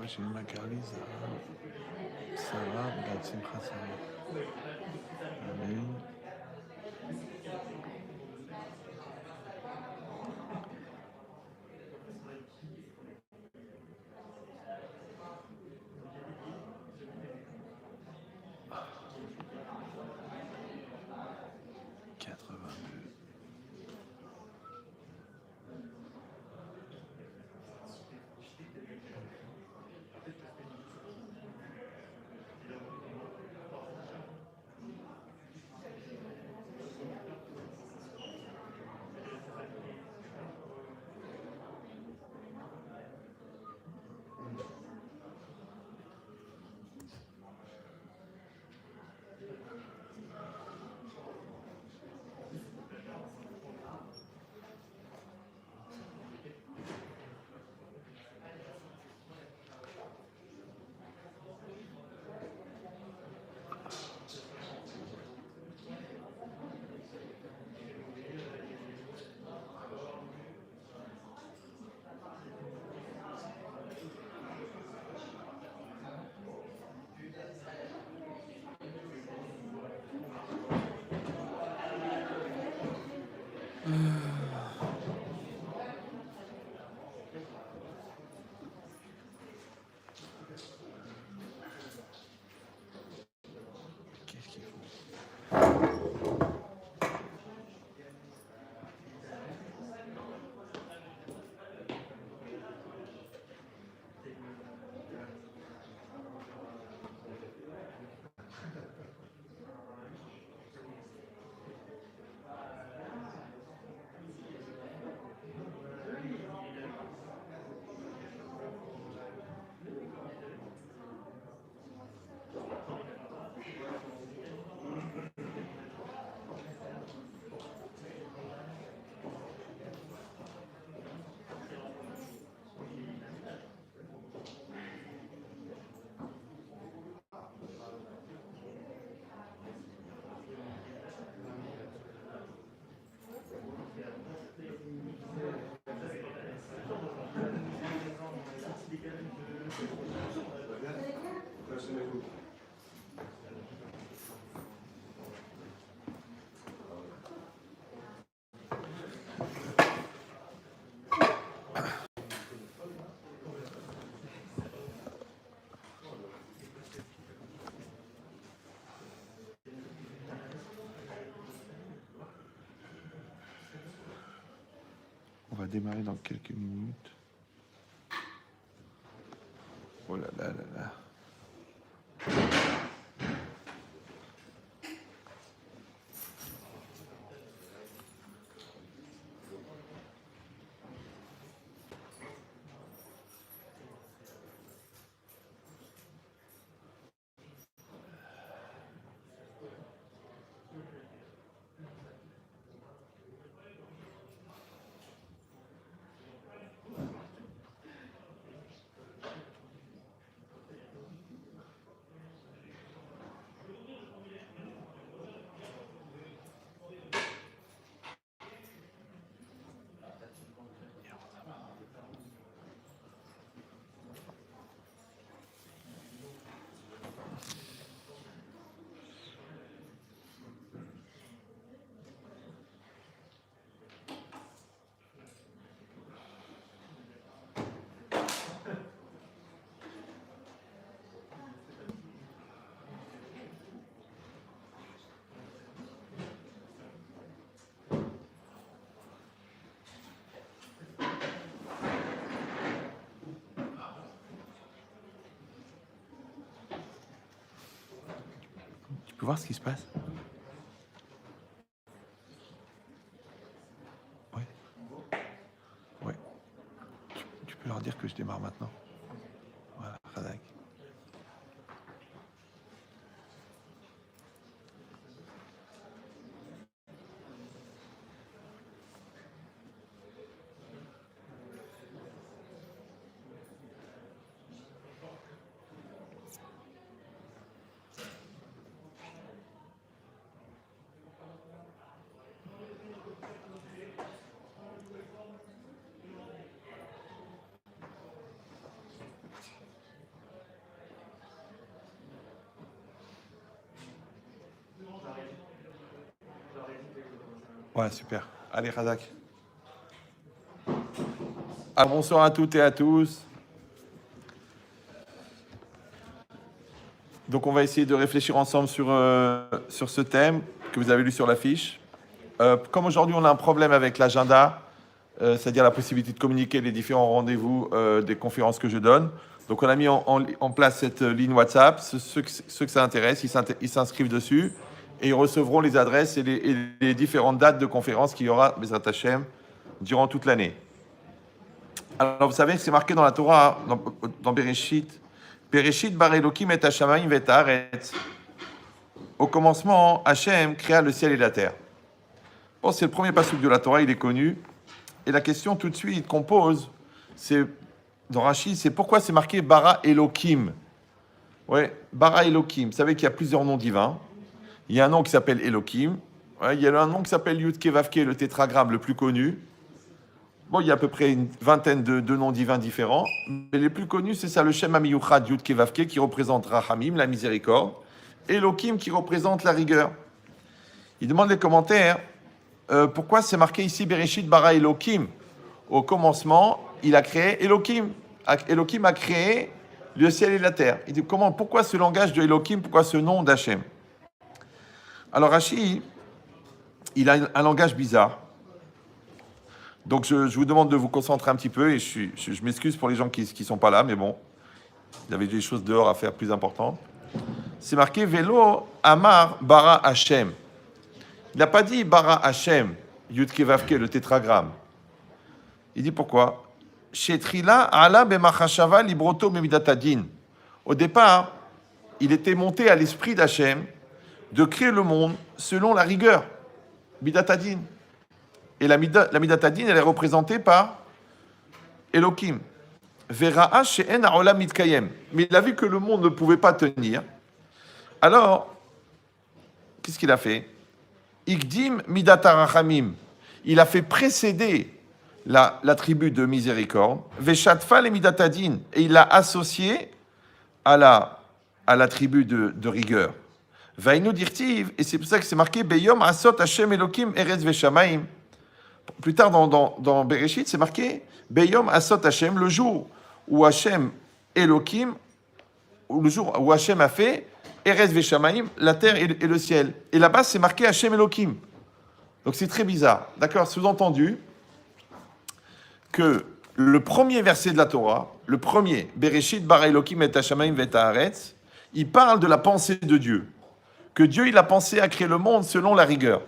של מגליזה, שרה בגלל שמחה שרה. אמן. Qu'est-ce qu'il faut? On va démarrer dans quelques minutes. Oh là là là là. Tu peux voir ce qui se passe? Oui. Oui. Tu peux leur dire que je démarre maintenant. Voilà, Radak. Ouais, super. Allez, Razak. Ah, bonsoir à toutes et à tous. Donc, on va essayer de réfléchir ensemble sur ce thème que vous avez lu sur l'affiche. Comme aujourd'hui, on a un problème avec l'agenda, c'est-à-dire la possibilité de communiquer les différents rendez-vous des conférences que je donne. Donc, on a mis en place cette ligne WhatsApp. Ceux que ça intéresse, ils s'inscrivent dessus et ils recevront les adresses et les différentes dates de conférences qu'il y aura, Bezrat Hashem, durant toute l'année. Alors, vous savez, c'est marqué dans la Torah, dans Bereshit. Bereshit bar Elokim et Hashamayim vet haaretz. Au commencement, Hachem créa le ciel et la terre. Bon, c'est le premier passage de la Torah, il est connu. Et la question tout de suite qu'on pose, c'est, dans Rashi, c'est pourquoi c'est marqué bara Elokim. Ouais, bara Elokim. Vous savez qu'il y a plusieurs noms divins. Il y a un nom qui s'appelle Elokim. Ouais, il y a un nom qui s'appelle Yud-Ke Vav-Ke, le tétragramme le plus connu. Bon, il y a à peu près une vingtaine de noms divins différents. Mais les plus connus, c'est ça, le Shem HaMiyuchad Yud-Ke Vav-Ke, qui représente Rahamim, la miséricorde. Elokim, qui représente la rigueur. Il demande les commentaires. Pourquoi c'est marqué ici Bereshit bara Elokim? Au commencement, il a créé Elokim. Elokim a créé le ciel et la terre. Il dit pourquoi ce langage de Elokim? Pourquoi ce nom d'Hachem? Alors Rashi, il a un langage bizarre. Donc je vous demande de vous concentrer un petit peu et je m'excuse pour les gens qui ne sont pas là, mais bon, il y avait des choses dehors à faire plus importantes. C'est marqué Velo Amar bara Hachem. Il n'a pas dit bara Hachem, Yud-Ke Vav-Ke, le tétragramme. Il dit pourquoi? Shetrila ala bemachashava libroto memidatadin. Au départ, il était monté à l'esprit d'Hachem de créer le monde selon la rigueur, midatadin. Et la midatadin, elle est représentée par Elokim. Vera'a she'en ha'olam mitkayem. Mais il a vu que le monde ne pouvait pas tenir. Alors, qu'est-ce qu'il a fait? Ikdim midata rachamim. Il a fait précéder l'attribut de miséricorde. Veshatfa le midatadin. Et il l'a associé à l'attribut de rigueur. Vainu dirtiv. Et c'est pour ça que c'est marqué Beyom asot Hashem Elokim eretz veshamayim. Plus tard dans Bereshit, c'est marqué Beyom asot Hashem, le jour où Hashem Elokim, le jour où Hashem a fait Eretz Veshamayim, la terre et le ciel. Et là-bas, c'est marqué Hashem Elokim. Donc c'est très bizarre. D'accord? Sous-entendu que le premier verset de la Torah, le premier, Bereshit bara Elokim et Hashamayim vet haaretz, il parle de la pensée de Dieu. Que Dieu, il a pensé à créer le monde selon la rigueur.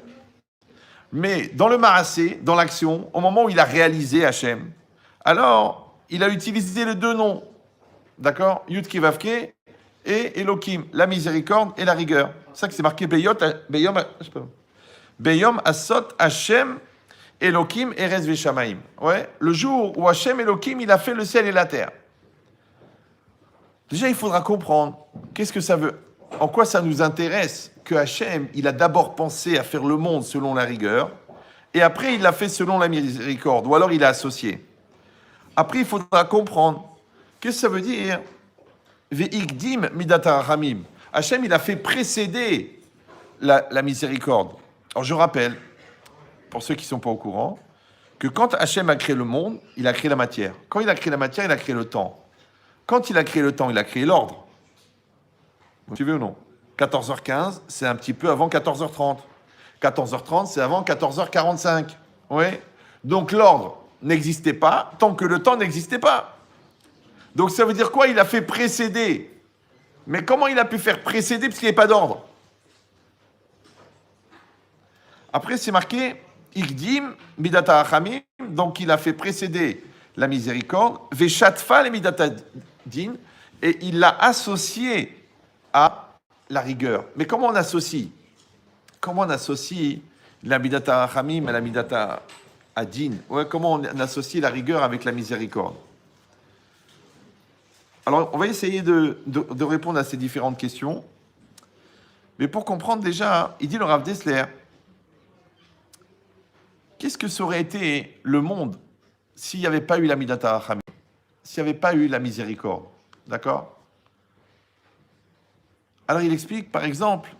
Mais dans le Maasé, dans l'action, au moment où il a réalisé Hachem, alors il a utilisé les deux noms, d'accord, Yud-Ke Vav-Ke et Elokim, la miséricorde et la rigueur. C'est ça que c'est marqué Beyom Asot Hachem Elokim Eretz Veshamayim. Ouais, le jour où Hachem Elokim, il a fait le ciel et la terre. Déjà, il faudra comprendre qu'est-ce que ça veut, en quoi ça nous intéresse que Hachem, il a d'abord pensé à faire le monde selon la rigueur, et après il l'a fait selon la miséricorde, ou alors il a associé. Après, il faudra comprendre qu'est-ce que ça veut dire Ve'ikdim midata rachamim. Hachem, il a fait précéder la miséricorde. Alors je rappelle, pour ceux qui ne sont pas au courant, que quand Hachem a créé le monde, il a créé la matière. Quand il a créé la matière, il a créé le temps. Quand il a créé le temps, il a créé l'ordre. Vous suivez ou non? 14h15, c'est un petit peu avant 14h30. 14h30, c'est avant 14h45. Oui. Donc l'ordre n'existait pas tant que le temps n'existait pas. Donc ça veut dire quoi? Il a fait précéder. Mais comment il a pu faire précéder puisqu'il n'y avait pas d'ordre? Après, c'est marqué Ikdim midata rachamim, donc il a fait précéder la miséricorde, Veshatfa le midatadin, et il l'a associé à la rigueur. Mais comment on associe? Comment on associe la midata rachamim à la midata adin? Ouais, comment on associe la rigueur avec la miséricorde? Alors, on va essayer de répondre à ces différentes questions. Mais pour comprendre déjà, il dit le Rav Dessler, qu'est-ce que ça aurait été le monde s'il n'y avait pas eu la midata rachamim, s'il n'y avait pas eu la miséricorde? D'accord? Alors il explique, par exemple,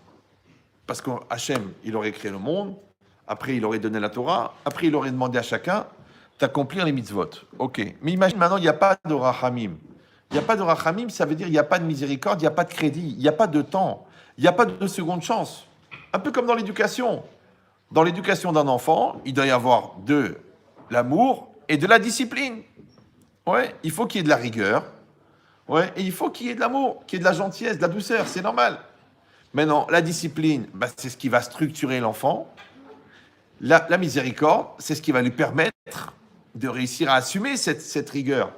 parce que Hachem, il aurait créé le monde, Après, il aurait donné la Torah. Après, il aurait demandé à chacun d'accomplir les mitzvot. Ok. Mais imagine maintenant, il n'y a pas de rachamim. Il n'y a pas de rachamim, ça veut dire il n'y a pas de miséricorde, il n'y a pas de crédit, il n'y a pas de temps, il n'y a pas de seconde chance. Un peu comme dans l'éducation. Dans l'éducation d'un enfant, il doit y avoir de l'amour et de la discipline. Ouais, il faut qu'il y ait de la rigueur. Ouais, et il faut qu'il y ait de l'amour, qu'il y ait de la gentillesse, de la douceur, c'est normal. Maintenant, la discipline, bah, c'est ce qui va structurer l'enfant. La miséricorde, c'est ce qui va lui permettre de réussir à assumer cette rigueur.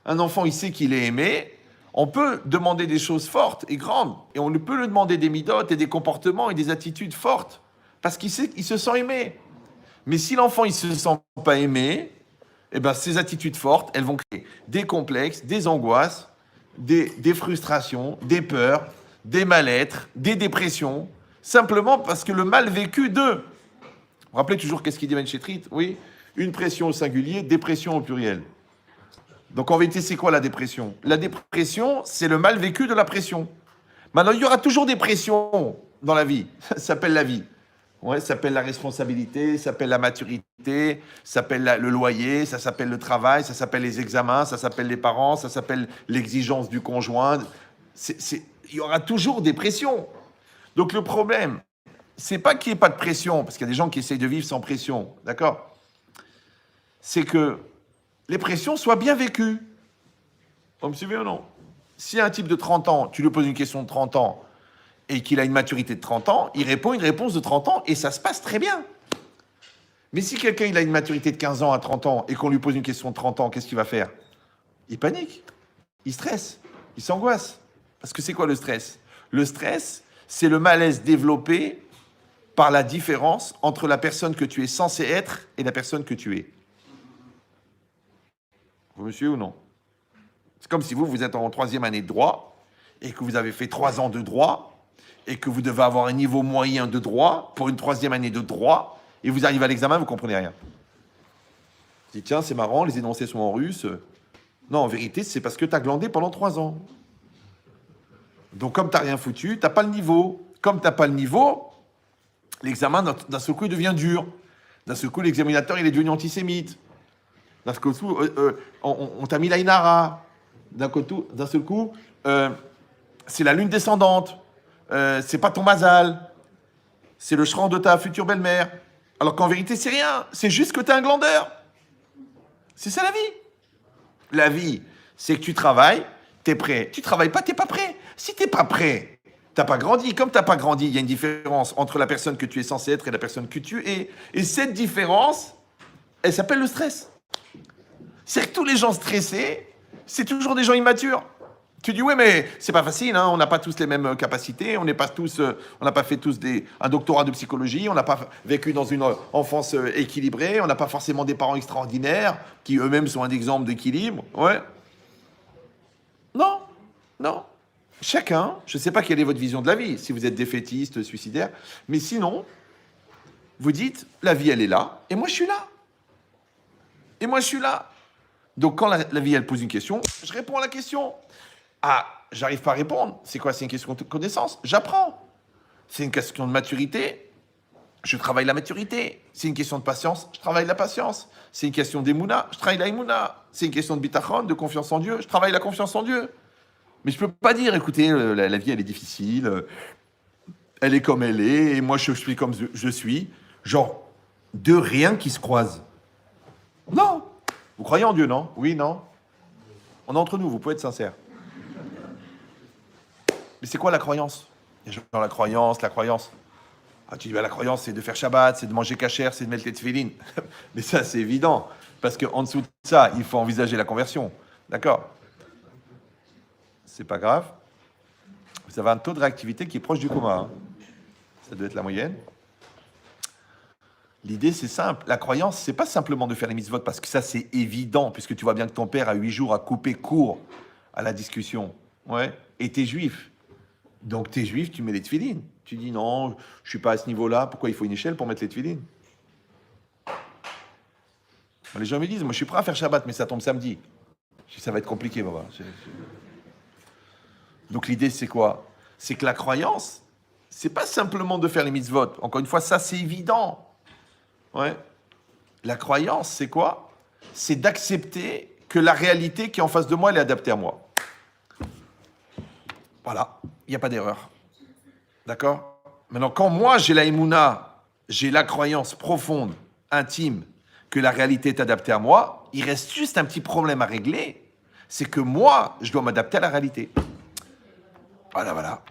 Un enfant, il sait qu'il est aimé. On peut demander des choses fortes et grandes. Et on peut lui demander des midotes et des comportements et des attitudes fortes. Parce qu'il sait qu'il se sent aimé. Mais si l'enfant, il ne se sent pas aimé, eh ben, ces attitudes fortes, elles vont créer des complexes, des angoisses, des frustrations, des peurs, des mal-être, des dépressions, simplement parce que le mal vécu d'eux. Vous vous rappelez toujours qu'est-ce qu'il dit Ben Chetrit? Oui, une pression au singulier, dépression au pluriel. Donc en vérité, c'est quoi la dépression? La dépression, c'est le mal vécu de la pression. Maintenant, il y aura toujours des pressions dans la vie. Ça s'appelle la vie. Ouais, ça s'appelle la responsabilité, ça s'appelle la maturité, ça s'appelle le loyer, ça s'appelle le travail, ça s'appelle les examens, ça s'appelle les parents, ça s'appelle l'exigence du conjoint. Il y aura toujours des pressions. Donc le problème, c'est pas qu'il n'y ait pas de pression, parce qu'il y a des gens qui essayent de vivre sans pression, d'accord? C'est que les pressions soient bien vécues. Vous me suivez ou non? Si un type de 30 ans, tu lui poses une question de 30 ans, et qu'il a une maturité de 30 ans, il répond une réponse de 30 ans, et ça se passe très bien. Mais si quelqu'un il a une maturité de 15 ans à 30 ans, et qu'on lui pose une question de 30 ans, qu'est-ce qu'il va faire? Il panique, il stresse, il s'angoisse. Parce que c'est quoi le stress? Le stress, c'est le malaise développé par la différence entre la personne que tu es censé être et la personne que tu es. Vous me suivez ou non? C'est comme si vous êtes en 3e année de droit, et que vous avez fait 3 ans de droit, et que vous devez avoir un niveau moyen de droit pour une 3e année de droit, et vous arrivez à l'examen, vous ne comprenez rien. Vous dites, tiens, c'est marrant, les énoncés sont en russe. Non, en vérité, c'est parce que tu as glandé pendant 3 ans. Donc, comme tu n'as rien foutu, tu n'as pas le niveau. Comme tu n'as pas le niveau, l'examen, d'un seul coup, il devient dur. D'un seul coup, l'examinateur, il est devenu antisémite. D'un seul coup, on t'a mis la Inara. D'un seul coup, c'est la lune descendante. C'est pas ton mazal, c'est le shran de ta future belle-mère. Alors qu'en vérité, c'est rien. C'est juste que tu es un glandeur. C'est ça la vie. La vie, c'est que tu travailles, tu es prêt. Tu travailles pas, tu n'es pas prêt. Si tu n'es pas prêt, tu n'as pas grandi. Comme tu n'as pas grandi, il y a une différence entre la personne que tu es censé être et la personne que tu es. Et cette différence, elle s'appelle le stress. C'est que tous les gens stressés, c'est toujours des gens immatures. Tu dis, oui, mais c'est pas facile, hein, on n'a pas tous les mêmes capacités, on n'a pas fait tous un doctorat de psychologie, on n'a pas vécu dans une enfance équilibrée, on n'a pas forcément des parents extraordinaires qui eux-mêmes sont un exemple d'équilibre. Ouais. Non, non. Chacun, je ne sais pas quelle est votre vision de la vie, si vous êtes défaitiste, suicidaire, mais sinon, vous dites, la vie, elle est là, et moi, je suis là. Et moi, je suis là. Donc, quand la vie, elle pose une question, je réponds à la question. Ah, j'arrive pas à répondre. C'est quoi? C'est une question de connaissance. J'apprends. C'est une question de maturité. Je travaille la maturité. C'est une question de patience. Je travaille la patience. C'est une question d'émouna. Je travaille la émouna. C'est une question de bitachon, de confiance en Dieu. Je travaille la confiance en Dieu. Mais je peux pas dire, écoutez, la vie, elle est difficile. Elle est comme elle est. Et moi, je suis comme je suis. Genre, deux rien qui se croisent. Non. Vous croyez en Dieu, non? Oui, non? On est entre nous, vous pouvez être sincère. Mais c'est quoi la croyance? Dans la croyance. Ah, tu dis, bah, la croyance, c'est de faire Shabbat, c'est de manger kasher, c'est de mettre les tefillin. Mais ça, c'est évident. Parce qu'en dessous de ça, il faut envisager la conversion. D'accord? C'est pas grave. Vous avez un taux de réactivité qui est proche du coma. Hein. Ça doit être la moyenne. L'idée, c'est simple. La croyance, c'est pas simplement de faire les mitzvot, parce que ça, c'est évident, puisque tu vois bien que ton père, à 8 jours, a coupé court à la discussion. Ouais. Et t'es juif. Donc, t'es juif, tu mets les tefillin. Tu dis, non, je suis pas à ce niveau-là. Pourquoi il faut une échelle pour mettre les tefillin? Les gens me disent, moi, je suis prêt à faire Shabbat, mais ça tombe samedi. Je dis, ça va être compliqué, papa. Donc, l'idée, c'est quoi? C'est que la croyance, c'est pas simplement de faire les mitzvot. Encore une fois, ça, c'est évident. Ouais. La croyance, c'est quoi? C'est d'accepter que la réalité qui est en face de moi, elle est adaptée à moi. Voilà, il n'y a pas d'erreur. D'accord? Maintenant, quand moi, j'ai la émouna, j'ai la croyance profonde, intime, que la réalité est adaptée à moi, il reste juste un petit problème à régler, c'est que moi, je dois m'adapter à la réalité. Voilà, voilà.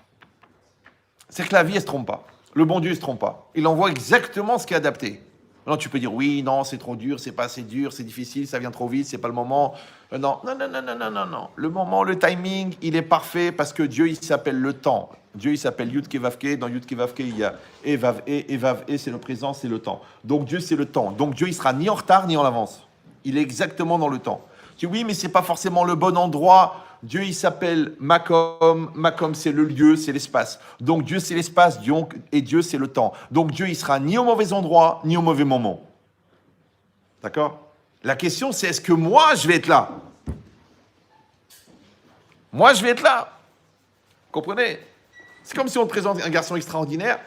C'est que la vie, elle ne se trompe pas. Le bon Dieu ne se trompe pas. Il envoie exactement ce qui est adapté. Non, tu peux dire, oui, non, c'est trop dur, c'est pas assez dur, c'est difficile, ça vient trop vite, c'est pas le moment. Non, non, non, non, non, non, non, non. Le moment, le timing, il est parfait parce que Dieu, il s'appelle le temps. Dieu, il s'appelle Yud Kevavke. Dans Yud Kevavke, il y a Evav E, c'est le présent, c'est le temps. Donc Dieu, c'est le temps. Donc Dieu, il sera ni en retard, ni en avance. Il est exactement dans le temps. Tu dis, oui, mais c'est pas forcément le bon endroit. Dieu, il s'appelle Makom. Makom, c'est le lieu, c'est l'espace. Donc Dieu, c'est l'espace, et Dieu, c'est le temps. Donc Dieu, il sera ni au mauvais endroit, ni au mauvais moment. D'accord? La question, c'est est-ce que moi, je vais être là? Moi, je vais être là. Comprenez? C'est comme si on te présente un garçon extraordinaire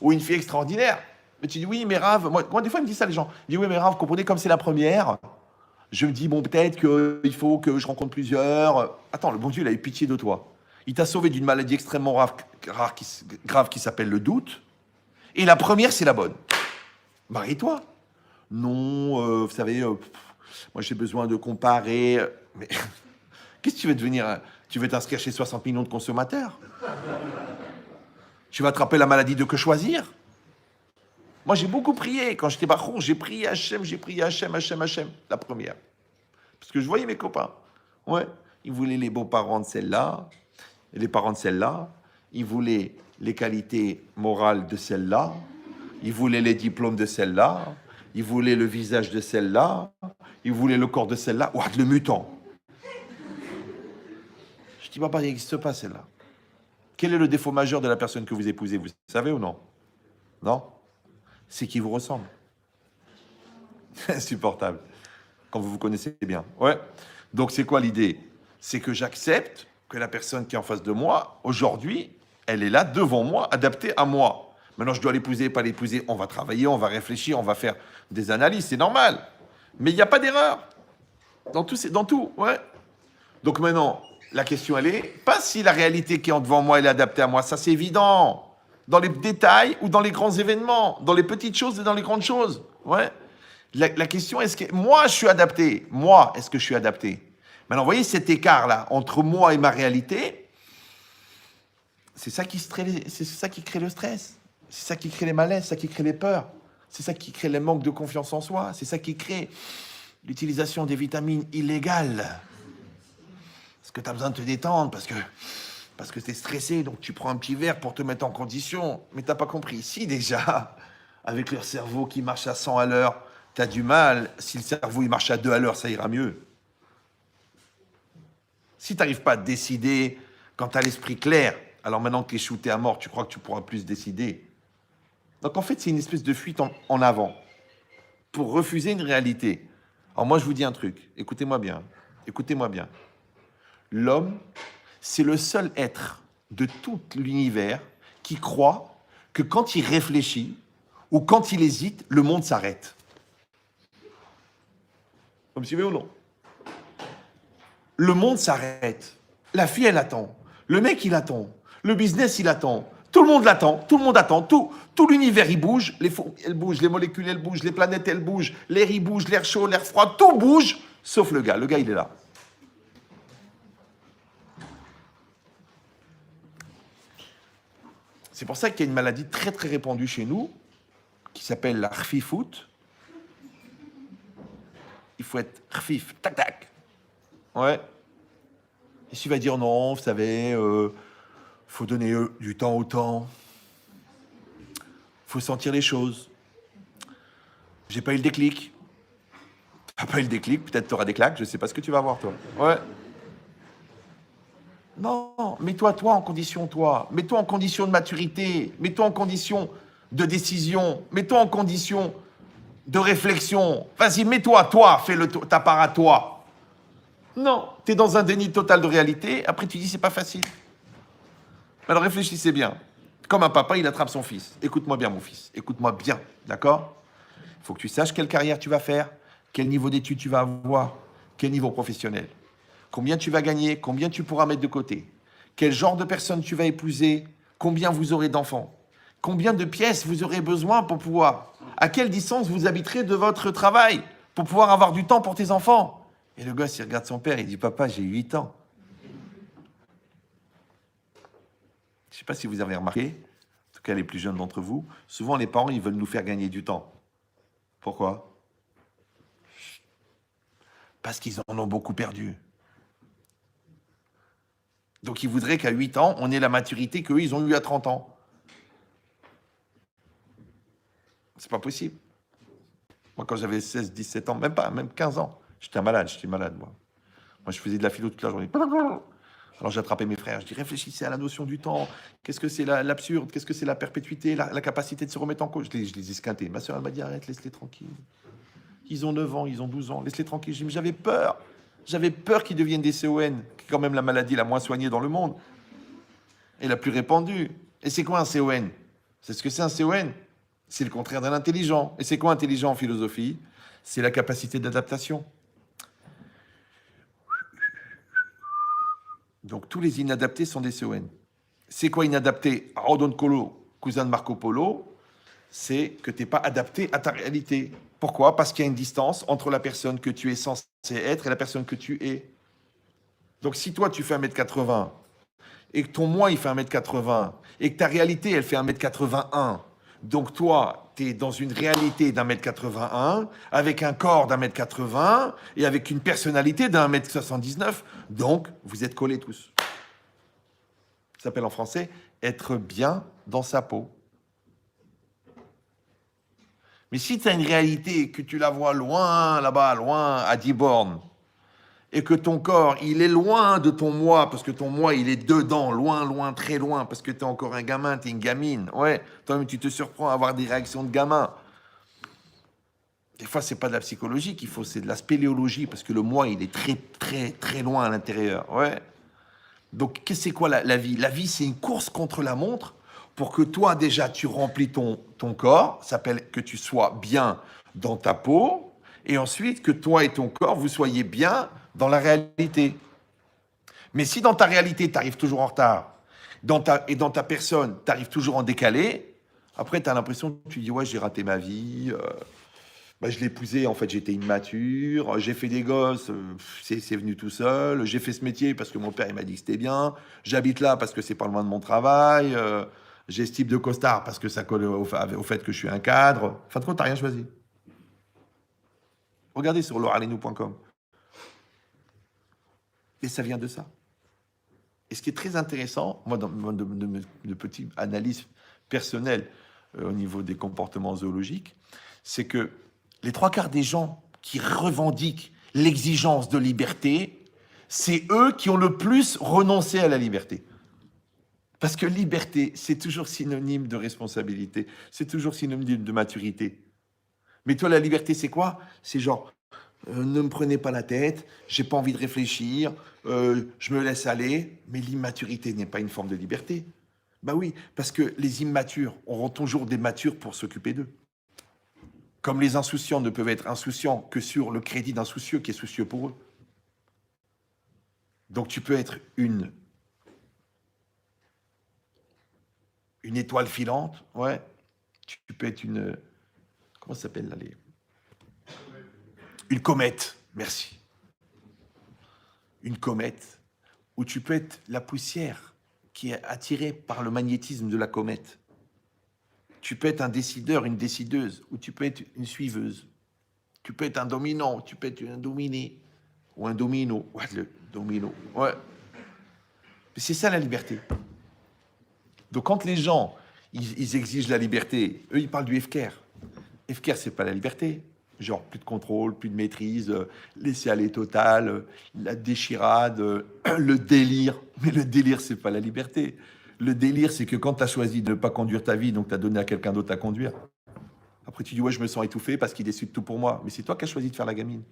ou une fille extraordinaire. Mais tu dis, oui, mais Rav, moi des fois, ils me disent ça, les gens. Ils disent, oui, mais Rav, comprenez, comme c'est la première, je me dis, bon, peut-être qu'il faut que je rencontre plusieurs. Attends, le bon Dieu, il a eu pitié de toi. Il t'a sauvé d'une maladie extrêmement grave qui s'appelle le doute. Et la première, c'est la bonne. Marie-toi. Non, vous savez, moi, j'ai besoin de comparer. Mais qu'est-ce que tu veux devenir? Tu veux t'inscrire chez 60 millions de consommateurs? Tu vas attraper la maladie de que choisir? Moi, j'ai beaucoup prié. Quand j'étais baron, j'ai prié Hachem, Hachem, la première. Parce que je voyais mes copains. Ouais, ils voulaient les beaux-parents de celle-là, et les parents de celle-là. Ils voulaient les qualités morales de celle-là. Ils voulaient les diplômes de celle-là. Ils voulaient le visage de celle-là. Ils voulaient le corps de celle-là. Ouah, le mutant. Je dis, papa, il n'existe pas celle-là. Quel est le défaut majeur de la personne que vous épousez? Vous savez ou non? Non? C'est qui vous ressemble. Insupportable. Quand vous vous connaissez bien. Ouais. Donc, c'est quoi l'idée? C'est que j'accepte que la personne qui est en face de moi, aujourd'hui, elle est là devant moi, adaptée à moi. Maintenant, je dois l'épouser, pas l'épouser. On va travailler, on va réfléchir, on va faire des analyses. C'est normal. Mais il n'y a pas d'erreur. Dans tout. Ouais. Donc maintenant, la question, elle est, pas si la réalité qui est devant moi, elle est adaptée à moi. Ça, c'est évident. Dans les détails ou dans les grands événements. Dans les petites choses et dans les grandes choses. Ouais. La question, est-ce que moi, je suis adapté? Moi, est-ce que je suis adapté? Maintenant, vous voyez cet écart-là entre moi et ma réalité, c'est ça qui crée le stress. C'est ça qui crée les malaises, c'est ça qui crée les peurs. C'est ça qui crée le manque de confiance en soi. C'est ça qui crée l'utilisation des vitamines illégales. Parce que tu as besoin de te détendre, parce que tu es stressé, donc tu prends un petit verre pour te mettre en condition. Mais tu n'as pas compris. Ici, déjà, avec leur cerveau qui marche à 100 à l'heure, tu as du mal. Si le cerveau il marche à 2 à l'heure, ça ira mieux. Si tu n'arrives pas à décider quand tu as l'esprit clair, alors maintenant que tu es shooté à mort, tu crois que tu pourras plus décider. Donc en fait, c'est une espèce de fuite en avant pour refuser une réalité. Alors moi, je vous dis un truc. Écoutez-moi bien. Écoutez-moi bien. L'homme, c'est le seul être de tout l'univers qui croit que quand il réfléchit ou quand il hésite, le monde s'arrête. Vous me suivez ou non? Le monde s'arrête. La fille, elle attend. Le mec, il attend. Le business, il attend. Tout le monde l'attend. Tout le monde attend. Tout l'univers, il bouge. Les fourmis, elles bougent. Les molécules, elles bougent. Les planètes, elles bougent. L'air, il bouge. L'air chaud, l'air froid. Tout bouge, sauf le gars. Le gars, il est là. C'est pour ça qu'il y a une maladie très, très répandue chez nous qui s'appelle la rfifout. Il faut être rfif. Tac, tac. Ouais. Et tu vas dire non, vous savez, faut donner du temps au temps. Faut sentir les choses. J'ai pas eu le déclic. T'as pas eu le déclic, peut-être t'auras des claques, je sais pas ce que tu vas avoir, toi. Ouais. Non, mets-toi en condition, toi. Mets-toi en condition de maturité. Mets-toi en condition de décision. Mets-toi en condition de réflexion. Vas-y, mets-toi, toi, fais ta part à toi. Non, tu es dans un déni total de réalité. Après, tu dis, c'est pas facile. Alors, réfléchissez bien. Comme un papa, il attrape son fils. Écoute-moi bien, mon fils. Écoute-moi bien, d'accord? Il faut que tu saches quelle carrière tu vas faire, quel niveau d'études tu vas avoir, quel niveau professionnel, combien tu vas gagner, combien tu pourras mettre de côté, quel genre de personne tu vas épouser, combien vous aurez d'enfants, combien de pièces vous aurez besoin pour pouvoir, à quelle distance vous habiterez de votre travail pour pouvoir avoir du temps pour tes enfants. Et le gosse, il regarde son père, il dit, papa, j'ai 8 ans. Je ne sais pas si vous avez remarqué, en tout cas les plus jeunes d'entre vous, souvent les parents, ils veulent nous faire gagner du temps. Pourquoi? Parce qu'ils en ont beaucoup perdu. Donc ils voudraient qu'à 8 ans, on ait la maturité qu'eux, ils ont eu à 30 ans. C'est pas possible. Moi, quand j'avais 16, 17 ans, même pas, même 15 ans, j'étais malade, moi. Moi, je faisais de la philo toute la journée. Alors j'attrapais mes frères, je dis réfléchissez à la notion du temps, qu'est-ce que c'est l'absurde, qu'est-ce que c'est la perpétuité, la capacité de se remettre en cause. Je les esquintais. Ma soeur, elle m'a dit arrête, laisse-les tranquilles. Ils ont 9 ans, ils ont 12 ans, laisse-les tranquilles. J'avais peur. J'avais peur qu'ils deviennent des CON, qui est quand même la maladie la moins soignée dans le monde et la plus répandue. Et c'est quoi un CON? C'est ce que c'est un CON? C'est le contraire d'un intelligent. Et c'est quoi intelligent en philosophie? C'est la capacité d'adaptation. Donc tous les inadaptés sont des CON. C'est quoi inadapté? Rodon Colo, cousin de Marco Polo, c'est que tu n'es pas adapté à ta réalité. Pourquoi? Parce qu'il y a une distance entre la personne que tu es censé être et la personne que tu es. Donc si toi tu fais 1m80 et que ton moi il fait 1m80 et que ta réalité elle fait 1m81, donc toi tu es dans une réalité d'1m81 avec un corps d'1m80 et avec une personnalité d'1m79, donc vous êtes collés tous. Ça s'appelle en français être bien dans sa peau. Mais si tu as une réalité, que tu la vois loin, là-bas, loin, à 10 bornes, et que ton corps, il est loin de ton moi, parce que ton moi, il est dedans, loin, loin, très loin, parce que tu es encore un gamin, tu es une gamine. Ouais, toi-même, tu te surprends à avoir des réactions de gamin. Des fois, c'est pas de la psychologie qu'il faut, c'est de la spéléologie, parce que le moi, il est très, très, très loin à l'intérieur. Ouais. Donc, c'est quoi la vie? La vie, c'est une course contre la montre pour que toi, déjà, tu remplis ton corps, ça s'appelle que tu sois bien dans ta peau, et ensuite que toi et ton corps, vous soyez bien dans la réalité. Mais si dans ta réalité, tu arrives toujours en retard, et dans ta personne, tu arrives toujours en décalé, après, tu as l'impression que tu dis, ouais, j'ai raté ma vie, je l'ai épousé, en fait, j'étais immature, j'ai fait des gosses, c'est venu tout seul, j'ai fait ce métier parce que mon père, il m'a dit que c'était bien, j'habite là parce que c'est pas loin de mon travail, j'ai ce type de costard parce que ça colle au fait que je suis un cadre. Fin de compte, t'as rien choisi. Regardez sur lauralenou.com. Et ça vient de ça. Et ce qui est très intéressant, moi, de petite analyse personnelle au niveau des comportements zoologiques, c'est que les 3/4 des gens qui revendiquent l'exigence de liberté, c'est eux qui ont le plus renoncé à la liberté. Parce que liberté, c'est toujours synonyme de responsabilité, c'est toujours synonyme de maturité. Mais toi, la liberté, c'est quoi? C'est genre, ne me prenez pas la tête, j'ai pas envie de réfléchir, je me laisse aller. Mais l'immaturité n'est pas une forme de liberté. Bah oui, parce que les immatures auront toujours des matures pour s'occuper d'eux. Comme les insouciants ne peuvent être insouciants que sur le crédit d'un soucieux qui est soucieux pour eux. Donc tu peux être une étoile filante, ouais. Tu peux être une... Comment ça s'appelle là une comète, merci. Une comète, où tu peux être la poussière qui est attirée par le magnétisme de la comète. Tu peux être un décideur, une décideuse, ou tu peux être une suiveuse. Tu peux être un dominant, tu peux être un dominé, ou un domino. Ouais, le domino, ouais. C'est ça la liberté. Donc quand les gens, ils exigent la liberté, eux, ils parlent du FKR. FKR, c'est pas la liberté. Genre, plus de contrôle, plus de maîtrise, laisser aller total, la déchirade, le délire. Mais le délire, c'est pas la liberté. Le délire, c'est que quand tu as choisi de ne pas conduire ta vie, donc tu as donné à quelqu'un d'autre à conduire. Après, tu dis, ouais, je me sens étouffé parce qu'il décide tout pour moi. Mais c'est toi qui as choisi de faire la gamine.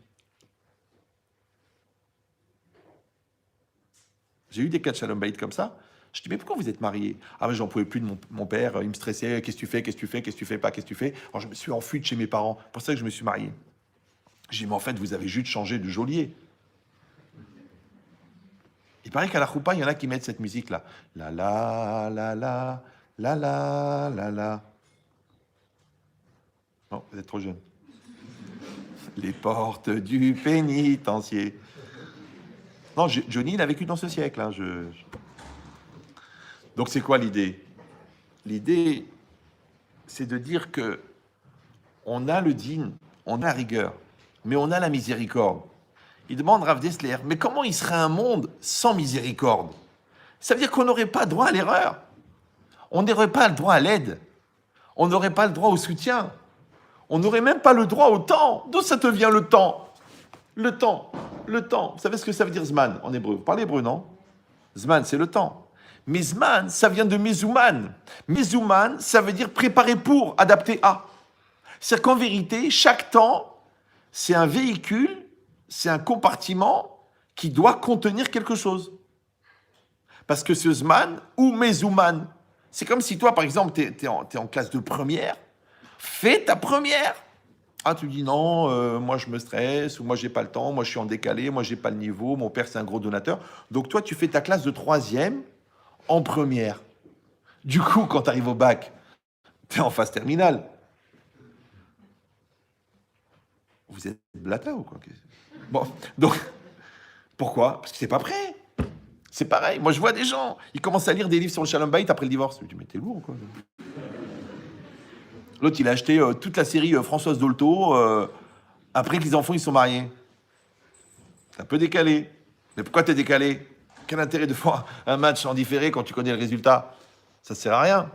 J'ai eu des cas de Shalom Bayit comme ça. Je dis, mais pourquoi vous êtes marié? Ah, mais j'en pouvais plus de mon père, il me stressait, qu'est-ce que tu fais, qu'est-ce que tu fais, qu'est-ce que tu fais pas, qu'est-ce que tu fais? Alors je me suis enfui de chez mes parents, c'est pour ça que je me suis marié. J'ai dit, mais en fait, vous avez juste changé de geôlier. Il paraît qu'à la choupa, il y en a qui mettent cette musique-là. La la la la la la la la. Non, vous êtes trop jeune. Les portes du pénitencier. Non, Johnny, il a vécu dans ce siècle. Hein, Donc c'est quoi l'idée? L'idée, c'est de dire que on a le din, on a la rigueur, mais on a la miséricorde. Il demande Rav Dessler, mais comment il serait un monde sans miséricorde? Ça veut dire qu'on n'aurait pas droit à l'erreur. On n'aurait pas le droit à l'aide. On n'aurait pas le droit au soutien. On n'aurait même pas le droit au temps. D'où ça te vient le temps? Le temps. Le temps. Vous savez ce que ça veut dire Zman en hébreu? Vous parlez hébreu, non? Zman, c'est le temps. Mais Zman, ça vient de Mezouman. Mezouman, ça veut dire préparer pour, adapter à. C'est-à-dire qu'en vérité, chaque temps, c'est un véhicule, c'est un compartiment qui doit contenir quelque chose. Parce que ce Zman ou Mezouman, c'est comme si toi, par exemple, tu es en classe de première, fais ta première. Ah, tu dis non, moi je me stresse, ou moi j'ai pas le temps, moi je suis en décalé, moi j'ai pas le niveau, mon père c'est un gros donateur. Donc toi, tu fais ta classe de troisième en première. Du coup, quand tu arrives au bac, tu es en phase terminale. Vous êtes blata ou quoi? Bon, donc, pourquoi? Parce que c'est pas prêt. C'est pareil. Moi, je vois des gens, ils commencent à lire des livres sur le Shalom Bayit après le divorce. Je me dis, mais t'es lourd, quoi. L'autre, il a acheté toute la série Françoise Dolto après que les enfants ils sont mariés. C'est un peu décalé. Mais pourquoi t'es décalé? Quel intérêt de voir un match en différé quand tu connais le résultat? Ça sert à rien.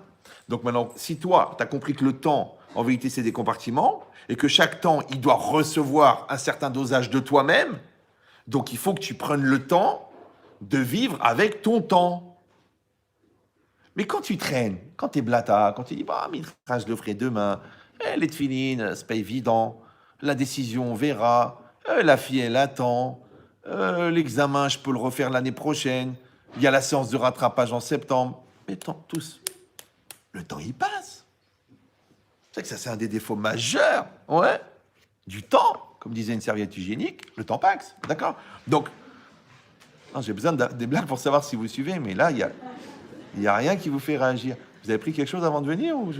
Donc maintenant, si toi, tu as compris que le temps, en vérité, c'est des compartiments, et que chaque temps, il doit recevoir un certain dosage de toi-même, donc il faut que tu prennes le temps de vivre avec ton temps. Mais quand tu traînes, quand tu es blata, quand tu dis, bah, Midrash, je le ferai demain, les tefilines, c'est pas évident, la décision, on verra, la fille, elle attend, l'examen, je peux le refaire l'année prochaine, il y a la séance de rattrapage en septembre. Mais tant, tous, le temps, il passe. C'est que ça, c'est un des défauts majeurs, ouais, du temps. Comme disait une serviette hygiénique, le temps passe, d'accord? Donc, non, j'ai besoin des blagues pour savoir si vous suivez, mais là, il y a rien qui vous fait réagir. Vous avez pris quelque chose avant de venir ou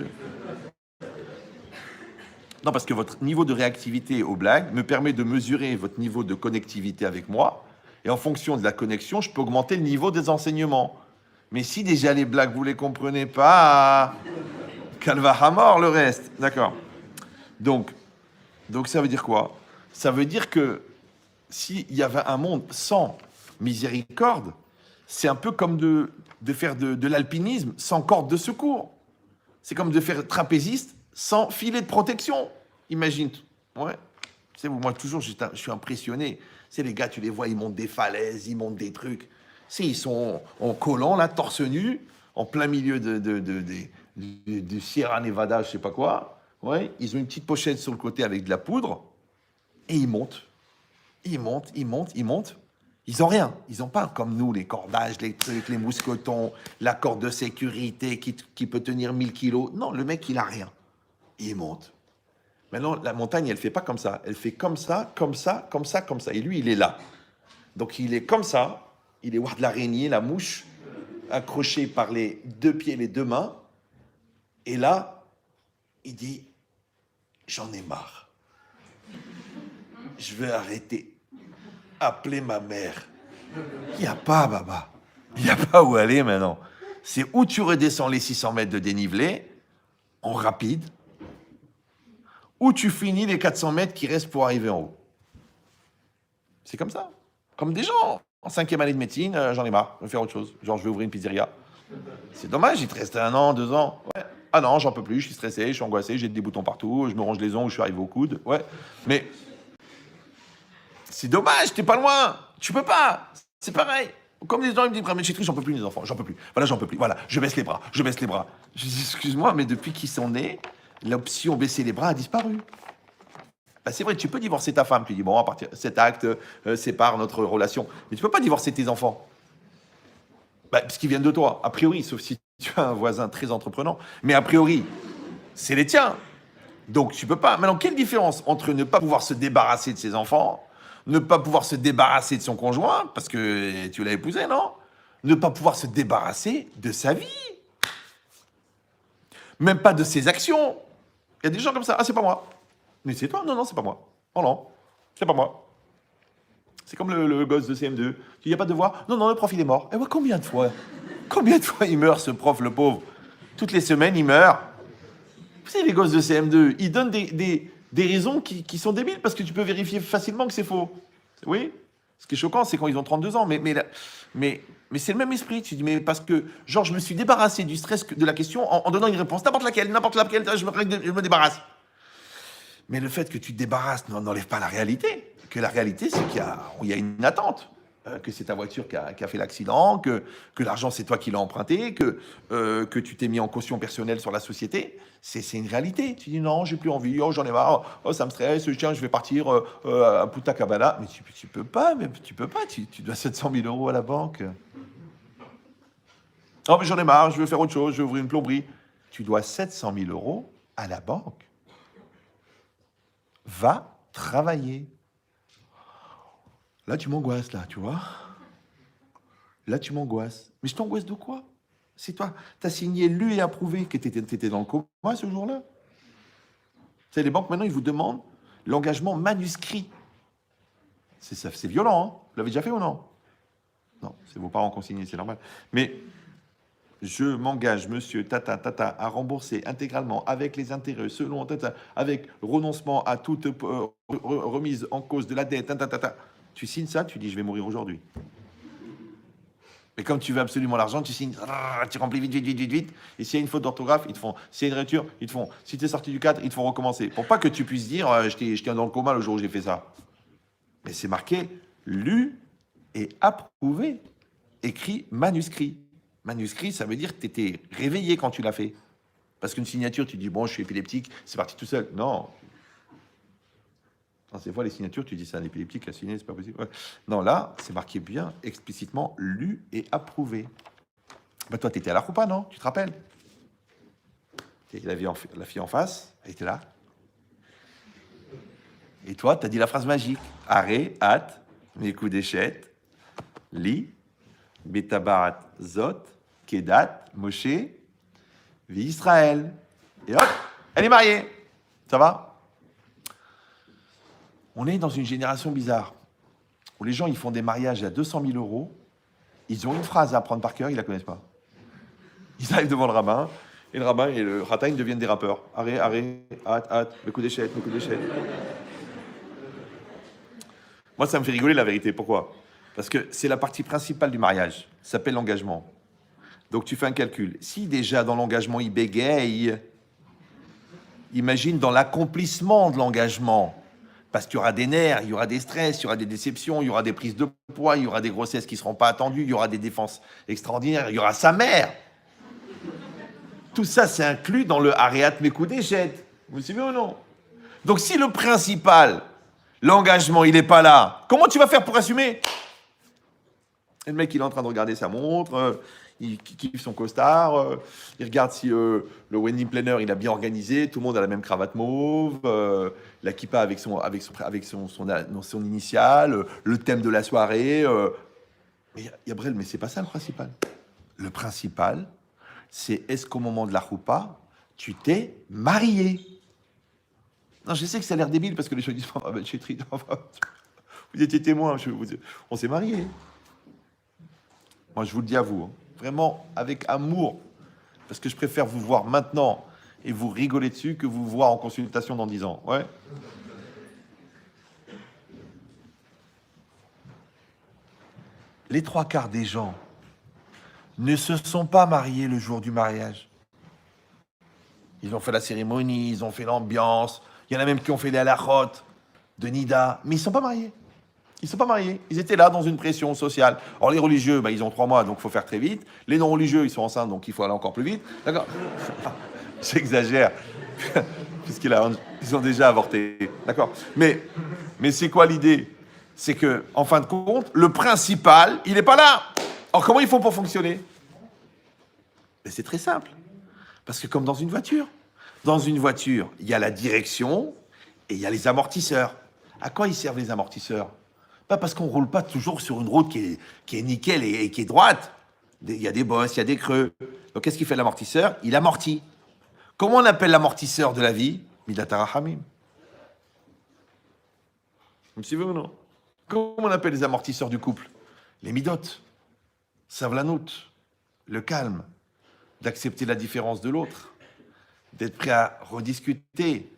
Non, parce que votre niveau de réactivité aux blagues me permet de mesurer votre niveau de connectivité avec moi, et en fonction de la connexion, je peux augmenter le niveau des enseignements. Mais si déjà les blagues, vous les comprenez pas, calva à mort le reste, d'accord? Donc ça veut dire quoi? Ça veut dire que s'il y avait un monde sans miséricorde, c'est un peu comme de faire de l'alpinisme sans corde de secours. C'est comme de faire trapéziste sans filet de protection. Imagine. Ouais. C'est moi toujours, je suis impressionné. C'est les gars, tu les vois, ils montent des falaises, ils montent des trucs. Ils sont en collant, là, torse nu, en plein milieu du Sierra Nevada, je sais pas quoi. Ouais. Ils ont une petite pochette sur le côté avec de la poudre et ils montent. Ils montent. Ils ont rien. Ils n'ont pas comme nous les cordages, les trucs, les mousquetons, la corde de sécurité qui peut tenir 1000 kilos. Non, le mec, il a rien. Il monte. Maintenant, la montagne, elle fait pas comme ça. Elle fait comme ça, comme ça, comme ça, comme ça. Et lui, il est là. Donc, il est comme ça. Il est voir de l'araignée, la mouche, accrochée par les deux pieds, les deux mains. Et là, il dit, j'en ai marre. Je vais arrêter. Appeler ma mère. Il n'y a pas, Baba. Il n'y a pas où aller maintenant. C'est où tu redescends les 600 mètres de dénivelé, en rapide, ou tu finis les 400 mètres qui restent pour arriver en haut. C'est comme ça. Comme des gens. En 5e année de médecine, j'en ai marre. Je vais faire autre chose. Genre, je vais ouvrir une pizzeria. C'est dommage, il te reste 1 an, 2 ans. Ouais. Ah non, j'en peux plus, je suis stressé, je suis angoissé, j'ai des boutons partout, je me ronge les ongles, je suis arrivé au coude. Ouais. Mais c'est dommage, t'es pas loin. Tu peux pas. C'est pareil. Comme les gens ils me disent, mais chez j'en peux plus les enfants, j'en peux plus. Voilà, j'en peux plus. Voilà, je baisse les bras. Je dis, excuse-moi, mais depuis qu'ils sont nés, l'option baisser les bras a disparu. Bah, c'est vrai, tu peux divorcer ta femme. Tu dis, bon, à partir cet acte sépare notre relation. Mais tu peux pas divorcer tes enfants. Parce qu'ils viennent de toi, a priori, sauf si tu as un voisin très entreprenant. Mais a priori, c'est les tiens. Donc tu peux pas. Maintenant, quelle différence entre ne pas pouvoir se débarrasser de ses enfants, ne pas pouvoir se débarrasser de son conjoint, parce que tu l'as épousé, non? Ne pas pouvoir se débarrasser de sa vie. Même pas de ses actions. Il y a des gens comme ça. Ah, c'est pas moi. Mais c'est toi? Non, non, c'est pas moi. Oh non, c'est pas moi. C'est comme le gosse de CM2. Il n'y a pas de devoir? Non, non, le prof, il est mort. Et ouais, combien de fois? Combien de fois il meurt, ce prof, le pauvre? Toutes les semaines, il meurt. Vous savez, les gosses de CM2, ils donnent des raisons qui sont débiles parce que tu peux vérifier facilement que c'est faux. Oui? Ce qui est choquant, c'est quand ils ont 32 ans. Mais c'est le même esprit. Tu dis, mais parce que, genre, je me suis débarrassé du stress de la question en donnant une réponse. N'importe laquelle, je me débarrasse. Mais le fait que tu te débarrasses n'enlève pas la réalité. Que la réalité, c'est qu'il y a une attente. Que c'est ta voiture qui a fait l'accident, que l'argent, c'est toi qui l'as emprunté, que tu t'es mis en caution personnelle sur la société. C'est une réalité. Tu dis non, j'ai plus envie, oh, j'en ai marre, oh, ça me stresse, tiens, je vais partir à Punta Cana. Mais tu peux pas, tu dois 700 000 euros à la banque. Oh, mais j'en ai marre, je veux faire autre chose, je veux ouvrir une plomberie. Tu dois 700 000 euros à la banque. Va travailler. Là, tu m'angoisses, là, tu vois. Là, tu m'angoisses. Mais je t'angoisse de quoi? C'est toi. Tu as signé, lu et approuvé que tu étais dans le coma ce jour-là. C'est les banques, maintenant, ils vous demandent l'engagement manuscrit. C'est violent, hein? Vous l'avez déjà fait ou non? Non, c'est vos parents qui ont signé, c'est normal. Mais je m'engage, monsieur, à rembourser intégralement avec les intérêts, selon, avec renoncement à toute remise en cause de la dette, Tu signes ça, tu dis, je vais mourir aujourd'hui. Mais comme tu veux absolument l'argent, tu signes, tu remplis vite. Et s'il y a une faute d'orthographe, ils te font. S'il y a une rupture, ils te font. Si tu es sorti du cadre, ils te font recommencer. Pour pas que tu puisses dire, j'étais dans le coma le jour où j'ai fait ça. Mais c'est marqué, lu et approuvé. Écrit manuscrit. Manuscrit, ça veut dire que tu étais réveillé quand tu l'as fait. Parce qu'une signature, tu dis, bon, je suis épileptique, c'est parti tout seul. Non. Ces fois, les signatures, tu dis c'est un épileptique qui a signé, c'est pas possible. Ouais. Non, là, c'est marqué bien, explicitement, lu et approuvé. Bah, toi, tu étais à la roupa, non? Tu te rappelles? La fille en face, elle était là. Et toi, tu as dit la phrase magique. Arrêt, hâte, mes coups d'échette, li, betabarat, zot, kedat, Moshe, vie Israël. Et hop, elle est mariée. Ça va? On est dans une génération bizarre, où les gens, ils font des mariages à 200 000 euros, ils ont une phrase à apprendre par cœur, ils ne la connaissent pas. Ils arrivent devant le rabbin, et le rabbin et le rabbin deviennent des rappeurs. Arrêt, hâte, mes coups d'échette. Moi, ça me fait rigoler, la vérité. Pourquoi? Parce que c'est la partie principale du mariage. Ça s'appelle l'engagement. Donc, tu fais un calcul. Si déjà, dans l'engagement, il bégaye, imagine dans l'accomplissement de l'engagement. Parce qu'il y aura des nerfs, il y aura des stress, il y aura des déceptions, il y aura des prises de poids, il y aura des grossesses qui ne seront pas attendues, il y aura des défenses extraordinaires, il y aura sa mère. Tout ça, c'est inclus dans le Aréat Mekou d'échette. Vous me suivez ou non? Donc, si le principal, l'engagement, il n'est pas là, comment tu vas faire pour assumer? Et le mec, il est en train de regarder sa montre, il kiffe son costard, il regarde si le wedding planner, il a bien organisé, tout le monde a la même cravate mauve, la kippa avec son initiale, le thème de la soirée. Mais Yabrel, mais c'est pas ça le principal. Le principal, c'est est-ce qu'au moment de la choupa, tu t'es marié? Non, je sais que ça a l'air débile parce que les gens disent vous étiez témoin, on s'est mariés. Moi, je vous le dis à vous, hein, vraiment avec amour, parce que je préfère vous voir maintenant et vous rigoler dessus que vous voir en consultation dans 10 ans. Ouais. Les 3/4 des gens ne se sont pas mariés le jour du mariage. Ils ont fait la cérémonie, ils ont fait l'ambiance. Il y en a même qui ont fait les halachot de Nida, mais ils ne sont pas mariés. Ils ne sont pas mariés. Ils étaient là dans une pression sociale. Alors les religieux, ils ont 3 mois, donc il faut faire très vite. Les non-religieux, ils sont enceintes, donc il faut aller encore plus vite. D'accord? J'exagère. Puisqu'ils ont déjà avorté. D'accord? Mais c'est quoi l'idée? C'est que, en fin de compte, le principal, il n'est pas là. Alors, comment ils font pour fonctionner? Mais c'est très simple. Parce que comme dans une voiture, il y a la direction et il y a les amortisseurs. À quoi ils servent les amortisseurs? Pas parce qu'on ne roule pas toujours sur une route qui est nickel et qui est droite. Il y a des bosses, il y a des creux. Donc qu'est-ce qu'il fait l'amortisseur? Il amortit. Comment on appelle l'amortisseur de la vie? Midat HaRachamim. Vous me suivez ou non? Comment on appelle les amortisseurs du couple? Les midot, savlanout, le calme, d'accepter la différence de l'autre, d'être prêt à rediscuter,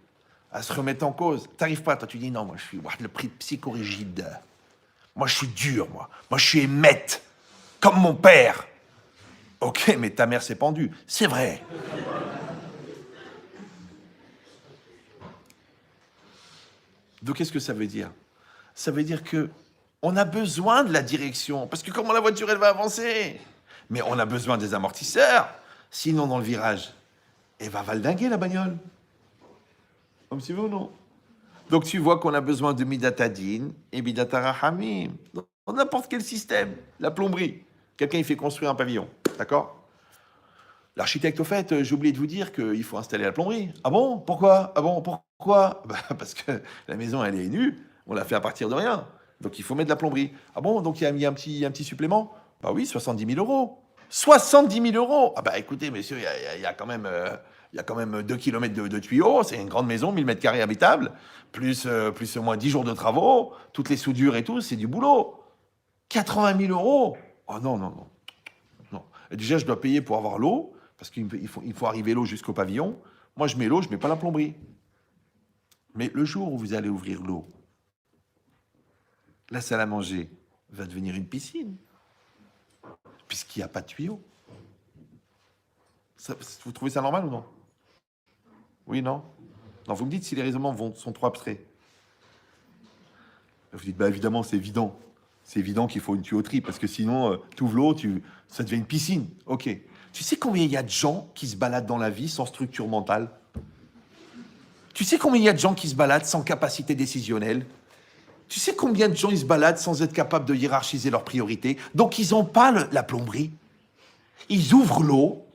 à se remettre en cause. T'arrives pas, toi tu dis non, moi je suis le prix psychorigide. Moi je suis dur, moi. Moi je suis émette, comme mon père. Ok, mais ta mère s'est pendue. C'est vrai. Donc qu'est-ce que ça veut dire? Ça veut dire que on a besoin de la direction, parce que comment la voiture elle va avancer? Mais on a besoin des amortisseurs, sinon dans le virage, elle va valdinguer la bagnole. Comme si vous ou non? Donc tu vois qu'on a besoin de Midat Hadin et Midat HaRachamim. Dans n'importe quel système, la plomberie. Quelqu'un il fait construire un pavillon, d'accord? L'architecte, au fait, j'ai oublié de vous dire qu'il faut installer la plomberie. Ah bon? Pourquoi? Ah bon? Pourquoi? Parce que la maison, elle est nue. On l'a fait à partir de rien. Donc, il faut mettre de la plomberie. Ah bon? Donc, il y a mis un petit supplément? Bah oui, 70 000 euros. 70 000 euros! Ah bah écoutez, messieurs, il y a quand même... il y a quand même 2 kilomètres de tuyaux, c'est une grande maison, 1000 mètres carrés habitables, plus au moins 10 jours de travaux, toutes les soudures et tout, c'est du boulot. 80 000 euros! Oh non, non, non. Non. Et déjà, je dois payer pour avoir l'eau, parce qu'il faut arriver l'eau jusqu'au pavillon. Moi, je mets l'eau, je ne mets pas la plomberie. Mais le jour où vous allez ouvrir l'eau, la salle à manger va devenir une piscine, puisqu'il n'y a pas de tuyau. Vous trouvez ça normal ou non? Oui, non? Non, vous me dites si les raisonnements sont trop abstraits. Vous dites, bah évidemment, c'est évident. C'est évident qu'il faut une tuyauterie, parce que sinon, tu ouvres l'eau, ça devient une piscine. Ok. Tu sais combien il y a de gens qui se baladent dans la vie sans structure mentale? Tu sais combien il y a de gens qui se baladent sans capacité décisionnelle? Tu sais combien de gens ils se baladent sans être capables de hiérarchiser leurs priorités? Donc ils n'ont pas la plomberie. Ils ouvrent l'eau,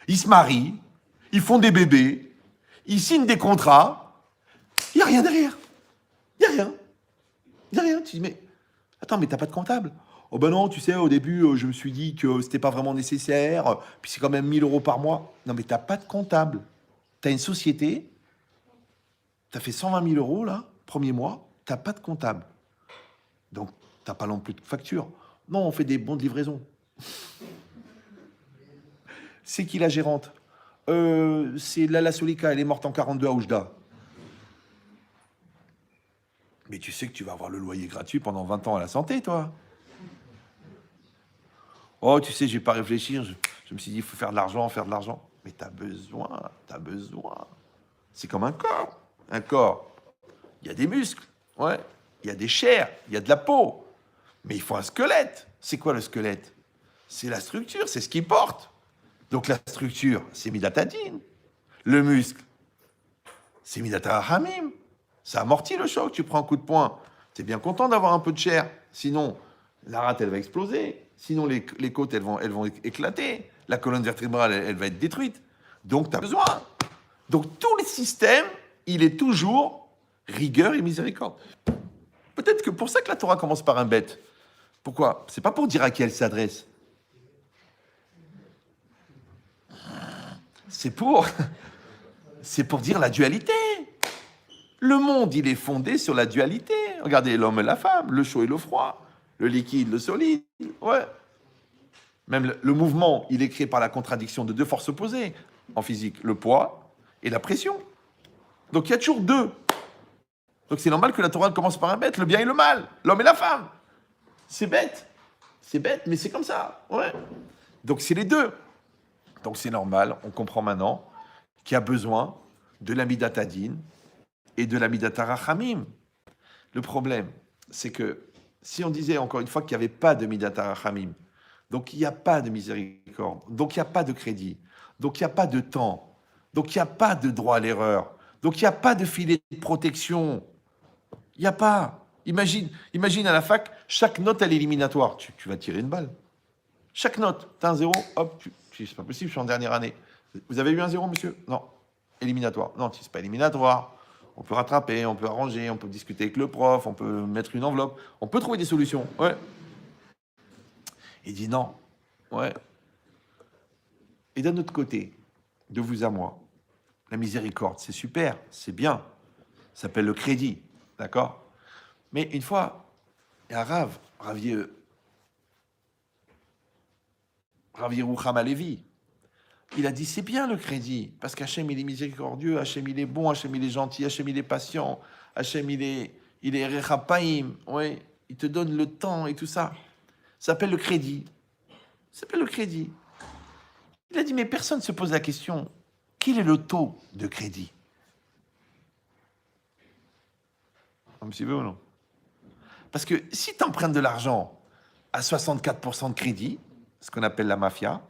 ils se marient, ils font des bébés, ils signent des contrats. Il n'y a rien derrière. Il n'y a rien. Il n'y a rien. Tu dis, mais attends, mais t'as pas de comptable? Oh ben non, tu sais, au début, je me suis dit que c'était pas vraiment nécessaire, puis c'est quand même 1000 euros par mois. Non, mais t'as pas de comptable. T'as une société, t'as fait 120 000 euros, là, premier mois, t'as pas de comptable. Donc, t'as pas non plus de facture. Non, on fait des bons de livraison. C'est qui la gérante? C'est Lala Solika, elle est morte en 42 à Oujda. Mais tu sais que tu vas avoir le loyer gratuit pendant 20 ans à la santé, toi. Oh, tu sais, j'ai pas réfléchi. Je me suis dit, il faut faire de l'argent, faire de l'argent. Mais t'as besoin. C'est comme un corps. Un corps, il y a des muscles, ouais. Il y a des chairs, il y a de la peau. Mais il faut un squelette. C'est quoi le squelette? C'est la structure, c'est ce qui porte. Donc la structure, c'est Midat Hadin. Le muscle, c'est Midat HaRachamim. Ça amortit le choc, tu prends un coup de poing. T'es bien content d'avoir un peu de chair. Sinon, la rate, elle va exploser. Sinon, les côtes, elles vont éclater. La colonne vertébrale, elle va être détruite. Donc, tu as besoin. Donc, tout le système, il est toujours rigueur et miséricorde. Peut-être que pour ça que la Torah commence par un bête. Pourquoi? C'est pas pour dire à qui elle s'adresse. C'est pour dire la dualité. Le monde, il est fondé sur la dualité. Regardez l'homme et la femme, le chaud et le froid, le liquide, le solide. Ouais. Même le mouvement, il est créé par la contradiction de deux forces opposées. En physique, le poids et la pression. Donc il y a toujours deux. Donc c'est normal que la Torah commence par un bête, le bien et le mal, l'homme et la femme. C'est bête, mais c'est comme ça. Ouais. Donc c'est les deux. Donc c'est normal, on comprend maintenant qu'il y a besoin de la Midat Hadin et de la Midat HaRachamim. Le problème, c'est que si on disait encore une fois qu'il n'y avait pas de Midat HaRachamim, donc il n'y a pas de miséricorde, donc il n'y a pas de crédit, donc il n'y a pas de temps, donc il n'y a pas de droit à l'erreur, donc il n'y a pas de filet de protection. Il n'y a pas. Imagine à la fac, chaque note à l'éliminatoire, tu vas tirer une balle. Chaque note, tu as un 0, hop, c'est pas possible, je suis en dernière année. Vous avez eu un 0, monsieur? Non. Éliminatoire. Non, c'est pas éliminatoire. On peut rattraper, on peut arranger, on peut discuter avec le prof, on peut mettre une enveloppe, on peut trouver des solutions. Ouais. Il dit non. Ouais. Et d'un autre côté, de vous à moi, la miséricorde, c'est super, c'est bien. Ça s'appelle le crédit. D'accord? Mais une fois, il y a un Rav Yerucham Halevi. Il a dit, c'est bien le crédit, parce qu'Hachem, il est miséricordieux, Hachem, il est bon, Hachem, il est gentil, Hachem, il est patient, Hachem, il est Rechapaim, ouais, il te donne le temps et tout ça. Ça s'appelle le crédit. Ça s'appelle le crédit. Il a dit, mais personne ne se pose la question, quel est le taux de crédit? Vous me suivez ou non? Parce que si tu empruntes de l'argent à 64% de crédit, ce qu'on appelle la mafia,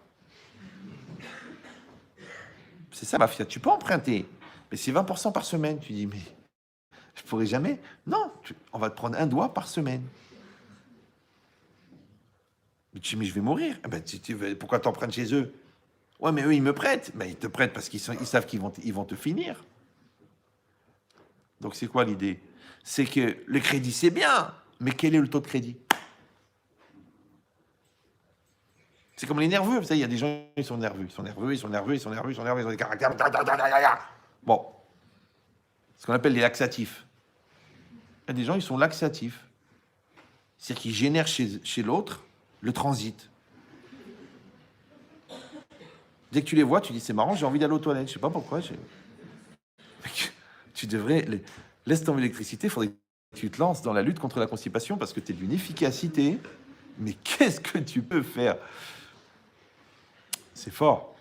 c'est ça, mafia. Tu peux emprunter, mais c'est 20% par semaine. Tu dis, mais je pourrais jamais. Non, on va te prendre un doigt par semaine. Mais tu dis, mais je vais mourir. Eh ben, pourquoi t'empruntes chez eux? Ouais, mais eux, ils me prêtent. Ben, ils te prêtent parce qu'ils savent qu'ils vont te finir. Donc, c'est quoi l'idée? C'est que le crédit, c'est bien, mais quel est le taux de crédit? C'est comme les nerveux, vous savez, il y a des gens, ils sont nerveux, ils ont des caractères. Bon, ce qu'on appelle les laxatifs. Il y a des gens, ils sont laxatifs. C'est-à-dire qu'ils génèrent chez l'autre le transit. Dès que tu les vois, tu dis, c'est marrant, j'ai envie d'aller aux toilettes, je sais pas pourquoi. Tu devrais... Laisse tomber l'électricité, il faudrait que tu te lances dans la lutte contre la constipation parce que tu es d'une efficacité. Mais qu'est-ce que tu peux faire? C'est fort.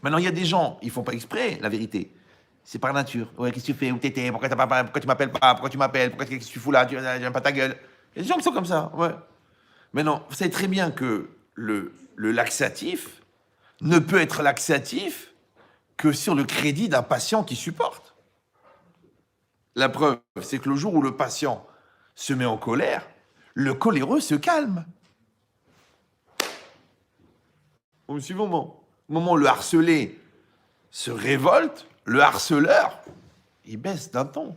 Maintenant, il y a des gens, ils font pas exprès, la vérité. C'est par nature. Ouais, qu'est-ce que tu fais? Où t'étais? Pourquoi tu m'appelles pas? Pourquoi tu m'appelles? Qu'est-ce que tu fous là? Tu n'aimes pas ta gueule. Il y a des gens qui sont comme ça, ouais. Maintenant, vous savez très bien que le laxatif ne peut être laxatif que sur le crédit d'un patient qui supporte. La preuve, c'est que le jour où le patient se met en colère, le coléreux se calme. Vous me suivez au moment où le harcelé se révolte, le harceleur, il baisse d'un ton.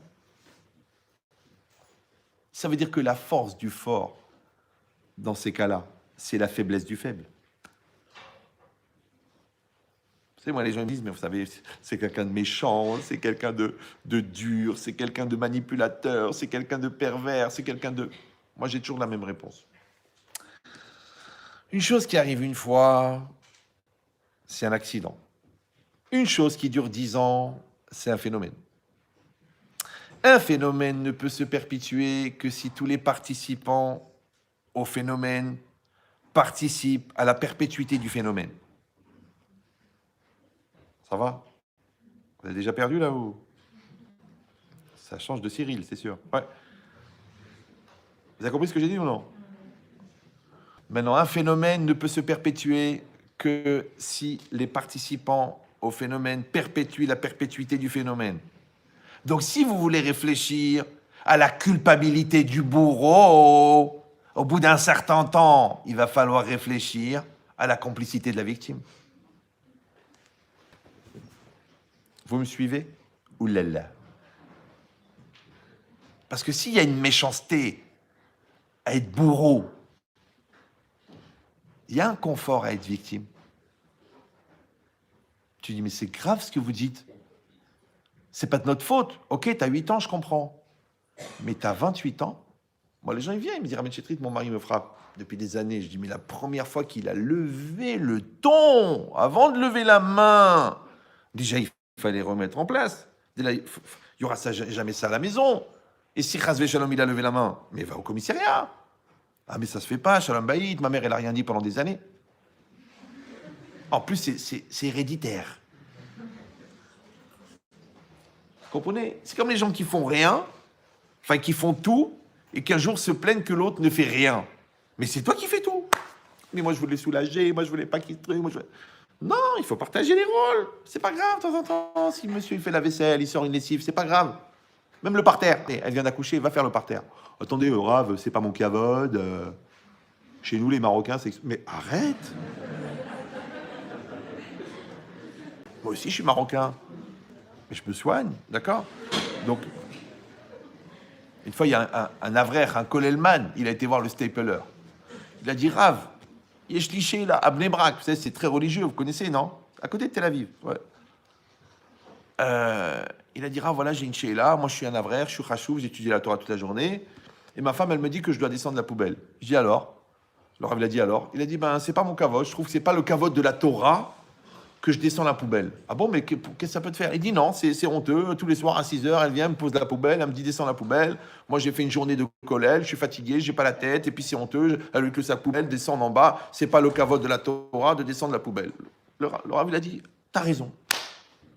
Ça veut dire que la force du fort, dans ces cas-là, c'est la faiblesse du faible. Vous savez, moi, les gens me disent, mais vous savez, c'est quelqu'un de méchant, c'est quelqu'un de dur, c'est quelqu'un de manipulateur, c'est quelqu'un de pervers, c'est quelqu'un de... Moi, j'ai toujours la même réponse. Une chose qui arrive une fois, c'est un accident. Une chose qui dure 10 ans, c'est un phénomène. Un phénomène ne peut se perpétuer que si tous les participants au phénomène participent à la perpétuité du phénomène. Ça va? Vous avez déjà perdu là ou? Ça change de Cyril, c'est sûr. Ouais. Vous avez compris ce que j'ai dit ou non? Maintenant, un phénomène ne peut se perpétuer que si les participants au phénomène perpétuent la perpétuité du phénomène. Donc, si vous voulez réfléchir à la culpabilité du bourreau, au bout d'un certain temps, il va falloir réfléchir à la complicité de la victime. Vous me suivez? Ouh là là. Parce que s'il y a une méchanceté à être bourreau, il y a un confort à être victime. Tu dis, mais c'est grave ce que vous dites. C'est pas de notre faute. Ok, t'as 8 ans, je comprends. Mais t'as 28 ans. Moi, les gens, ils viennent, ils me disent, Rav Chetrit, mon mari me frappe depuis des années. Je dis, mais la première fois qu'il a levé le ton, avant de lever la main, déjà, il fallait remettre en place. Déjà, il y aura jamais ça à la maison. Et si Chazvé Shalom, il a levé la main, mais va au commissariat. Ah, mais ça se fait pas, Shalom Baït, ma mère, elle a rien dit pendant des années. En plus, c'est héréditaire. Vous comprenez? C'est comme les gens qui font rien, enfin, qui font tout, et qu'un jour se plaignent que l'autre ne fait rien. Mais c'est toi qui fais tout. Mais moi, je voulais soulager, moi, je voulais pas qu'il truc, Non, il faut partager les rôles. C'est pas grave, de temps en temps. Si monsieur, il fait la vaisselle, il sort une lessive, c'est pas grave. Même le parterre. Elle vient d'accoucher, va faire le parterre. Attendez, Rav, c'est pas mon cavode. Chez nous, les Marocains, c'est... Mais arrête! Moi aussi, je suis marocain. Mais je me soigne, d'accord? Donc, une fois, il y a un avraire, un Kolelman, il a été voir le stapler. Il a dit, Rav, Yeshliché, là, à Bnei Brak. Vous savez, c'est très religieux, vous connaissez, non? À côté de Tel Aviv, ouais. Il a dit, Rav, voilà, j'ai une sheila, moi je suis un avraire, je suis chashuv, j'ai étudié la Torah toute la journée, et ma femme, elle me dit que je dois descendre la poubelle. Je dis, alors? Le Rav, il a dit, alors? Il a dit, ben, c'est pas mon kavod, je trouve que c'est pas le kavod de la Torah que je descends la poubelle. Ah bon, mais qu'est-ce que ça peut te faire? Il dit non, c'est honteux. Tous les soirs à 6 heures, elle vient, me pose la poubelle, elle me dit descends la poubelle. Moi, j'ai fait une journée de collège, je suis fatigué, j'ai pas la tête, et puis c'est honteux. Elle lui que sa poubelle descend en bas. C'est pas le kavod de la Torah de descendre la poubelle. Le Rav, il a dit t'as raison.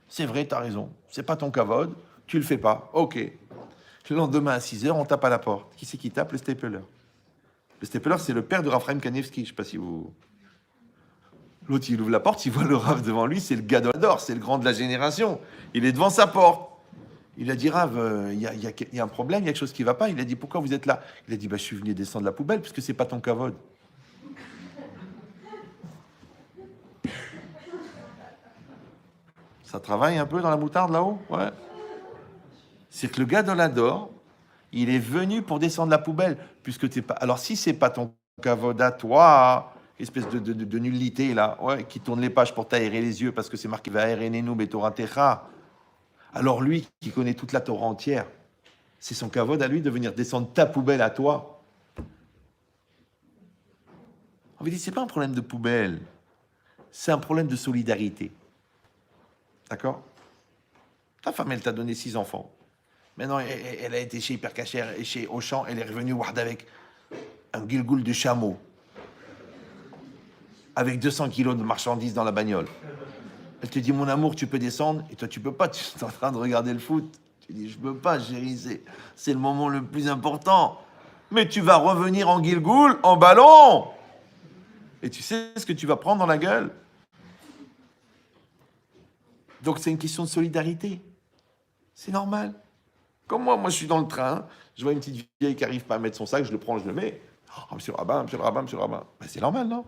C'est vrai, t'as raison. C'est pas ton kavod, tu le fais pas. Ok. Le lendemain à 6 heures, on tape à la porte. Qui c'est qui tape? Le stapler. Le stapler, c'est le père de Raphaël Kanievski. Je sais pas si vous. L'autre, il ouvre la porte, il voit le Rav devant lui, c'est le Gadol, c'est le grand de la génération. Il est devant sa porte. Il a dit, Rav, il y a un problème, il y a quelque chose qui ne va pas. Il a dit, pourquoi vous êtes là? Il a dit, bah, je suis venu descendre la poubelle, parce que c'est pas ton kavod. Ça travaille un peu dans la moutarde là-haut? Ouais. C'est que le Gadol, il est venu pour descendre la poubelle, puisque t'es pas... Alors, si c'est pas ton kavod à toi... espèce de nullité là, ouais, qui tourne les pages pour t'aérer les yeux parce que c'est marqué Va'erenenu betorah techa. Alors lui, qui connaît toute la Torah entière, c'est son kavod à lui de venir descendre ta poubelle à toi. On va dire, c'est pas un problème de poubelle, c'est un problème de solidarité. D'accord? Ta femme, elle t'a donné 6 enfants. Maintenant, elle a été chez Hypercacher et chez Auchan, elle est revenue Ward avec un gilgoul de chameau. Avec 200 kilos de marchandises dans la bagnole. Elle te dit, mon amour, tu peux descendre? Et toi, tu peux pas, tu es en train de regarder le foot. Tu dis, je peux pas, chérie, c'est le moment le plus important. Mais tu vas revenir en guilgoul, en ballon. Et tu sais ce que tu vas prendre dans la gueule? Donc, c'est une question de solidarité. C'est normal. Comme moi, je suis dans le train, je vois une petite vieille qui n'arrive pas à mettre son sac, je le prends, je le mets. Oh, monsieur le rabbin, monsieur le rabbin, monsieur le rabbin. Ben, c'est normal, non?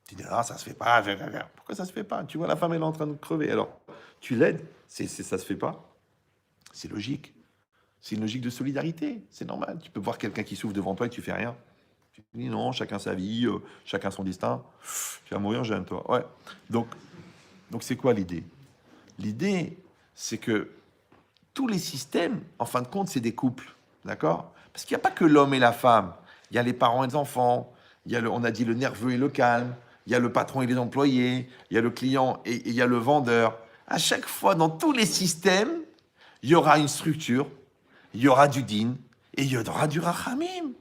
Tu dis, ah, ça se fait pas. Pourquoi ça se fait pas? Tu vois, la femme, elle est en train de crever. Alors, tu l'aides. Ça se fait pas. C'est logique. C'est une logique de solidarité. C'est normal. Tu peux voir quelqu'un qui souffre devant toi et tu fais rien. Tu dis, non, chacun sa vie, chacun son destin. Tu vas mourir jeune, toi. Ouais. Donc c'est quoi l'idée? L'idée, c'est que tous les systèmes, en fin de compte, c'est des couples. D'accord? Parce qu'il n'y a pas que l'homme et la femme. Il y a les parents et les enfants. Il y a on a dit le nerveux et le calme. Il y a le patron et les employés, il y a le client et il y a le vendeur. À chaque fois, dans tous les systèmes, il y aura une structure, il y aura du din et il y aura du rachamim.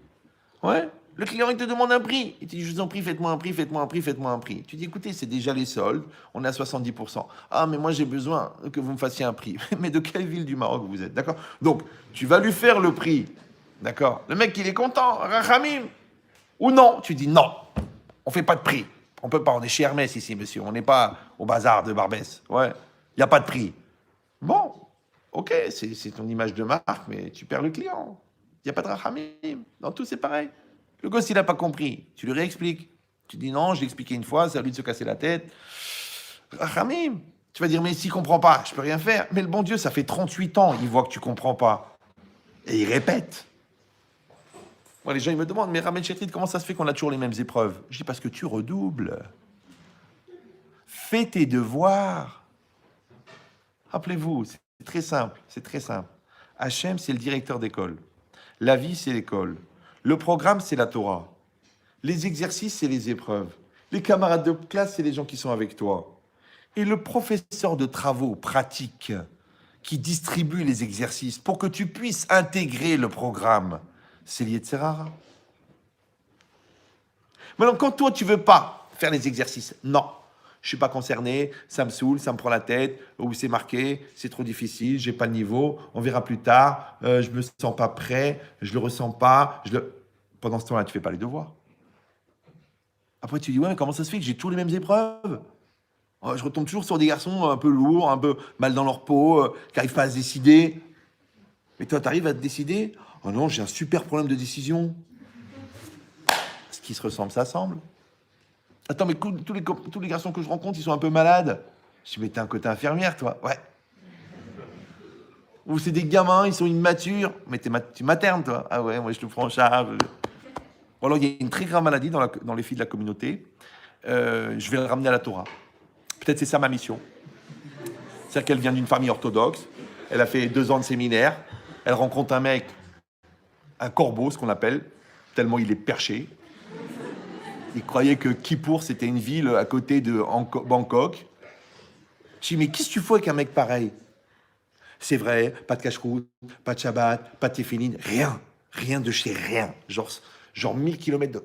Ouais. Le client, il te demande un prix. Il te dit, je vous en prie, faites-moi un prix, faites-moi un prix, faites-moi un prix. Tu dis, écoutez, c'est déjà les soldes, on est à 70%. Ah, mais moi, j'ai besoin que vous me fassiez un prix. Mais de quelle ville du Maroc vous êtes, d'accord? Donc, tu vas lui faire le prix, d'accord? Le mec, il est content, rachamim. Ou non, tu dis, non, on fait pas de prix. On peut pas, on est chez Hermès ici, monsieur. On n'est pas au bazar de Barbès. Ouais, il n'y a pas de prix. Bon, ok, c'est ton image de marque, mais tu perds le client. Il n'y a pas de rachamim. Dans tout, c'est pareil. Le gosse, il n'a pas compris. Tu lui réexpliques. Tu dis non, je l'ai expliqué une fois, c'est à lui de se casser la tête. Rachamim. Tu vas dire, mais s'il ne comprend pas, je ne peux rien faire. Mais le bon Dieu, ça fait 38 ans, il voit que tu ne comprends pas. Et il répète. Moi, les gens, ils me demandent, mais Ramen Chetrit, comment ça se fait qu'on a toujours les mêmes épreuves? Je dis, parce que tu redoubles. Fais tes devoirs. Rappelez-vous, c'est très simple, c'est très simple. Hachem, c'est le directeur d'école. La vie, c'est l'école. Le programme, c'est la Torah. Les exercices, c'est les épreuves. Les camarades de classe, c'est les gens qui sont avec toi. Et le professeur de travaux pratiques qui distribue les exercices pour que tu puisses intégrer le programme, c'est l'Yetzer Hara. Maintenant, quand toi, tu veux pas faire les exercices, non, je suis pas concerné, ça me saoule, ça me prend la tête, ou c'est marqué, c'est trop difficile, j'ai pas le niveau, on verra plus tard, je me sens pas prêt, je le ressens pas, Pendant ce temps-là, tu fais pas les devoirs. Après, tu dis, ouais, mais comment ça se fait que j'ai toujours les mêmes épreuves? Je retombe toujours sur des garçons un peu lourds, un peu mal dans leur peau, qui n'arrivent pas à se décider. Mais toi, tu arrives à te décider? Oh non, j'ai un super problème de décision. qui se ressemblent s'assemblent. Attends, mais tous les garçons que je rencontre, ils sont un peu malades. Je dis, mais t'as un côté infirmière, toi. Ouais. Ou c'est des gamins, ils sont immatures. Mais tu maternes, toi. Ah ouais, moi je te prends en charge. Bon, alors, il y a une très grave maladie dans les filles de la communauté. Je vais le ramener à la Torah. Peut-être c'est ça ma mission. C'est-à-dire qu'elle vient d'une famille orthodoxe. Elle a fait 2 ans de séminaire. Elle rencontre un mec, un corbeau, ce qu'on appelle, tellement il est perché. Il croyait que Kippour, c'était une ville à côté de Bangkok. Je dis, mais qu'est-ce que tu fais avec un mec pareil? C'est vrai, pas de cache-route, pas de Shabbat, pas de téfiline, rien. Rien de chez rien. Genre 1000 kilomètres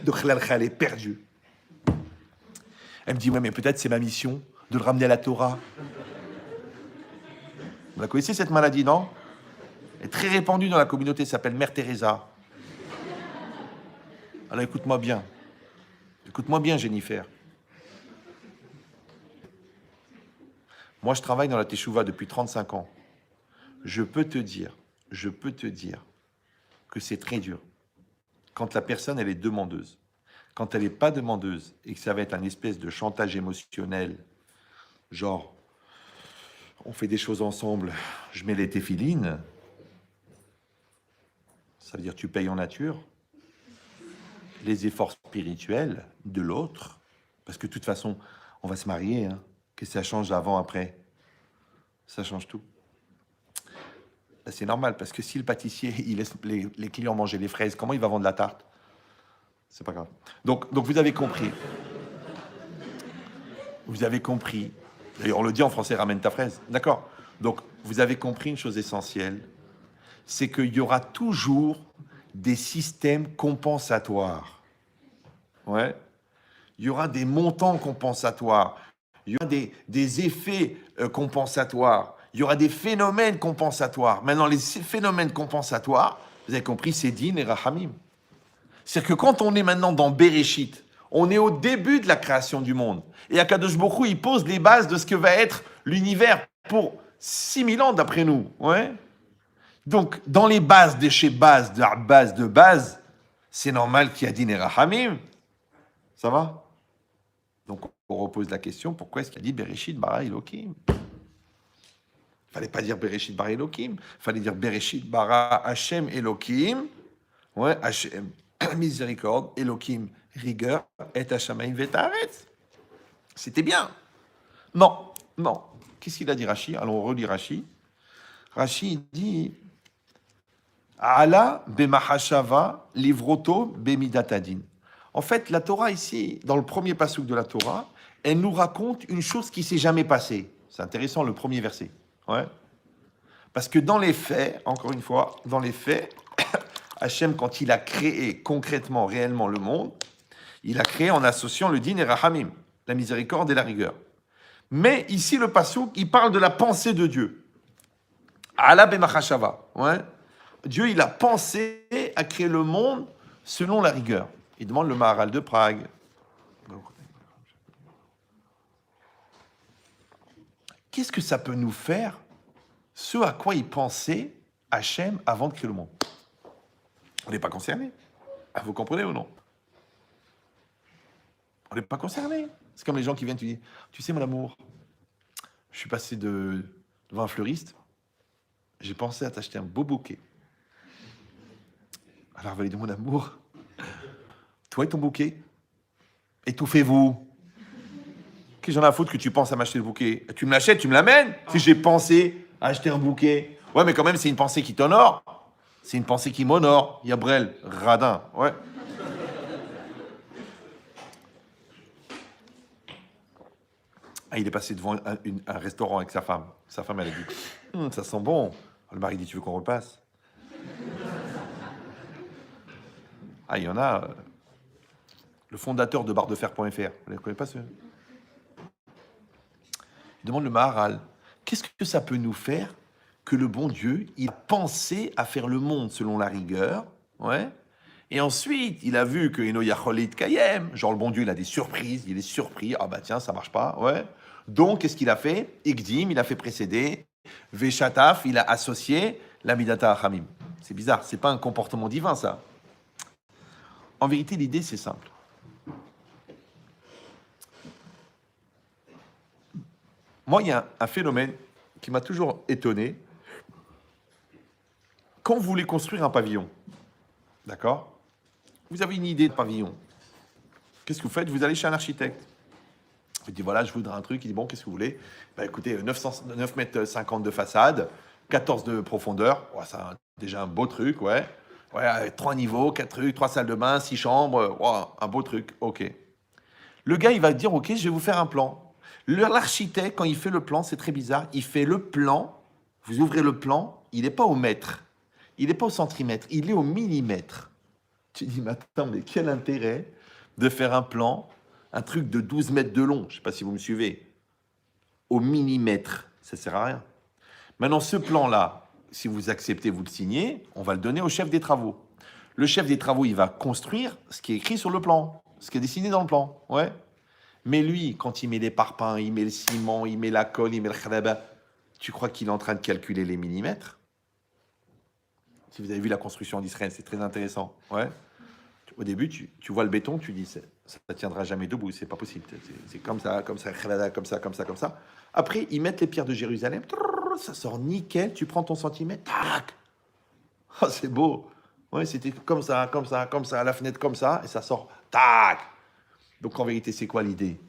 de Khalal Khalé, perdu. Elle me dit, ouais, mais peut-être c'est ma mission de le ramener à la Torah. Vous la connaissez, cette maladie, non? Elle est très répandue dans la communauté, elle s'appelle Mère Teresa. Alors écoute-moi bien. Écoute-moi bien, Jennifer. Moi, je travaille dans la Teshuvah depuis 35 ans. Je peux te dire que c'est très dur. Quand la personne, elle est demandeuse. Quand elle n'est pas demandeuse et que ça va être un espèce de chantage émotionnel, genre, on fait des choses ensemble, je mets les téphilines, ça veut dire tu payes en nature, les efforts spirituels de l'autre, parce que de toute façon, on va se marier, hein, que ça change avant, après, ça change tout. Là, c'est normal, parce que si le pâtissier, il laisse les clients manger les fraises, comment il va vendre la tarte? C'est pas grave. Donc vous avez compris. Vous avez compris. D'ailleurs, on le dit en français, ramène ta fraise. D'accord. Donc, vous avez compris une chose essentielle, c'est qu'il y aura toujours des systèmes compensatoires. Ouais. Il y aura des montants compensatoires. Il y aura des effets compensatoires. Il y aura des phénomènes compensatoires. Maintenant, les phénomènes compensatoires, vous avez compris, c'est din et rahamim. C'est-à-dire que quand on est maintenant dans Bereshit, on est au début de la création du monde. Et Akadosh Baruch Hu, il pose les bases de ce que va être l'univers pour 6000 ans d'après nous. Ouais. Donc, dans les bases de chez base, de base, c'est normal qu'il y a din et rahamim. Ça va? Donc, on repose la question, pourquoi est-ce qu'il a dit Bereshit bara Elohim? Il ne fallait pas dire Bereshit bara Elohim, il fallait dire Bereshit bara Hashem Elohim. Ouais, Hashem, miséricorde, Elohim, rigueur, et Hashamaim vetaretz. C'était bien. Non. Qu'est-ce qu'il a dit Rashi? Allons, on relit Rashi. Rashi dit Ala bemachashava livroto bemidatadin. En fait, la Torah ici, dans le premier passouk de la Torah, elle nous raconte une chose qui ne s'est jamais passée. C'est intéressant, le premier verset. Ouais. Parce que dans les faits, encore une fois, dans les faits, Hachem, quand il a créé concrètement, réellement le monde, il a créé en associant le din et rahamim, la miséricorde et la rigueur. Mais ici, le passouk, il parle de la pensée de Dieu. Ala bemachashava. Ouais. Dieu, il a pensé à créer le monde selon la rigueur. Il demande le Maharal de Prague. Qu'est-ce que ça peut nous faire, ce à quoi il pensait Hachem avant de créer le monde? On n'est pas concerné. Vous comprenez ou non? On n'est pas concerné. C'est comme les gens qui viennent te dire, tu sais mon amour, je suis passé devant un fleuriste, j'ai pensé à t'acheter un beau bouquet. Alors, valide mon amour, toi et ton bouquet, étouffez-vous. Qu'est-ce que j'en ai à foutre que tu penses à m'acheter le bouquet? Tu me l'achètes, tu me l'amènes. Si j'ai pensé à acheter un bouquet. Ouais, mais quand même, c'est une pensée qui t'honore. C'est une pensée qui m'honore. Yabrel, radin. Ouais. Ah, il est passé devant un restaurant avec sa femme. Sa femme, elle a dit ça sent bon. Le mari dit tu veux qu'on repasse? Ah, il y en a. Le fondateur de barredefer.fr. Vous ne connaissez pas ce? Il demande le Maharal. Qu'est-ce que ça peut nous faire que le bon Dieu, il pensait à faire le monde selon la rigueur, ouais. Et ensuite, il a vu que Eno Yacholit Kayem, genre le bon Dieu, il a des surprises, il est surpris, ah bah tiens, ça marche pas, ouais. Donc, qu'est-ce qu'il a fait? Ikdim, il a fait précéder, Veshataf, il a associé la Midata Achamim. C'est bizarre, c'est pas un comportement divin, ça. En vérité, l'idée, c'est simple. Moi, il y a un phénomène qui m'a toujours étonné. Quand vous voulez construire un pavillon, d'accord? Vous avez une idée de pavillon. Qu'est-ce que vous faites? Vous allez chez un architecte. Vous dites, voilà, je voudrais un truc. Il dit, bon, qu'est-ce que vous voulez? Bah, écoutez, 9 mètres 50 de façade, 14 de profondeur. Ouais, c'est déjà un beau truc, ouais. Ouais, avec 3 niveaux, 4 trucs, 3 salles de bain, 6 chambres. Ouais, un beau truc, ok. Le gars, il va dire, ok, je vais vous faire un plan. L'architecte, quand il fait le plan, c'est très bizarre. Il fait le plan, vous ouvrez le plan, il n'est pas au mètre. Il n'est pas au centimètre, il est au millimètre. Tu dis, mais attends, mais quel intérêt de faire un plan, un truc de 12 mètres de long, je ne sais pas si vous me suivez, au millimètre, ça ne sert à rien. Maintenant, ce plan-là, si vous acceptez, vous le signez, on va le donner au chef des travaux. Le chef des travaux, il va construire ce qui est écrit sur le plan, ce qui est dessiné dans le plan, ouais. Mais lui, quand il met les parpaings, il met le ciment, il met la colle, il met le khalaba, tu crois qu'il est en train de calculer les millimètres? Si vous avez vu la construction d'Israël, c'est très intéressant. Ouais. Au début, tu vois le béton, tu dis, ça ne tiendra jamais debout, c'est pas possible. C'est comme ça, comme ça, comme ça, comme ça, comme ça. Après, ils mettent les pierres de Jérusalem, ça sort nickel, tu prends ton centimètre, tac. Oh, c'est beau. Ouais, c'était comme ça, comme ça, comme ça, à la fenêtre comme ça, et ça sort, tac. Donc en vérité, c'est quoi l'idée?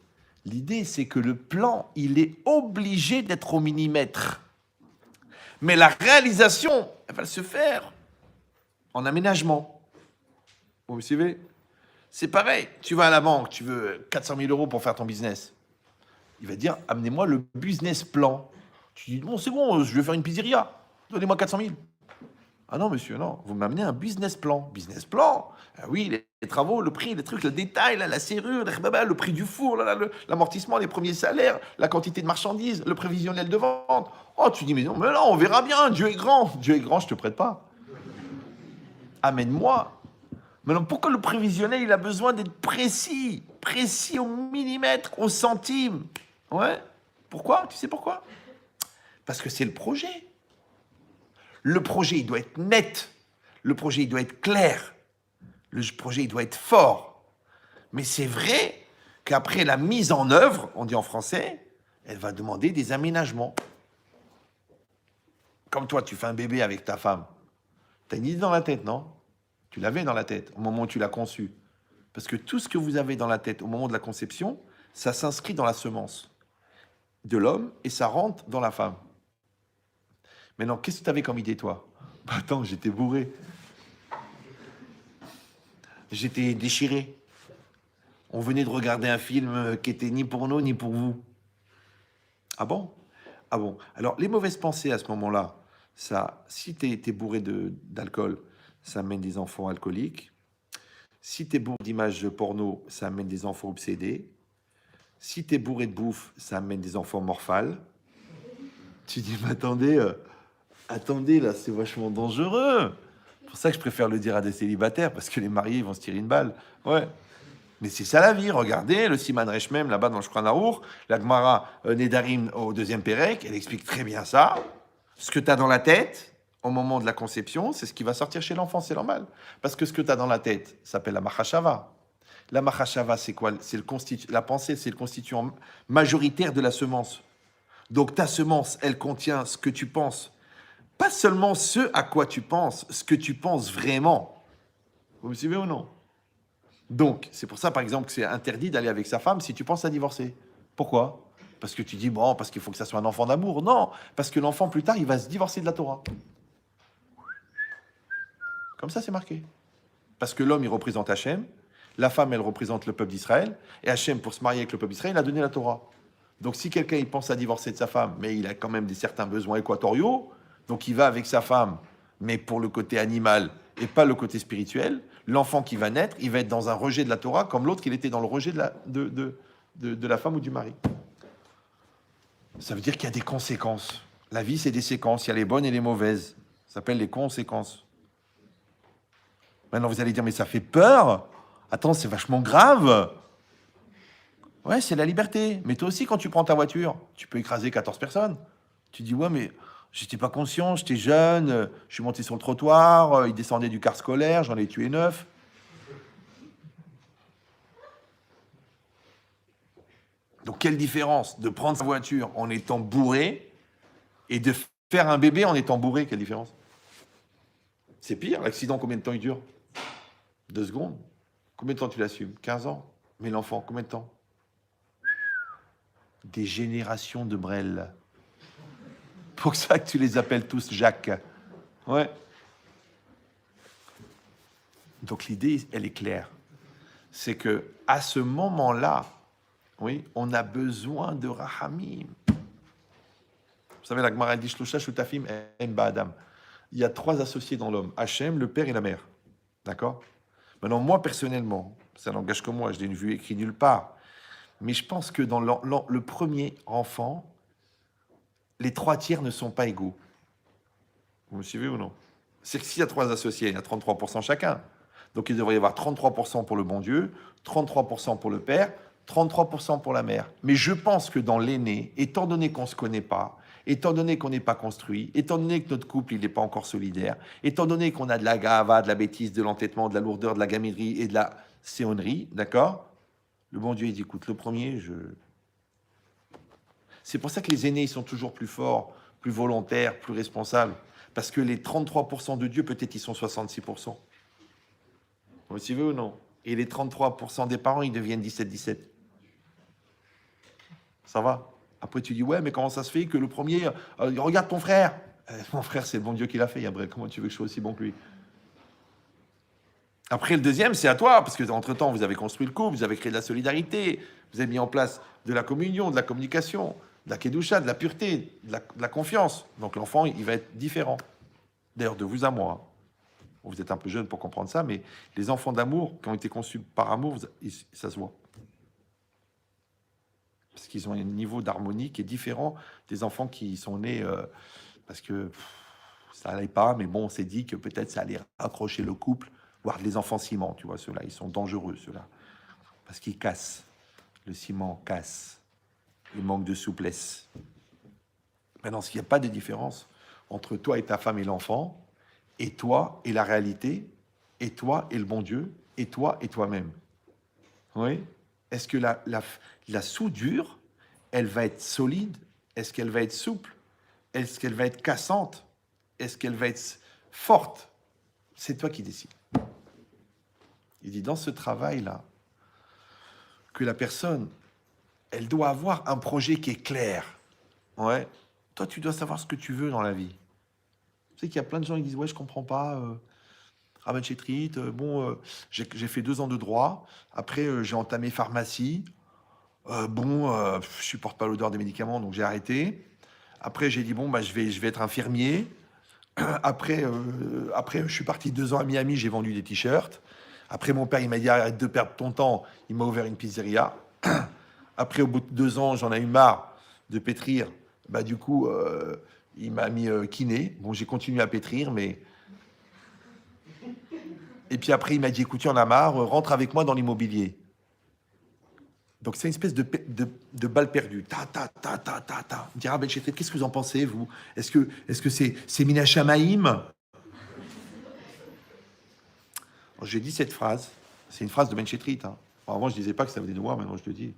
L'idée, c'est que le plan, il est obligé d'être au millimètre. Mais la réalisation, elle va se faire en aménagement. Vous me suivez? C'est pareil. Tu vas à la banque, tu veux 400 000 euros pour faire ton business. Il va te dire, amenez-moi le business plan. Tu dis, bon, c'est bon, je vais faire une pizzeria. Donnez-moi 400 000. Ah non, monsieur, non. Vous m'amenez un business plan. Business plan? Ah oui, les travaux, le prix, les trucs, le détail, là, la serrure, le prix du four, l'amortissement, les premiers salaires, la quantité de marchandises, le prévisionnel de vente. Oh, tu dis, mais non, on verra bien. Dieu est grand. Dieu est grand, je ne te prête pas. Amène-moi. Maintenant, pourquoi le prévisionnel, il a besoin d'être précis? Précis au millimètre, au centime. Ouais. Pourquoi? Tu sais pourquoi? Parce que c'est le projet. Le projet, il doit être net. Le projet, il doit être clair. Le projet, il doit être fort. Mais c'est vrai qu'après la mise en œuvre, on dit en français, elle va demander des aménagements. Comme toi, tu fais un bébé avec ta femme. Tu as une idée dans la tête, non? Tu l'avais dans la tête au moment où tu l'as conçu. Parce que tout ce que vous avez dans la tête au moment de la conception, ça s'inscrit dans la semence de l'homme et ça rentre dans la femme. Maintenant, qu'est-ce que tu avais comme idée, toi? Bah, attends, j'étais bourré. J'étais déchiré. On venait de regarder un film qui était ni pour nous, ni pour vous. Ah bon? Ah bon. Alors, les mauvaises pensées à ce moment-là, ça, si tu es bourré d'alcool, ça amène des enfants alcooliques. Si tu es bourré d'images porno, ça amène des enfants obsédés. Si tu es bourré de bouffe, ça amène des enfants morphales. Tu dis, mais attendez, là, c'est vachement dangereux. C'est pour ça que je préfère le dire à des célibataires, parce que les mariés, ils vont se tirer une balle. Ouais. Mais c'est ça la vie. Regardez, le Siman Reshmem, là-bas dans le Shulchan Arour, la Gemara Nedarim au deuxième Pérec, elle explique très bien ça. Ce que tu as dans la tête, au moment de la conception, c'est ce qui va sortir chez l'enfant, c'est normal. Parce que ce que tu as dans la tête s'appelle la Mahashava. La Mahashava, c'est quoi? La pensée, c'est le constituant majoritaire de la semence. Donc ta semence, elle contient ce que tu penses. Pas seulement ce à quoi tu penses, ce que tu penses vraiment. Vous me suivez ou non? Donc, c'est pour ça, par exemple, que c'est interdit d'aller avec sa femme si tu penses à divorcer. Pourquoi? Parce que tu dis, bon, parce qu'il faut que ça soit un enfant d'amour. Non, parce que l'enfant, plus tard, il va se divorcer de la Torah. Comme ça, c'est marqué. Parce que l'homme, il représente Hachem, la femme, elle représente le peuple d'Israël, et Hachem, pour se marier avec le peuple d'Israël, il a donné la Torah. Donc, si quelqu'un, il pense à divorcer de sa femme, mais il a quand même certains besoins équatoriaux, donc il va avec sa femme, mais pour le côté animal et pas le côté spirituel, l'enfant qui va naître, il va être dans un rejet de la Torah, comme l'autre, qu'il était dans le rejet de la femme ou du mari. Ça veut dire qu'il y a des conséquences. La vie, c'est des séquences. Il y a les bonnes et les mauvaises. Ça s'appelle les conséquences. Maintenant, vous allez dire, mais ça fait peur. Attends, c'est vachement grave. Ouais, c'est la liberté. Mais toi aussi, quand tu prends ta voiture, tu peux écraser 14 personnes. Tu dis, ouais, mais j'étais pas conscient, j'étais jeune, je suis monté sur le trottoir, il descendait du car scolaire, j'en ai tué 9. quelle différence de prendre sa voiture en étant bourré et de faire un bébé en étant bourré, quelle différence? C'est pire, l'accident, combien de temps il dure? 2 secondes. Combien de temps tu l'assumes? 15 ans. Mais l'enfant, combien de temps? Des générations de Brel. Pour ça que tu les appelles tous Jacques. Ouais. Donc l'idée, elle est claire. C'est que à ce moment-là, oui, on a besoin de Rahamim. Vous savez, la Gemara dit Shlosha Shutafim En Ba'adam. Il y a 3 associés dans l'homme, Hachem, le père et la mère. D'accord? Maintenant, moi, personnellement, ça n'engage que moi, je l'ai vu écrit nulle part. Mais je pense que dans le premier enfant, les 3 tiers ne sont pas égaux. Vous me suivez ou non? C'est que s'il y a 3 associés, il y a 33% chacun. Donc il devrait y avoir 33% pour le bon Dieu, 33% pour le père, 33% pour la mère. Mais je pense que dans l'aîné, étant donné qu'on ne se connaît pas, étant donné qu'on n'est pas construit, étant donné que notre couple n'est pas encore solidaire, étant donné qu'on a de la gava, de la bêtise, de l'entêtement, de la lourdeur, de la gaminerie et de la séonnerie, d'accord? Le bon Dieu, il dit, écoute, le premier, C'est pour ça que les aînés, ils sont toujours plus forts, plus volontaires, plus responsables. Parce que les 33% de Dieu, peut-être, ils sont 66%. Vous suivez ou non? Et les 33% des parents, ils deviennent 17-17. Ça va? Après, tu dis, ouais, mais comment ça se fait que le premier... regarde ton frère. Mon frère, c'est le bon Dieu qui l'a fait, Gabriel. Comment tu veux que je sois aussi bon que lui? Après, le deuxième, c'est à toi, parce que entre-temps, vous avez construit le couple, vous avez créé de la solidarité, vous avez mis en place de la communion, de la communication, de la kedusha, de la pureté, de la confiance. Donc l'enfant, il va être différent. D'ailleurs, de vous à moi. Hein. Vous êtes un peu jeune pour comprendre ça, mais les enfants d'amour qui ont été conçus par amour, ça se voit. Parce qu'ils ont un niveau d'harmonie qui est différent des enfants qui sont nés parce que ça n'allait pas, mais bon, on s'est dit que peut-être ça allait accrocher le couple, voire les enfants ciment, tu vois, ceux-là, ils sont dangereux, ceux-là, parce qu'ils cassent. Le ciment casse. Il manque de souplesse. Maintenant, s'il n'y a pas de différence entre toi et ta femme et l'enfant, et toi et la réalité, et toi et le bon Dieu, et toi et toi-même. Oui. Est-ce que la soudure, elle va être solide? Est-ce qu'elle va être souple? Est-ce qu'elle va être cassante? Est-ce qu'elle va être forte? C'est toi qui décides. Il dit dans ce travail-là, que la personne, elle doit avoir un projet qui est clair. Ouais. Toi, tu dois savoir ce que tu veux dans la vie. Tu sais qu'il y a plein de gens qui disent « Ouais, je comprends pas. Rabban Chetrit, j'ai fait 2 ans de droit. Après, j'ai entamé pharmacie. Je supporte pas l'odeur des médicaments, donc j'ai arrêté. Après, j'ai dit, je vais être infirmier. Après, je suis parti 2 ans à Miami, j'ai vendu des t-shirts. Après, mon père, il m'a dit, arrête de perdre ton temps. Il m'a ouvert une pizzeria. Après, au bout de 2 ans, j'en ai eu marre de pétrir. Du coup, il m'a mis kiné. Bon, j'ai continué à pétrir, mais... Et puis après, il m'a dit, écoute, il y en a marre, rentre avec moi dans l'immobilier. Donc c'est une espèce de balle perdue. Ta. Il me dit, Ben Chetrit, qu'est-ce que vous en pensez, vous? Est-ce que c'est Mina Shamaïm? J'ai dit cette phrase. C'est une phrase de Ben Chetrit. Hein. Avant, je ne disais pas que ça venait de moi, maintenant je le dis.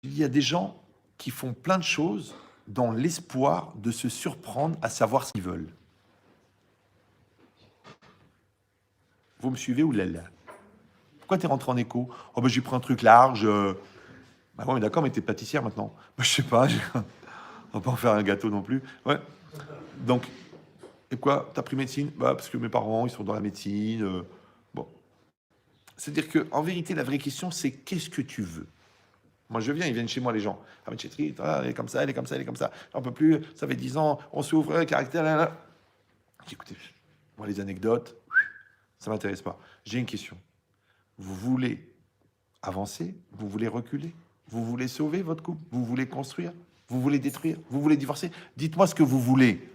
Il y a des gens qui font plein de choses dans l'espoir de se surprendre à savoir ce qu'ils veulent. Vous me suivez ou là? Pourquoi t'es rentré en écho? J'ai pris un truc large. Ouais, d'accord, mais t'es pâtissière maintenant. Je sais pas, on va pas en faire un gâteau non plus. Ouais. Donc, et quoi? T'as pris médecine? Parce que mes parents, ils sont dans la médecine. Bon. C'est-à-dire qu'en vérité, la vraie question, c'est qu'est-ce que tu veux? Moi, je viens, ils viennent chez moi, les gens. Ah, mais Chetrit, elle est comme ça, elle est comme ça, elle est comme ça. J'en peux plus, ça fait 10 ans, on s'ouvre, caractère, là. Écoutez, moi, les anecdotes, ça m'intéresse pas. J'ai une question. Vous voulez avancer? Vous voulez reculer? Vous voulez sauver votre couple? Vous voulez construire? Vous voulez détruire? Vous voulez divorcer? Dites-moi ce que vous voulez.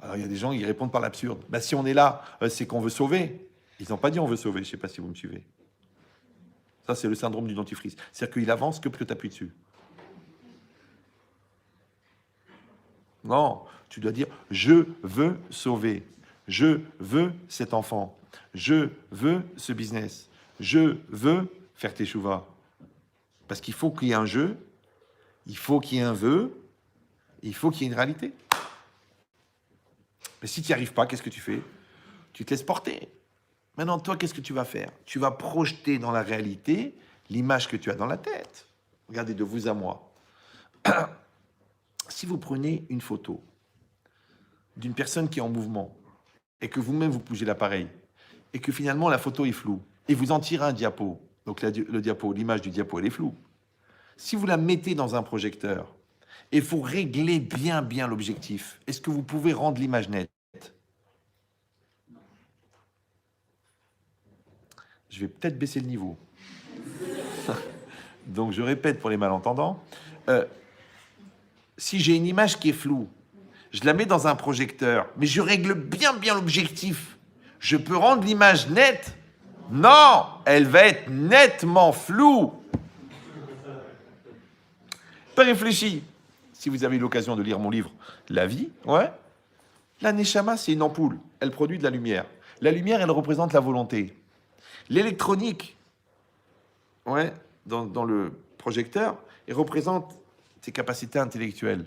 Alors, il y a des gens qui répondent par l'absurde. Si on est là, c'est qu'on veut sauver. Ils n'ont pas dit on veut sauver. Je ne sais pas si vous me suivez. Ça, c'est le syndrome du dentifrice. C'est-à-dire qu'il avance que plus tu appuies dessus. Non, tu dois dire « Je veux sauver. Je veux cet enfant. Je veux ce business. Je veux faire tes chouvas. Parce qu'il faut qu'il y ait un jeu, il faut qu'il y ait un vœu, il faut qu'il y ait une réalité. Mais si tu n'y arrives pas, qu'est-ce que tu fais? Tu te laisses porter. Maintenant, toi, qu'est-ce que tu vas faire? Tu vas projeter dans la réalité l'image que tu as dans la tête. Regardez, de vous à moi. Si vous prenez une photo d'une personne qui est en mouvement et que vous-même vous bougez l'appareil et que finalement la photo est floue et vous en tirez un diapo, donc le diapo, l'image du diapo, elle est floue. Si vous la mettez dans un projecteur et vous réglez bien l'objectif, est-ce que vous pouvez rendre l'image nette? Je vais peut-être baisser le niveau. Donc je répète pour les malentendants. Si j'ai une image qui est floue, je la mets dans un projecteur, mais je règle bien l'objectif. Je peux rendre l'image nette? Non, elle va être nettement floue. Pas réfléchi. Si vous avez eu l'occasion de lire mon livre La vie, ouais. La neshama, c'est une ampoule. Elle produit de la lumière. La lumière, elle représente la volonté. L'électronique, ouais, dans le projecteur, elle représente tes capacités intellectuelles.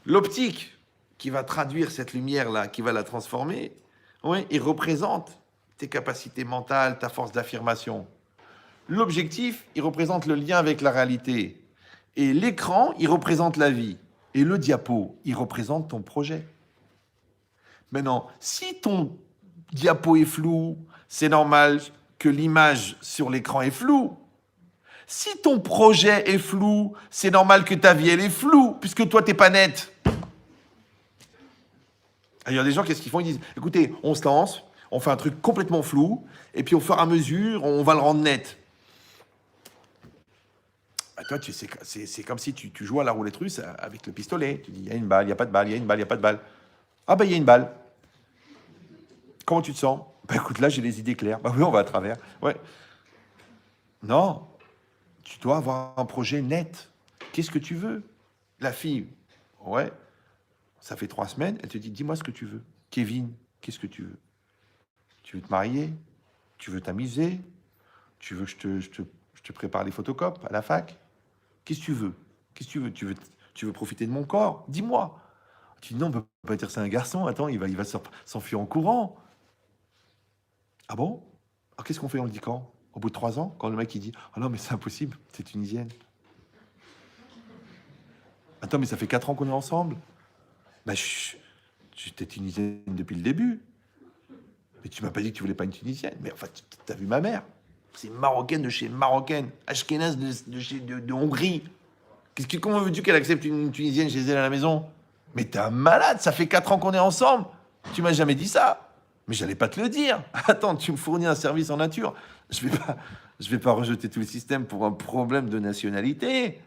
L'optique, qui va traduire cette lumière-là, qui va la transformer, ouais, il représente tes capacités mentales, ta force d'affirmation. L'objectif, il représente le lien avec la réalité. Et l'écran, il représente la vie. Et le diapo, il représente ton projet. Maintenant, si ton diapo est flou, c'est normal que l'image sur l'écran est floue. Si ton projet est flou, c'est normal que ta vie, elle est floue, puisque toi, t'es pas net. Il y a des gens, qu'est-ce qu'ils font? Ils disent, écoutez, on se lance, on fait un truc complètement flou, et puis au fur et à mesure, on va le rendre net. Bah, toi, c'est comme si tu joues à la roulette russe avec le pistolet. Tu dis, il y a une balle, il n'y a pas de balle, il y a une balle, il n'y a pas de balle. Ah bah, il y a une balle. Comment tu te sens? Bah écoute, là, j'ai les idées claires. Bah oui, on va à travers. Ouais. Non, tu dois avoir un projet net. Qu'est-ce que tu veux? La fille, ouais, ça fait 3 semaines, elle te dit, dis-moi ce que tu veux. Kevin, qu'est-ce que tu veux? Tu veux te marier? Tu veux t'amuser? Tu veux que je te prépare les photocopes à la fac? Qu'est-ce que tu veux? Qu'est-ce que tu veux? Tu veux profiter de mon corps? Dis-moi. Tu dis non, on peut pas dire c'est un garçon. Attends, il va s'enfuir en courant. Ah bon? Alors qu'est-ce qu'on fait? On le dit quand? Au bout de 3 ans? Quand le mec il dit ah non mais c'est impossible, t'es tunisienne. Attends mais ça fait 4 ans qu'on est ensemble. Bah t'es tunisienne depuis le début. Mais tu m'as pas dit que tu voulais pas une tunisienne. Mais enfin, t'as vu ma mère? C'est marocaine de chez marocaine, ashkénaze de Hongrie. Comment veux-tu qu'elle accepte une tunisienne chez elle à la maison? Mais t'es un malade, ça fait 4 ans qu'on est ensemble. Tu m'as jamais dit ça. Mais j'allais pas te le dire. Attends, tu me fournis un service en nature. Je vais pas rejeter tout le système pour un problème de nationalité.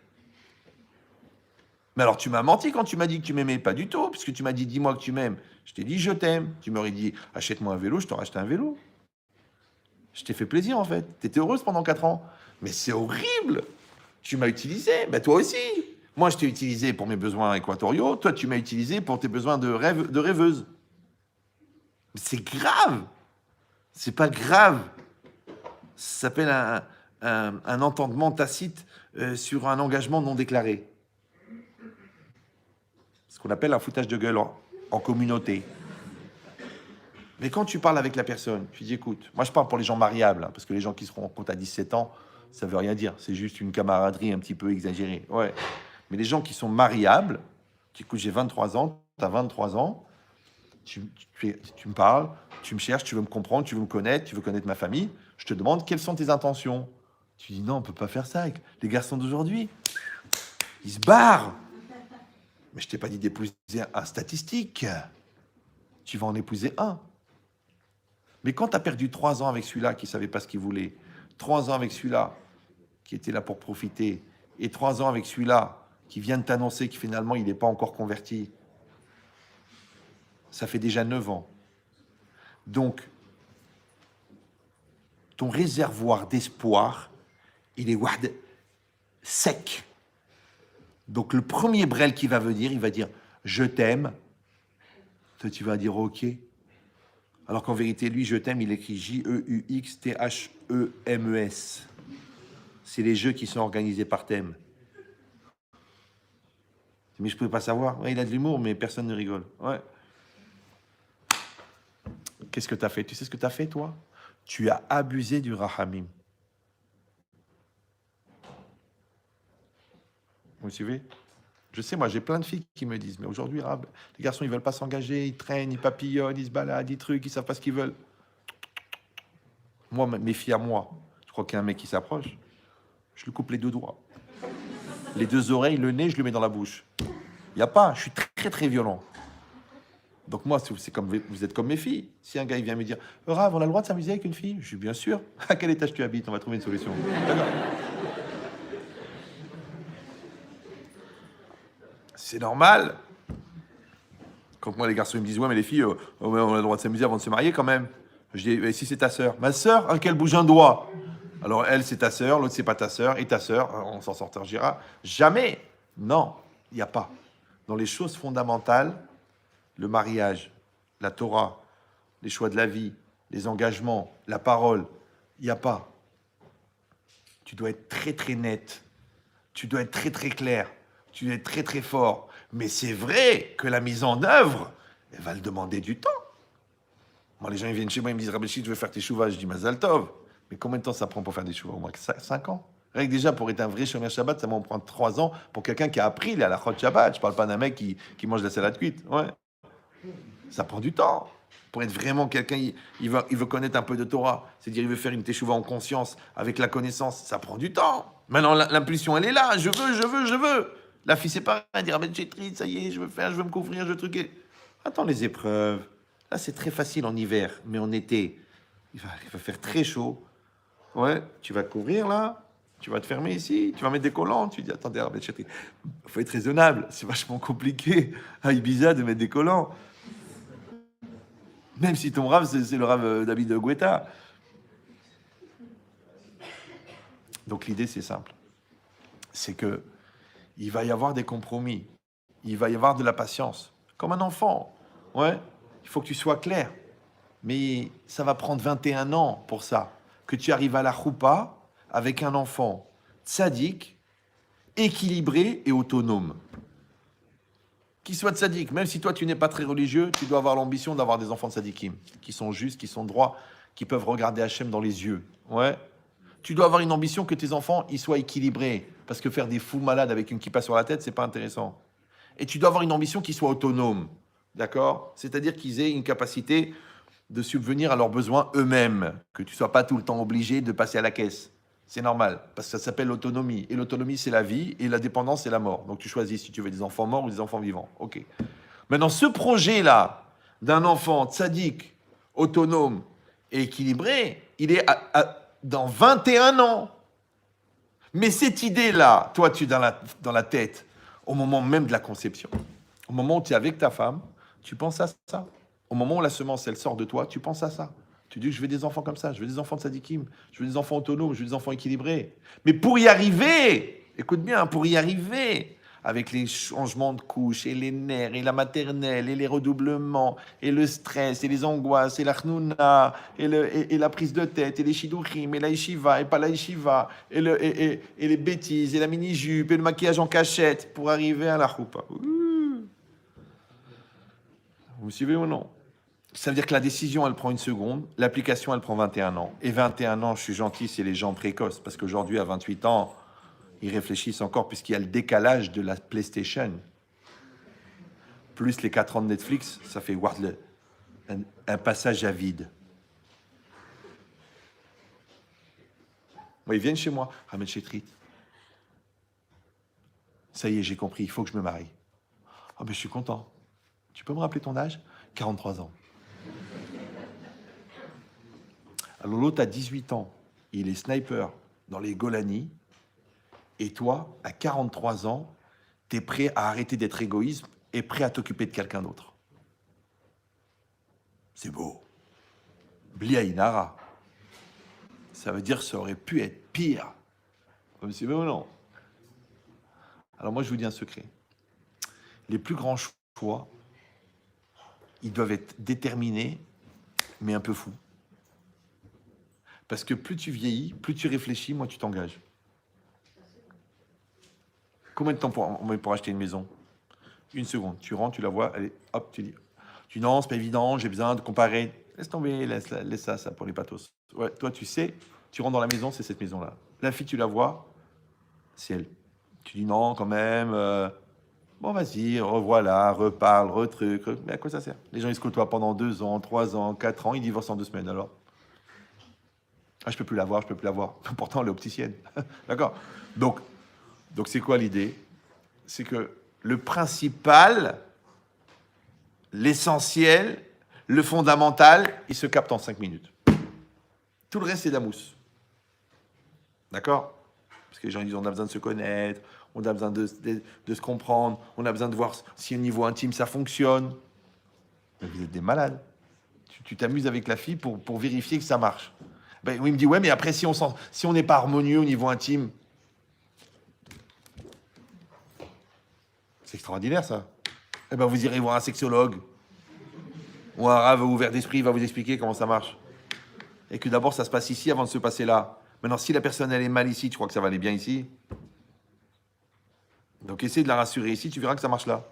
Mais alors tu m'as menti quand tu m'as dit que tu m'aimais pas du tout, puisque tu m'as dit dis-moi que tu m'aimes. Je t'ai dit je t'aime. Tu m'aurais dit achète-moi un vélo, je t'aurais acheté un vélo. Je t'ai fait plaisir en fait. T'étais heureuse pendant 4 ans. Mais c'est horrible. Tu m'as utilisé. Ben toi aussi. Moi je t'ai utilisé pour mes besoins équatoriaux. Toi tu m'as utilisé pour tes besoins de rêveuse. Mais c'est grave. C'est pas grave. Ça s'appelle un entendement tacite sur un engagement non déclaré. Ce qu'on appelle un foutage de gueule en communauté. Mais quand tu parles avec la personne, tu dis écoute, moi je parle pour les gens mariables, hein, parce que les gens qui se rencontrent à 17 ans, ça veut rien dire, c'est juste une camaraderie un petit peu exagérée. Ouais. Mais les gens qui sont mariables, tu écoutes, j'ai 23 ans, tu as 23 ans, tu me parles, tu me cherches, tu veux me comprendre, tu veux me connaître, tu veux connaître ma famille, je te demande quelles sont tes intentions. Tu dis non, on peut pas faire ça avec les garçons d'aujourd'hui. Ils se barrent. Mais je t'ai pas dit d'épouser un statistique. Tu vas en épouser un. Mais quand tu as perdu 3 ans avec celui-là qui ne savait pas ce qu'il voulait, 3 ans avec celui-là qui était là pour profiter, et 3 ans avec celui-là qui vient de t'annoncer que finalement il n'est pas encore converti, ça fait déjà 9 ans. Donc, ton réservoir d'espoir, il est wahd, sec. Donc le premier brel qui va venir, il va dire « je t'aime ». Toi, tu vas dire « ok ». Alors qu'en vérité, lui, je t'aime, il écrit J-E-U-X-T-H-E-M-E-S. c'est les jeux qui sont organisés par thème. Mais je ne pouvais pas savoir. Ouais, il a de l'humour, mais personne ne rigole. Ouais. Qu'est-ce que tu as fait? Tu sais ce que tu as fait, toi? Tu as abusé du rahamim. Vous suivez? Je sais, moi, j'ai plein de filles qui me disent, mais aujourd'hui, Rab, les garçons, ils veulent pas s'engager, ils traînent, ils papillonnent, ils se baladent, ils trucs, ils savent pas ce qu'ils veulent. Moi, mes filles à moi, je crois qu'il y a un mec qui s'approche, je lui coupe les deux doigts. Les deux oreilles, le nez, je le mets dans la bouche. Il n'y a pas, je suis très, très violent. Donc moi, c'est comme vous êtes comme mes filles. Si un gars il vient me dire, Rav, on a le droit de s'amuser avec une fille? Je suis bien sûr. À quel étage tu habites? On va trouver une solution. D'accord. C'est normal. Quand moi, les garçons ils me disent, ouais, mais les filles, on a le droit de s'amuser avant de se marier quand même. Je dis, et si c'est ta sœur? Ma sœur, hein, qu'elle bouge un doigt. Alors elle, c'est ta sœur, l'autre, c'est pas ta sœur, et ta sœur, on s'en sortira. Jamais. Non, il n'y a pas. Dans les choses fondamentales, le mariage, la Torah, les choix de la vie, les engagements, la parole, il n'y a pas. Tu dois être très très net, tu dois être très très clair, tu dois être très très fort. Mais c'est vrai que la mise en œuvre, elle va le demander du temps. Moi, les gens ils viennent chez moi, ils me disent, Rabbi, je veux faire tes chouvas. Je dis, Mazal Tov. Mais combien de temps ça prend pour faire des chouvas? Au moins 5 ans. Rien que déjà, pour être un vrai Shomer Shabbat, ça m'en prend 3 ans pour quelqu'un qui a appris la Chod Shabbat. Je parle pas d'un mec qui mange de la salade cuite. Ouais. Ça prend du temps. Pour être vraiment quelqu'un, il veut connaître un peu de Torah. C'est-à-dire, il veut faire une teshuva en conscience, avec la connaissance. Ça prend du temps. Maintenant, l'impulsion, elle est là. Je veux. La fille, c'est pareil. Elle dit, ah ben, j'ai triste, ça y est, je veux me couvrir, je veux truquer. Attends les épreuves. Là, c'est très facile en hiver, mais en été, il va faire très chaud. Ouais, tu vas te couvrir là, tu vas te fermer ici, tu vas mettre des collants. Tu dis, attendez, il faut être raisonnable. C'est vachement compliqué à Ibiza de mettre des collants. Même si ton rave, c'est le rave David Guetta. Donc l'idée, c'est simple. C'est que il va y avoir des compromis. Il va y avoir de la patience. Comme un enfant. Ouais, il faut que tu sois clair. Mais ça va prendre 21 ans pour ça. Que tu arrives à la choupa avec un enfant tzaddik, équilibré et autonome. Qu'il soit tzaddik, même si toi tu n'es pas très religieux, tu dois avoir l'ambition d'avoir des enfants tzaddikim, qui sont justes, qui sont droits, qui peuvent regarder Hachem dans les yeux. Ouais. Tu dois avoir une ambition que tes enfants ils soient équilibrés, parce que faire des fous malades avec une kippa sur la tête, c'est pas intéressant. Et tu dois avoir une ambition qui soit autonome, d'accord? C'est-à-dire qu'ils aient une capacité de subvenir à leurs besoins eux-mêmes, que tu ne sois pas tout le temps obligé de passer à la caisse. C'est normal, parce que ça s'appelle l'autonomie. Et l'autonomie, c'est la vie, et la dépendance, c'est la mort. Donc tu choisis si tu veux des enfants morts ou des enfants vivants. Ok. Maintenant, ce projet-là, d'un enfant tzaddik, autonome et équilibré, il est dans 21 ans. Mais cette idée-là, toi, tu es dans la tête, au moment même de la conception. Au moment où tu es avec ta femme, tu penses à ça. Au moment où la semence, elle sort de toi, tu penses à ça. Tu dis que je veux des enfants comme ça, je veux des enfants de sadikim, je veux des enfants autonomes, je veux des enfants équilibrés. Mais pour y arriver, écoute bien, pour y arriver, avec les changements de couches, et les nerfs, et la maternelle, et les redoublements, et le stress, et les angoisses, et la chnouna, et la prise de tête, et les shidduchim, et la yeshiva, et pas la yeshiva, et les bêtises, et la mini-jupe, et le maquillage en cachette, pour arriver à la choupa. Vous suivez ou non? Ça veut dire que la décision, elle prend 1 seconde, l'application, elle prend 21 ans. Et 21 ans, je suis gentil, c'est les gens précoces, parce qu'aujourd'hui, à 28 ans, ils réfléchissent encore, puisqu'il y a le décalage de la PlayStation. Plus les 4 ans de Netflix, ça fait voir un passage à vide. Moi, ils viennent chez moi, Ahmed Chetrit. Ça y est, j'ai compris, il faut que je me marie. Ah ben, je suis content. Tu peux me rappeler ton âge? 43 ans. Alors l'autre a 18 ans, il est sniper dans les Golani, et toi, à 43 ans, tu es prêt à arrêter d'être égoïste et prêt à t'occuper de quelqu'un d'autre. C'est beau. Blia Inara. Ça veut dire que ça aurait pu être pire. Vous savez ou non? Alors moi, je vous dis un secret. Les plus grands choix, ils doivent être déterminés, mais un peu fous. Parce que plus tu vieillis, plus tu réfléchis, moins tu t'engages. Combien de temps on met pour acheter une maison? Une seconde. Tu rentres, tu la vois, allez, hop, tu dis. Tu dis non, c'est pas évident, j'ai besoin de comparer. Laisse tomber, laisse ça pour les pathos. Ouais, toi, tu sais, tu rentres dans la maison, c'est cette maison-là. La fille, tu la vois, c'est elle. Tu dis non, quand même. Bon, vas-y, revoilà, reparle, retruc. Mais à quoi ça sert? Les gens, ils se côtoient pendant 2 ans, 3 ans, 4 ans, ils divorcent en 2 semaines, alors. Ah, je peux plus la voir, je peux plus la voir. Pourtant, elle est opticienne. D'accord? Donc c'est quoi l'idée? C'est que le principal, l'essentiel, le fondamental, il se capte en 5 minutes. Tout le reste, c'est de la mousse. D'accord? Parce que les gens disent on a besoin de se connaître, on a besoin de se comprendre, on a besoin de voir si au niveau intime ça fonctionne. Mais vous êtes des malades. Tu t'amuses avec la fille pour vérifier que ça marche. Ben, oui, il me dit ouais, mais après, si on n'est pas harmonieux au niveau intime, c'est extraordinaire ça. Eh ben, vous irez voir un sexologue ou un rave ouvert d'esprit, il va vous expliquer comment ça marche. Et que d'abord, ça se passe ici avant de se passer là. Maintenant, si la personne, elle est mal ici, tu crois que ça va aller bien ici? Donc, essaie de la rassurer ici, tu verras que ça marche là.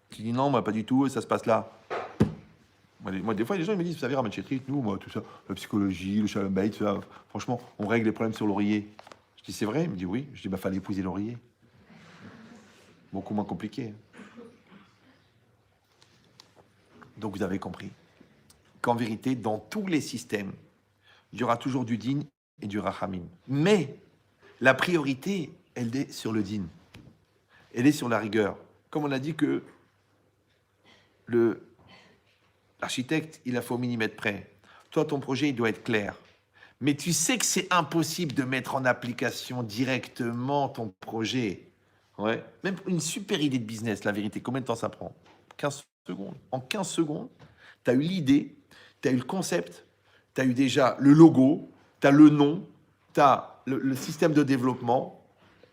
Tu dis non, moi, pas du tout, ça se passe là. Moi, des fois, les gens ils me disent, vous savez, Raman Chetrit, nous, moi, tout ça, la psychologie, le shalom bayit, tout ça, franchement, on règle les problèmes sur l'oreiller. Je dis, c'est vrai? Il me dit, oui. Je dis, bah, fallait épouser l'oreiller. Beaucoup moins compliqué. Donc, vous avez compris qu'en vérité, dans tous les systèmes, il y aura toujours du din et du rachamim. Mais la priorité, elle est sur le din. Elle est sur la rigueur. Comme on a dit que l'architecte, il a fait au millimètre près. Toi, ton projet, il doit être clair. Mais tu sais que c'est impossible de mettre en application directement ton projet. Ouais. Même une super idée de business, la vérité, combien de temps ça prend? 15 secondes. En 15 secondes, tu as eu l'idée, tu as eu le concept, tu as eu déjà le logo, tu as le nom, tu as le système de développement,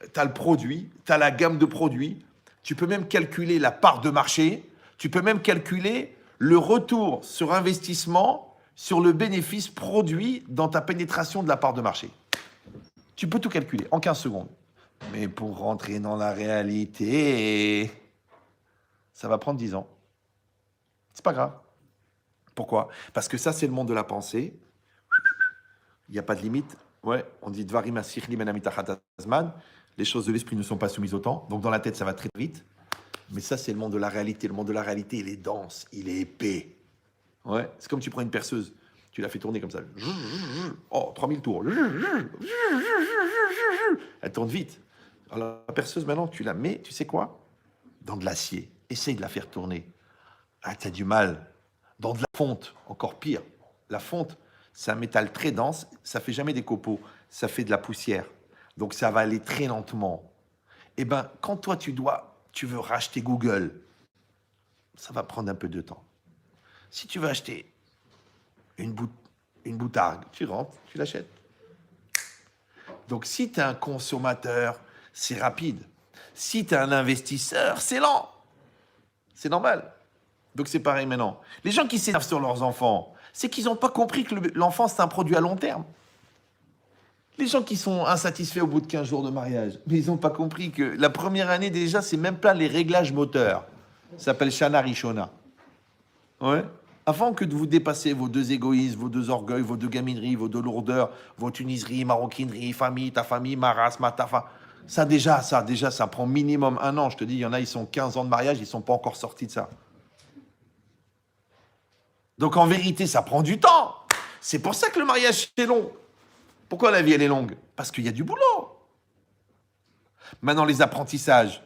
tu as le produit, tu as la gamme de produits, tu peux même calculer la part de marché, tu peux même calculer le retour sur investissement sur le bénéfice produit dans ta pénétration de la part de marché. Tu peux tout calculer en 15 secondes. Mais pour rentrer dans la réalité, ça va prendre 10 ans. C'est pas grave. Pourquoi? Parce que ça, c'est le monde de la pensée. Il n'y a pas de limite. Ouais, on dit Dvarim asichli menamitahat azman. Les choses de l'esprit ne sont pas soumises au temps. Donc dans la tête, ça va très vite. Mais ça, c'est le monde de la réalité. Le monde de la réalité, il est dense, il est épais. Ouais, c'est comme tu prends une perceuse. Tu la fais tourner comme ça. Oh, 3000 tours. Elle tourne vite. Alors la perceuse, maintenant, tu la mets, tu sais quoi? Dans de l'acier. Essaye de la faire tourner. Ah, tu as du mal. Dans de la fonte, encore pire. La fonte, c'est un métal très dense. Ça fait jamais des copeaux. Ça fait de la poussière. Donc ça va aller très lentement. Eh bien, quand toi, tu veux racheter Google, ça va prendre un peu de temps. Si tu veux acheter une boutargue, tu rentres, tu l'achètes. Donc, si tu es un consommateur, c'est rapide. Si tu es un investisseur, c'est lent. C'est normal. Donc, c'est pareil maintenant. Les gens qui s'énervent sur leurs enfants, c'est qu'ils n'ont pas compris que l'enfant, c'est un produit à long terme. Les gens qui sont insatisfaits au bout de 15 jours de mariage, mais ils n'ont pas compris que la première année, déjà, c'est même pas les réglages moteurs. Ça s'appelle Shana Rishona. Ouais. Avant que de vous dépasser vos 2 égoïsmes, vos 2 orgueils, vos 2 gamineries, vos 2 lourdeurs, vos tuniseries, maroquineries, famille, ta famille, ma race, ma tafa. Ça déjà, ça prend minimum 1 an. Je te dis, il y en a, ils sont 15 ans de mariage, ils ne sont pas encore sortis de ça. Donc en vérité, ça prend du temps. C'est pour ça que le mariage, c'est long. Pourquoi la vie, elle est longue? Parce qu'il y a du boulot. Maintenant, les apprentissages,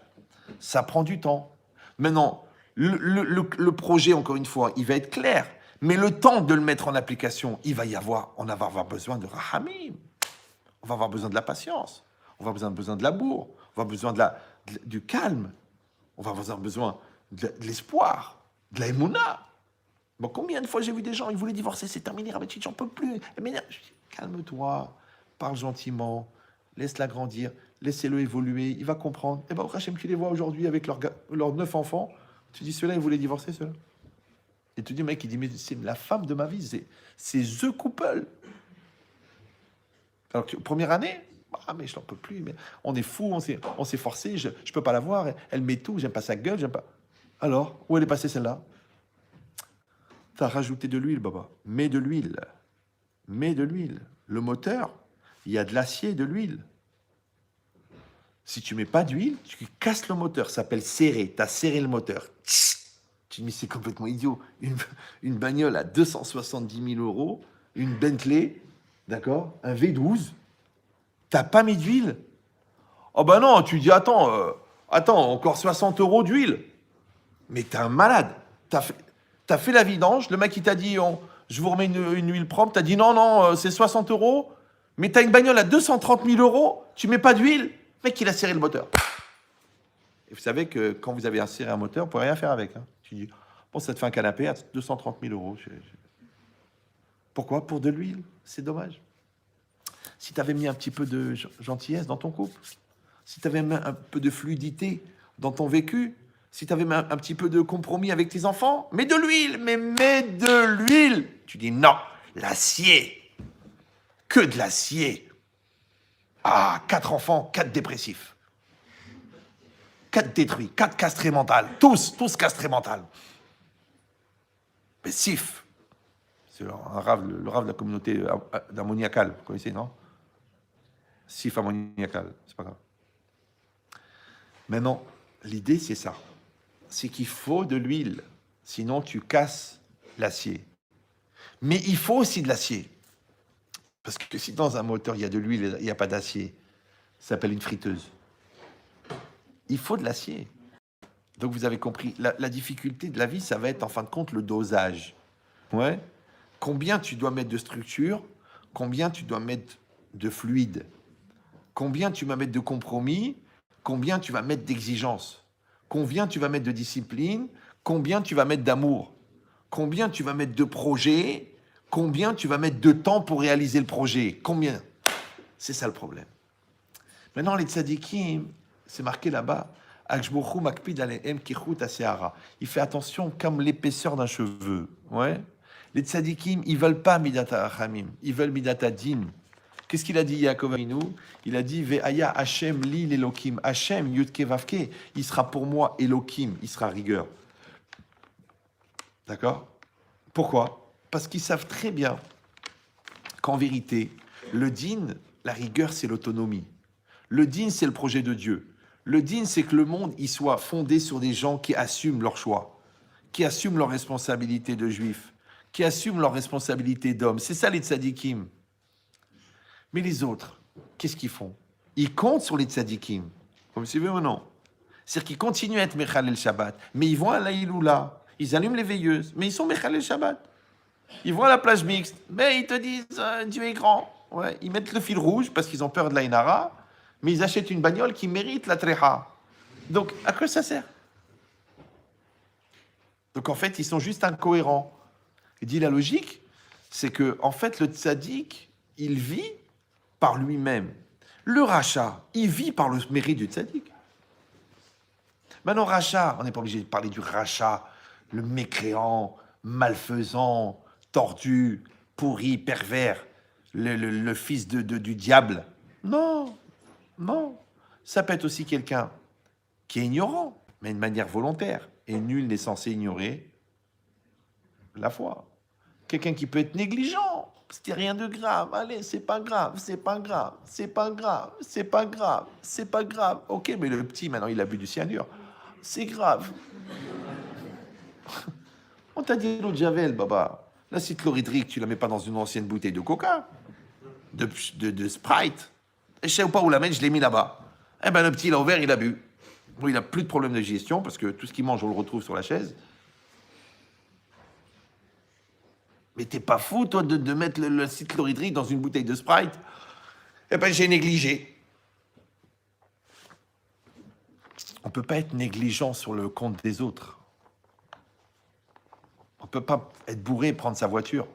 ça prend du temps. Maintenant, le projet, encore une fois, il va être clair. Mais le temps de le mettre en application, on va avoir besoin de rahamim. On va avoir besoin de la patience. On va avoir besoin de l'amour. On va avoir besoin du calme. On va avoir besoin de l'espoir, de la émouna. Bon, combien de fois j'ai vu des gens, ils voulaient divorcer, c'est terminé, Rabatchit, j'en peux plus. Calme-toi, parle gentiment, laisse-la grandir, laissez-le évoluer, il va comprendre. Et bien, Hachem, tu les vois aujourd'hui avec leurs 9 enfants, tu dis, ceux-là, ils voulaient divorcer, ceux-là. Et tu dis, mec, il dit, mais c'est la femme de ma vie, c'est The Couple. Alors, première année, Ah, mais je n'en peux plus. Mais on est fou, on s'est forcé, je ne peux pas la voir. Elle met tout, j'aime pas sa gueule, j'aime pas. Alors, où elle est passée celle-là? Tu as rajouté de l'huile, Baba. Mets de l'huile. Mets de l'huile. Le moteur, il y a de l'acier et de l'huile. Si tu mets pas d'huile, tu casses le moteur. Ça s'appelle serrer. Tu as serré le moteur. Tu te dis, c'est complètement idiot. Une bagnole à 270 000 euros, une Bentley, d'accord, un V12, t'as pas mis d'huile? Oh ben non, tu dis, attends, encore 60 euros d'huile. Mais t'es un malade. T'as fait la vidange, le mec il t'a dit, je vous remets une huile propre, t'as dit non, non, c'est 60 euros, mais t'as une bagnole à 230 000 euros, tu mets pas d'huile, le mec il a serré le moteur. Et vous savez que quand vous avez inséré un moteur, vous pouvez rien faire avec. Hein. Tu dis, bon, ça te fait un canapé à 230 000 euros. Pourquoi? Pour de l'huile. C'est dommage. Si tu avais mis un petit peu de gentillesse dans ton couple, si tu avais mis un peu de fluidité dans ton vécu, si tu avais mis un petit peu de compromis avec tes enfants, mets de l'huile, mais mets de l'huile. Tu dis non, l'acier. Que de l'acier. Ah, 4 enfants, 4 dépressifs. 4 détruits, 4 castrés mentales, tous castrés mentales. Mais Sif, c'est le rave de la communauté d'ammoniacal, vous connaissez, non? Sif ammoniacal, c'est pas grave. Maintenant, l'idée c'est ça, c'est qu'il faut de l'huile, sinon tu casses l'acier. Mais il faut aussi de l'acier, parce que si dans un moteur il y a de l'huile, il n'y a pas d'acier, ça s'appelle une friteuse. Il faut de l'acier. Donc vous avez compris, la difficulté de la vie, ça va être en fin de compte le dosage. Ouais. Combien tu dois mettre de structure, combien tu dois mettre de fluide, combien tu vas mettre de compromis, combien tu vas mettre d'exigence, combien tu vas mettre de discipline, combien tu vas mettre d'amour, combien tu vas mettre de projet, combien tu vas mettre de temps pour réaliser le projet, combien. C'est ça le problème. Maintenant, les tzadikim, c'est marqué là-bas, il fait attention comme l'épaisseur d'un cheveu. Ouais. Les tzadikim, ils veulent pas midata achamim, ils veulent midata din. Qu'est-ce qu'il a dit Yaakov Avinu? Il a dit Ve'aya Hashem li l'Elokim. Hashem yudke vavke, il sera pour moi Elokim, il sera rigueur. D'accord? Pourquoi? Parce qu'ils savent très bien qu'en vérité, le din, la rigueur, c'est l'autonomie. Le din, c'est le projet de Dieu. Le din, c'est que le monde y soit fondé sur des gens qui assument leurs choix, qui assument leurs responsabilités de juifs, qui assument leurs responsabilités d'hommes. C'est ça les tzadikim. Mais les autres, qu'est-ce qu'ils font? Ils comptent sur les tzadikim. Vous me suivez ou non? C'est-à-dire qu'ils continuent à être Mechalel Shabbat, mais ils vont à la Iloula, ils allument les veilleuses, mais ils sont Mechalel Shabbat. Ils vont à la plage mixte, mais ils te disent Dieu est grand. Ouais, ils mettent le fil rouge parce qu'ils ont peur de la Inara, mais ils achètent une bagnole qui mérite la Treha. Donc, à quoi ça sert? Donc, en fait, ils sont juste incohérents. Il dit la logique, c'est que, en fait, le tzaddik, il vit par lui-même. Le rachat, il vit par le mérite du tzaddik. Maintenant, rachat, on n'est pas obligé de parler du rachat, le mécréant, malfaisant, tordu, pourri, pervers, le fils du diable. Non, non. Ça peut être aussi quelqu'un qui est ignorant, mais de manière volontaire. Et nul n'est censé ignorer la foi. Quelqu'un qui peut être négligent. C'est rien de grave. Allez, c'est pas grave, c'est pas grave, c'est pas grave, c'est pas grave, c'est pas grave. Ok, mais le petit, maintenant, il a bu du cyanure. C'est grave. On t'a dit l'eau de Javel, Baba. L'acide chlorhydrique, tu la mets pas dans une ancienne bouteille de coca, de Sprite. Et je sais pas où la mettre, je l'ai mis là-bas. Eh ben, le petit, il a ouvert, il a bu. Bon, il a plus de problème de digestion parce que tout ce qu'il mange, on le retrouve sur la chaise. Mais t'es pas fou, toi, de mettre l'acide chlorhydrique dans une bouteille de Sprite? Eh ben, j'ai négligé. On peut pas être négligent sur le compte des autres. On peut pas être bourré et prendre sa voiture.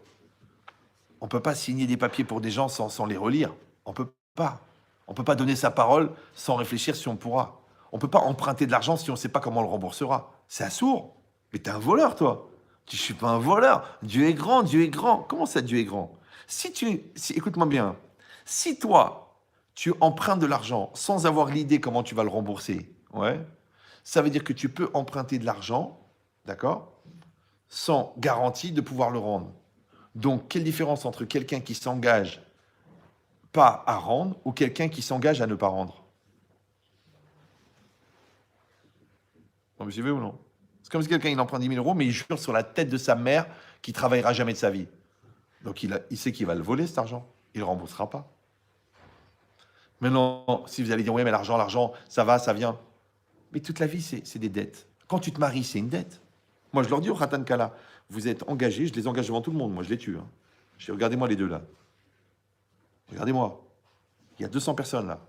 On peut pas signer des papiers pour des gens sans les relire. On peut pas. On peut pas donner sa parole sans réfléchir si on pourra. On peut pas emprunter de l'argent si on sait pas comment on le remboursera. C'est assourd. Mais t'es un voleur, toi. Je suis pas un voleur. Dieu est grand, Dieu est grand. Comment ça, Dieu est grand? Écoute-moi bien. Si toi, tu empruntes de l'argent sans avoir l'idée comment tu vas le rembourser, ouais, ça veut dire que tu peux emprunter de l'argent, d'accord, sans garantie de pouvoir le rendre. Donc, quelle différence entre quelqu'un qui s'engage pas à rendre ou quelqu'un qui s'engage à ne pas rendre? Vous me suivez ou non? C'est comme si quelqu'un il emprunte 10 000 euros, mais il jure sur la tête de sa mère qu'il travaillera jamais de sa vie. Donc, il sait qu'il va le voler, cet argent. Il ne le remboursera pas. Maintenant, si vous allez dire, oui, mais l'argent, ça va, ça vient. Mais toute la vie, c'est des dettes. Quand tu te maries, c'est une dette. Moi, je leur dis au Khatan Kala, vous êtes engagés, je les engage devant tout le monde, moi, je les tue. Hein. Je dis, regardez-moi les deux là. Regardez-moi. Il y a 200 personnes là.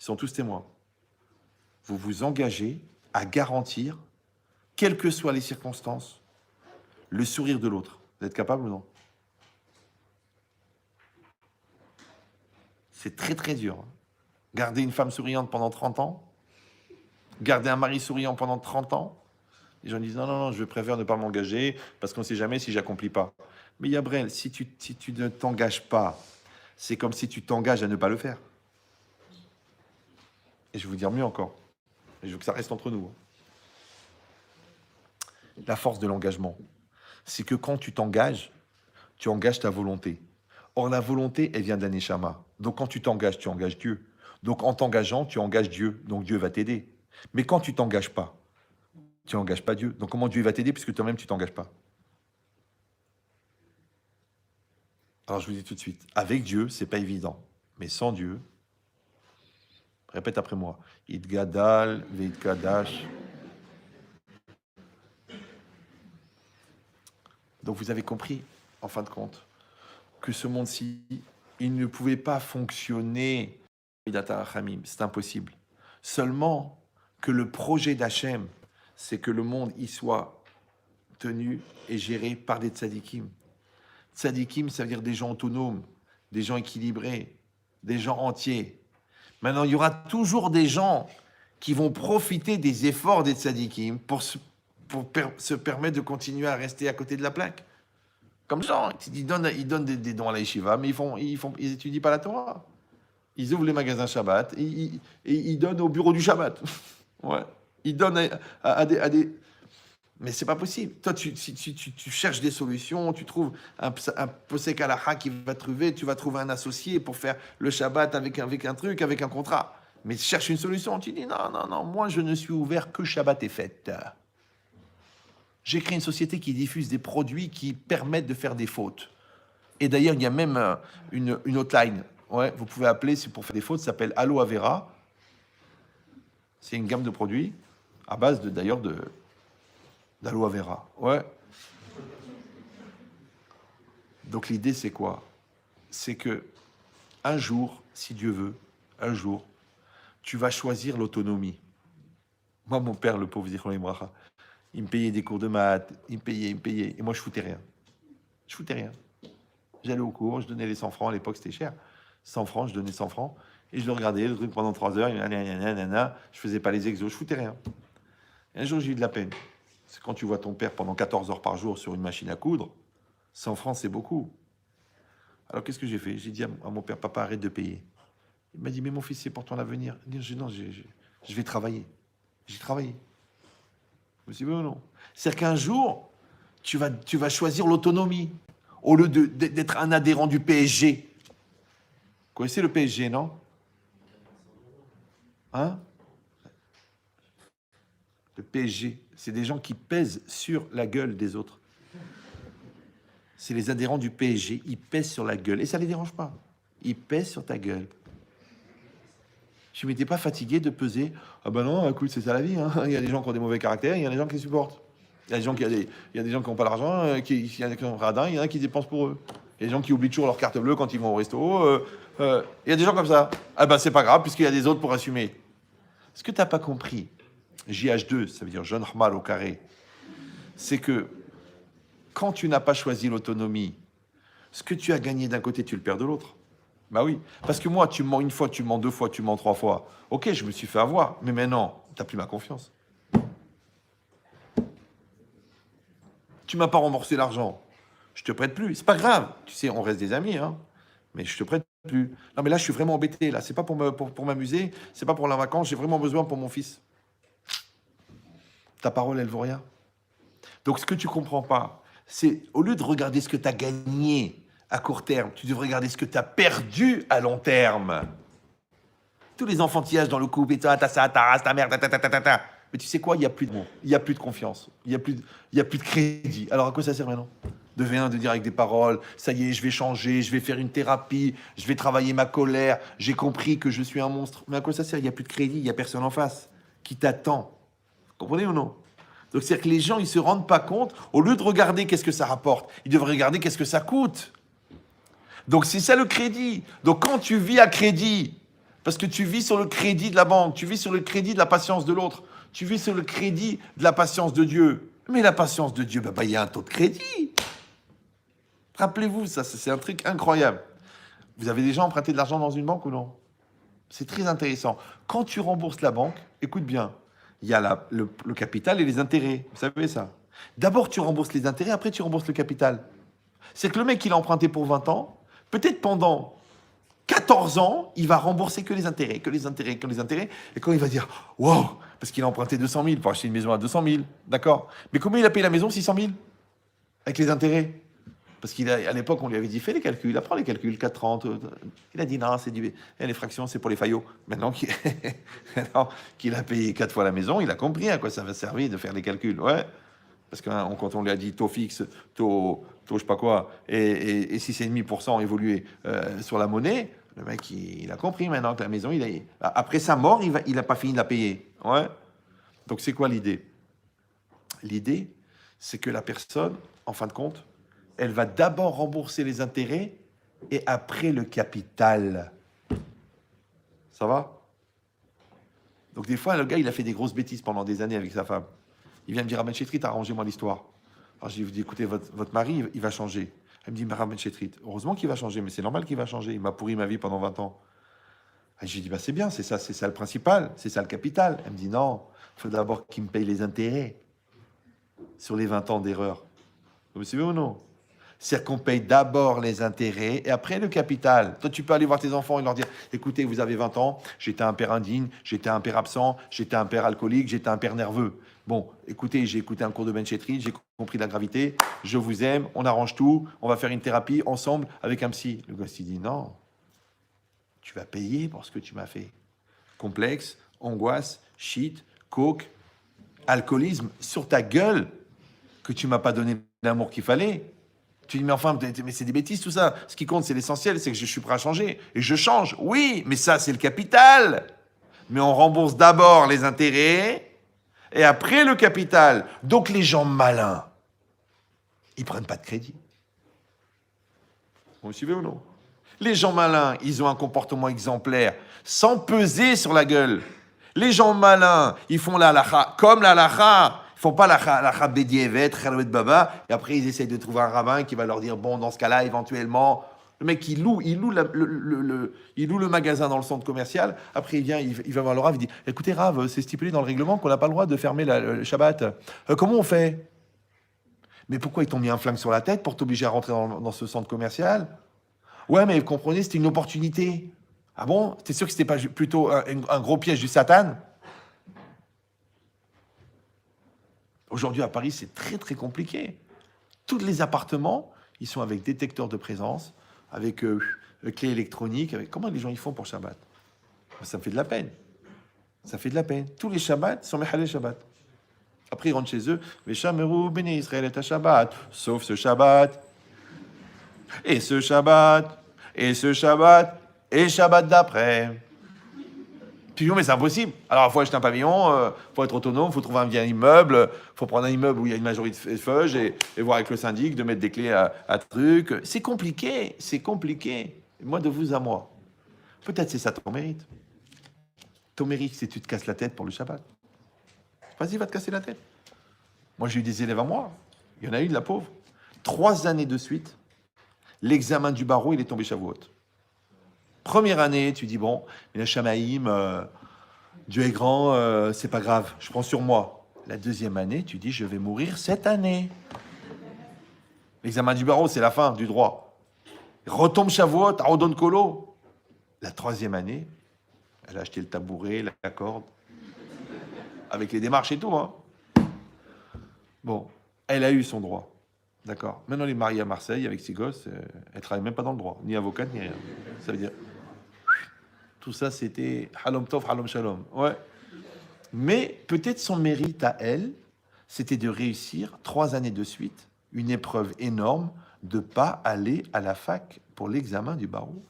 Ils sont tous témoins. Vous vous engagez à garantir, quelles que soient les circonstances, le sourire de l'autre. Vous êtes capable ou non? C'est très très dur. Hein. Garder une femme souriante pendant 30 ans, garder un mari souriant pendant 30 ans. Les gens disent non, je préfère ne pas m'engager parce qu'on ne sait jamais si j'accomplis pas. Mais Yabrel, si tu ne t'engages pas, c'est comme si tu t'engages à ne pas le faire. Et je vais vous dire mieux encore. Et je veux que ça reste entre nous. Hein. La force de l'engagement, c'est que quand tu t'engages, tu engages ta volonté. Or, la volonté, elle vient d'un neshama. Donc, quand tu t'engages, tu engages Dieu. Donc, en t'engageant, tu engages Dieu. Donc, Dieu va t'aider. Mais quand tu t'engages pas, tu n'engages pas Dieu. Donc, comment Dieu va t'aider puisque toi-même, tu t'engages pas? Alors, je vous dis tout de suite, avec Dieu, c'est pas évident. Mais sans Dieu, répète après moi, Idgadal, Veidkadash. Donc, vous avez compris, en fin de compte, que ce monde-ci, il ne pouvait pas fonctionner. C'est impossible. Seulement que le projet d'Hachem, c'est que le monde y soit tenu et géré par des tzadikim. Tzadikim, ça veut dire des gens autonomes, des gens équilibrés, des gens entiers. Maintenant, il y aura toujours des gens qui vont profiter des efforts des tzadikim pour se permettre de continuer à rester à côté de la plaque. Comme ça, ils donnent des dons à la yeshiva, mais ils étudient pas la Torah. Ils ouvrent les magasins Shabbat et ils donnent au bureau du Shabbat. Ouais. Ils donnent à des... Mais c'est pas possible. Toi, si tu cherches des solutions, tu trouves un posek halacha qui va trouver, tu vas trouver un associé pour faire le Shabbat avec un truc, avec un contrat. Mais cherche une solution. Tu dis non, moi je ne suis ouvert que Shabbat et fête. J'ai créé une société qui diffuse des produits qui permettent de faire des fautes. Et d'ailleurs, il y a même une hotline. Ouais, vous pouvez appeler, c'est pour faire des fautes, ça s'appelle Aloe Vera. C'est une gamme de produits à base d'aloe vera. Ouais. Donc l'idée, c'est quoi? C'est que un jour, si Dieu veut, un jour, tu vas choisir l'autonomie. Moi, mon père, le pauvre Zichron Ibracha, il me payait des cours de maths, il me payait. Et moi, je foutais rien. J'allais au cours, je donnais les 100 francs. À l'époque, c'était cher. 100 francs, je donnais 100 francs. Et je le regardais, le truc, pendant 3 heures. Je faisais pas les exos, je foutais rien. Et un jour, j'ai eu de la peine. C'est quand tu vois ton père pendant 14 heures par jour sur une machine à coudre, 100 francs, c'est beaucoup. Alors, qu'est-ce que j'ai fait? J'ai dit à mon père, papa, arrête de payer. Il m'a dit, mais mon fils, c'est pour ton avenir. Je vais travailler. J'ai travaillé. Vous savez ou non? C'est-à-dire qu'un jour, tu vas choisir l'autonomie au lieu d'être un adhérent du PSG. Vous connaissez le PSG, non? Hein? Le PSG, c'est des gens qui pèsent sur la gueule des autres. C'est les adhérents du PSG, ils pèsent sur la gueule. Et ça ne les dérange pas. Ils pèsent sur ta gueule. Je ne m'étais pas fatigué de peser. Ah ben non, écoute, c'est ça la vie. Hein. Il y a des gens qui ont des mauvais caractères, il y a des gens qui les supportent. Il y a des gens qui n'ont pas l'argent, il y en a qui ont radin, il y en a qui dépensent pour eux. Il y a des gens qui oublient toujours leur carte bleue quand ils vont au resto. Il y a des gens comme ça. Ah ben c'est pas grave, puisqu'il y a des autres pour assumer. Ce que tu n'as pas compris, JH2, ça veut dire jeune Rahmal au carré, c'est que quand tu n'as pas choisi l'autonomie, ce que tu as gagné d'un côté, tu le perds de l'autre. Bah oui, parce que moi, tu me mens une fois, tu me mens 2 fois, tu me mens 3 fois. Ok, je me suis fait avoir, mais maintenant, tu n'as plus ma confiance. Tu m'as pas remboursé l'argent, je te prête plus. C'est pas grave, tu sais, on reste des amis, hein. Mais je te prête plus. Non, mais là, je suis vraiment embêté. Là, c'est pas pour m'amuser, c'est pas pour la vacance. J'ai vraiment besoin pour mon fils. Ta parole, elle vaut rien. Donc, ce que tu comprends pas, c'est au lieu de regarder ce que tu as gagné à court terme, tu devrais regarder ce que tu as perdu à long terme. Tous les enfantillages dans le couple, et toi, t'as ça, ta race, ta mère, ta. Mais tu sais quoi, il n'y a plus de mots, il n'y a plus de confiance, il n'y a plus de crédit. Alors à quoi ça sert maintenant de dire avec des paroles, ça y est, je vais changer, je vais faire une thérapie, je vais travailler ma colère, j'ai compris que je suis un monstre. Mais à quoi ça sert? Il n'y a plus de crédit, il n'y a personne en face qui t'attend. Vous comprenez ou non? Donc c'est-à-dire que les gens, ils ne se rendent pas compte, au lieu de regarder qu'est-ce que ça rapporte, ils devraient regarder qu'est-ce que ça coûte. Donc c'est ça le crédit. Donc quand tu vis à crédit, parce que tu vis sur le crédit de la banque, tu vis sur le crédit de la patience de l'autre, tu vis sur le crédit de la patience de Dieu. Mais la patience de Dieu, il y a un taux de crédit. Rappelez-vous, ça, c'est un truc incroyable. Vous avez déjà emprunté de l'argent dans une banque ou non? C'est très intéressant. Quand tu rembourses la banque, écoute bien, il y a le capital et les intérêts. Vous savez ça? D'abord, tu rembourses les intérêts, après, tu rembourses le capital. C'est que le mec, il a emprunté pour 20 ans, peut-être pendant 14 ans, il va rembourser que les intérêts, que les intérêts, que les intérêts. Et quand il va dire, wow, parce qu'il a emprunté 200 000 pour acheter une maison à 200 000, d'accord? Mais combien il a payé la maison? 600 000 avec les intérêts. Parce qu'à l'époque, on lui avait dit, fais les calculs, apprends les calculs, 4,30. Il a dit, non, les fractions, c'est pour les faillots. Maintenant qu'il a payé 4 fois la maison, il a compris à quoi ça va servir de faire les calculs. Ouais. Parce que quand on lui a dit taux fixe, taux je sais pas quoi, et 6,5% évolué sur la monnaie, le mec, il a compris maintenant que la maison, après sa mort, il n'a pas fini de la payer. Ouais. Donc, c'est quoi l'idée? L'idée, c'est que la personne, en fin de compte, elle va d'abord rembourser les intérêts et après le capital. Ça va? Donc, des fois, le gars, il a fait des grosses bêtises pendant des années avec sa femme. Il vient me dire, Rabban Chetrit, arrangez-moi l'histoire. Alors je lui dis, écoutez, votre mari, il va changer. Elle me dit, mais Rabban Chetrit, heureusement qu'il va changer, mais c'est normal qu'il va changer. Il m'a pourri ma vie pendant 20 ans. Et je lui dis, bah, c'est bien, c'est ça le principal, c'est ça le capital. Elle me dit, non, il faut d'abord qu'il me paye les intérêts sur les 20 ans d'erreur. Vous me suivez ou non? C'est-à-dire qu'on paye d'abord les intérêts et après le capital. Toi, tu peux aller voir tes enfants et leur dire, écoutez, vous avez 20 ans, j'étais un père indigne, j'étais un père absent, j'étais un père alcoolique, j'étais un père nerveux. Bon, écoutez, j'ai écouté un cours de Ben Chetrit, j'ai compris la gravité, je vous aime, on arrange tout, on va faire une thérapie ensemble avec un psy. Le gosse, il dit, non, tu vas payer pour ce que tu m'as fait. Complexe, angoisse, shit, coke, alcoolisme, sur ta gueule, que tu m'as pas donné l'amour qu'il fallait. Tu dis, mais enfin, mais c'est des bêtises tout ça. Ce qui compte, c'est l'essentiel, c'est que je suis prêt à changer. Et je change, oui, mais ça, c'est le capital. Mais on rembourse d'abord les intérêts et après le capital. Donc les gens malins, ils prennent pas de crédit. Vous me suivez ou non? Les gens malins, ils ont un comportement exemplaire, sans peser sur la gueule. Les gens malins, ils font la halakha comme la halakha. Ils font pas la halakha bédievet, khalouet baba, et après ils essayent de trouver un rabbin qui va leur dire, bon, dans ce cas-là, éventuellement, le mec, il loue le magasin dans le centre commercial. Après, il vient, il va voir le Rav, il dit, écoutez, Rav, c'est stipulé dans le règlement qu'on n'a pas le droit de fermer le Shabbat. Comment on fait? Mais pourquoi ils t'ont mis un flingue sur la tête pour t'obliger à rentrer dans ce centre commercial? Ouais, mais vous comprenez, c'était une opportunité. Ah bon? T'es sûr que c'était pas plutôt un gros piège du Satan? Aujourd'hui, à Paris, c'est très, très compliqué. Tous les appartements, ils sont avec détecteur de présence, avec clé électronique. Comment les gens ils font pour Shabbat? Ça me fait de la peine. Ça fait de la peine. Tous les Shabbats sont Mechalel Shabbat. Après, ils rentrent chez eux. Veshameru Bnei Israël et Shabbat. Sauf ce Shabbat. Et ce Shabbat. Et ce Shabbat. Et Shabbat d'après. Tu dis, mais c'est impossible. Alors, il faut acheter un pavillon, il faut être autonome, il faut trouver un bien immeuble, il faut prendre un immeuble où il y a une majorité de feuilles et voir avec le syndic de mettre des clés à trucs. C'est compliqué, c'est compliqué. Moi, de vous à moi. Peut-être c'est ça ton mérite. Ton mérite, c'est que tu te casses la tête pour le Shabbat. Vas-y, va te casser la tête. Moi, j'ai eu des élèves à moi. Il y en a eu de la pauvre. 3 années de suite, l'examen du barreau, il est tombé Shavuot. Première année, tu dis, bon, mais Shamaïm, Dieu est grand, c'est pas grave, je prends sur moi. La deuxième année, tu dis, je vais mourir cette année. L'examen du barreau, c'est la fin du droit. Retombe Shavuot, Arodon Kolo. La 3e année, elle a acheté le tabouret, la corde, avec les démarches et tout. Hein. Bon, elle a eu son droit. D'accord. Maintenant, elle est mariée à Marseille avec ses gosses. Elle travaille même pas dans le droit, ni avocate, ni rien. Ça veut dire... Tout ça, c'était halom tov, halom shalom. Ouais. Mais peut-être son mérite à elle, c'était de réussir 3 années de suite, une épreuve énorme, de ne pas aller à la fac pour l'examen du barreau.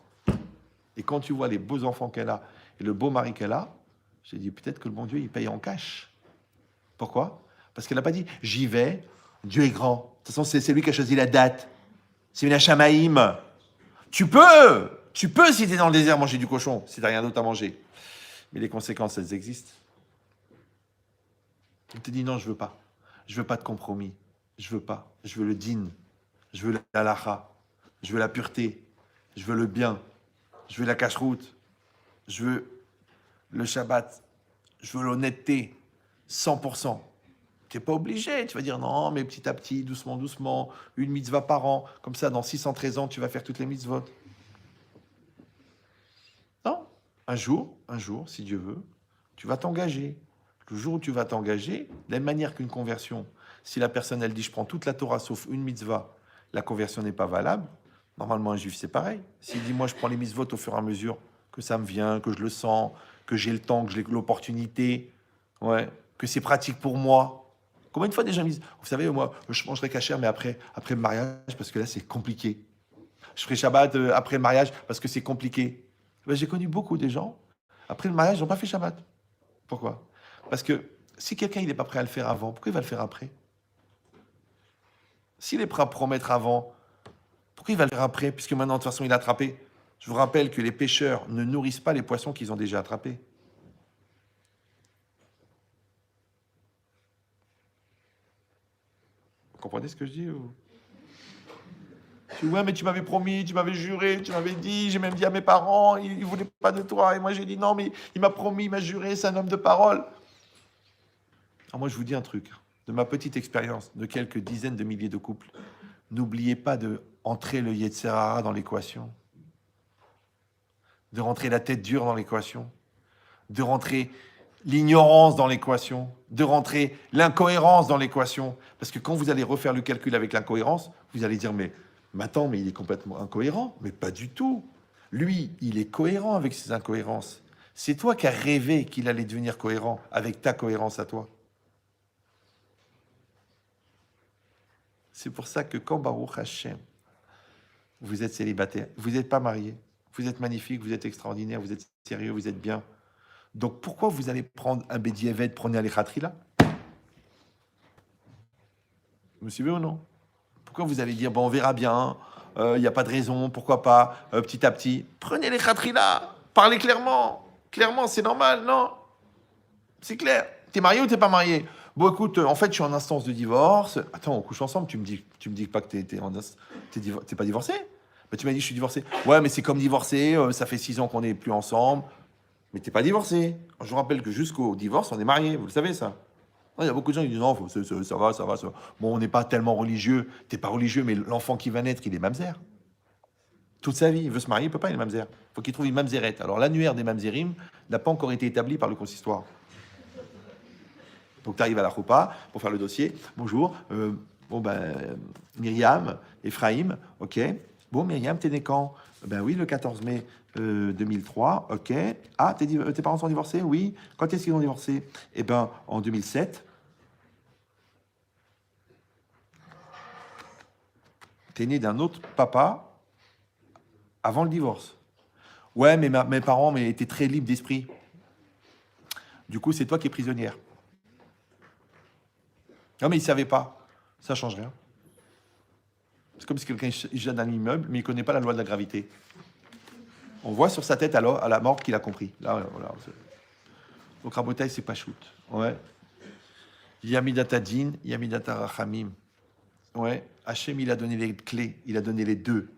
Et quand tu vois les beaux enfants qu'elle a et le beau mari qu'elle a, j'ai dit peut-être que le bon Dieu, il paye en cash. Pourquoi? Parce qu'elle n'a pas dit j'y vais, Dieu est grand. De toute façon, c'est lui qui a choisi la date. C'est une Hachamaïm. Tu peux si tu es dans le désert manger du cochon, si tu n'as rien d'autre à manger. Mais les conséquences, elles existent. Il te dit non, je veux pas. Je veux pas de compromis. Je veux pas. Je veux le din. Je veux la halakha. Je veux la pureté. Je veux le bien. Je veux la cache-route. Je veux le Shabbat. Je veux l'honnêteté. 100%. Tu n'es pas obligé. Tu vas dire non, mais petit à petit, doucement, doucement. Une mitzvah par an. Comme ça, dans 613 ans, tu vas faire toutes les mitzvot. Non. Un jour, si Dieu veut, tu vas t'engager. Le jour où tu vas t'engager, de la même manière qu'une conversion, si la personne, elle dit, je prends toute la Torah sauf une mitzvah, la conversion n'est pas valable. Normalement, un juif, c'est pareil. S'il dit, moi, je prends les mitzvot au fur et à mesure que ça me vient, que je le sens, que j'ai le temps, que j'ai l'opportunité, ouais, que c'est pratique pour moi. Combien de fois des gens me disent, vous savez, moi, je mangerai kasher, mais après le mariage, parce que là, c'est compliqué. Je ferai Shabbat après le mariage, parce que c'est compliqué. Ben, j'ai connu beaucoup de gens, après le mariage, ils n'ont pas fait Shabbat. Pourquoi? Parce que si quelqu'un n'est pas prêt à le faire avant, pourquoi il va le faire après? S'il est prêt à promettre avant, pourquoi il va le faire après? Puisque maintenant, de toute façon, il a attrapé. Je vous rappelle que les pêcheurs ne nourrissent pas les poissons qu'ils ont déjà attrapés. Vous comprenez ce que je dis ou... Je dis, ouais, mais tu m'avais promis, tu m'avais juré, tu m'avais dit, j'ai même dit à mes parents, ils ne voulaient pas de toi. Et moi, j'ai dit non, mais il m'a promis, il m'a juré, c'est un homme de parole. Alors moi, je vous dis un truc, de ma petite expérience, de quelques dizaines de milliers de couples, n'oubliez pas de entrer le Yetzer Hara dans l'équation, de rentrer la tête dure dans l'équation, de rentrer l'ignorance dans l'équation, de rentrer l'incohérence dans l'équation. Parce que quand vous allez refaire le calcul avec l'incohérence, vous allez dire, mais attends, mais il est complètement incohérent. Mais pas du tout. Lui, il est cohérent avec ses incohérences. C'est toi qui as rêvé qu'il allait devenir cohérent avec ta cohérence à toi. C'est pour ça que quand Baruch Hashem, vous êtes célibataire, vous n'êtes pas marié, vous êtes magnifique, vous êtes extraordinaire, vous êtes sérieux, vous êtes bien. Donc pourquoi vous allez prendre un Bédiévet, prenez un Lechatria? Vous me suivez ou non? Pourquoi vous allez dire, bon, on verra bien, il n'y a pas de raison, pourquoi pas, petit à petit. Prenez les Lechatria, parlez clairement. Clairement, c'est normal, non? C'est clair. T'es marié ou t'es pas marié? Bon, écoute, en fait, je suis en instance de divorce. Attends, on couche ensemble, tu me dis pas que t'es pas divorcé? Bah, tu m'as dit, je suis divorcé. Ouais, mais c'est comme divorcé, ça fait 6 ans qu'on n'est plus ensemble. Mais t'es pas divorcé. Je vous rappelle que jusqu'au divorce, on est marié, vous le savez, ça. Il y a beaucoup de gens qui disent, non, ça va. Bon, on n'est pas tellement religieux. T'es pas religieux, mais l'enfant qui va naître, il est mamzer. Toute sa vie, il veut se marier, il peut pas, il est mamzer. Il faut qu'il trouve une mamzerette. Alors, l'annuaire des mamzerim n'a pas encore été établi par le consistoire. Donc, tu arrives à la choupa pour faire le dossier. Bonjour, Myriam, Ephraim, ok. Bon, Myriam, t'es né quand? Ben oui, le 14 mai 2003, ok. Ah, tes parents sont divorcés? Oui. Quand est-ce qu'ils ont divorcé? Eh ben, en 2007. T'es né d'un autre papa avant le divorce. Ouais, mais mes parents étaient très libres d'esprit. Du coup, c'est toi qui es prisonnière. Non, mais il ne savait pas. Ça ne change rien. C'est comme si quelqu'un jette dans l'immeuble, mais il ne connaît pas la loi de la gravité. On voit sur sa tête à la mort qu'il a compris. Là, voilà. Donc, Rabotai, c'est pas shoot. Ouais. Yamidata din, Yamidata rachamim. Ouais. Hachem, il a donné les clés. Il a donné les deux.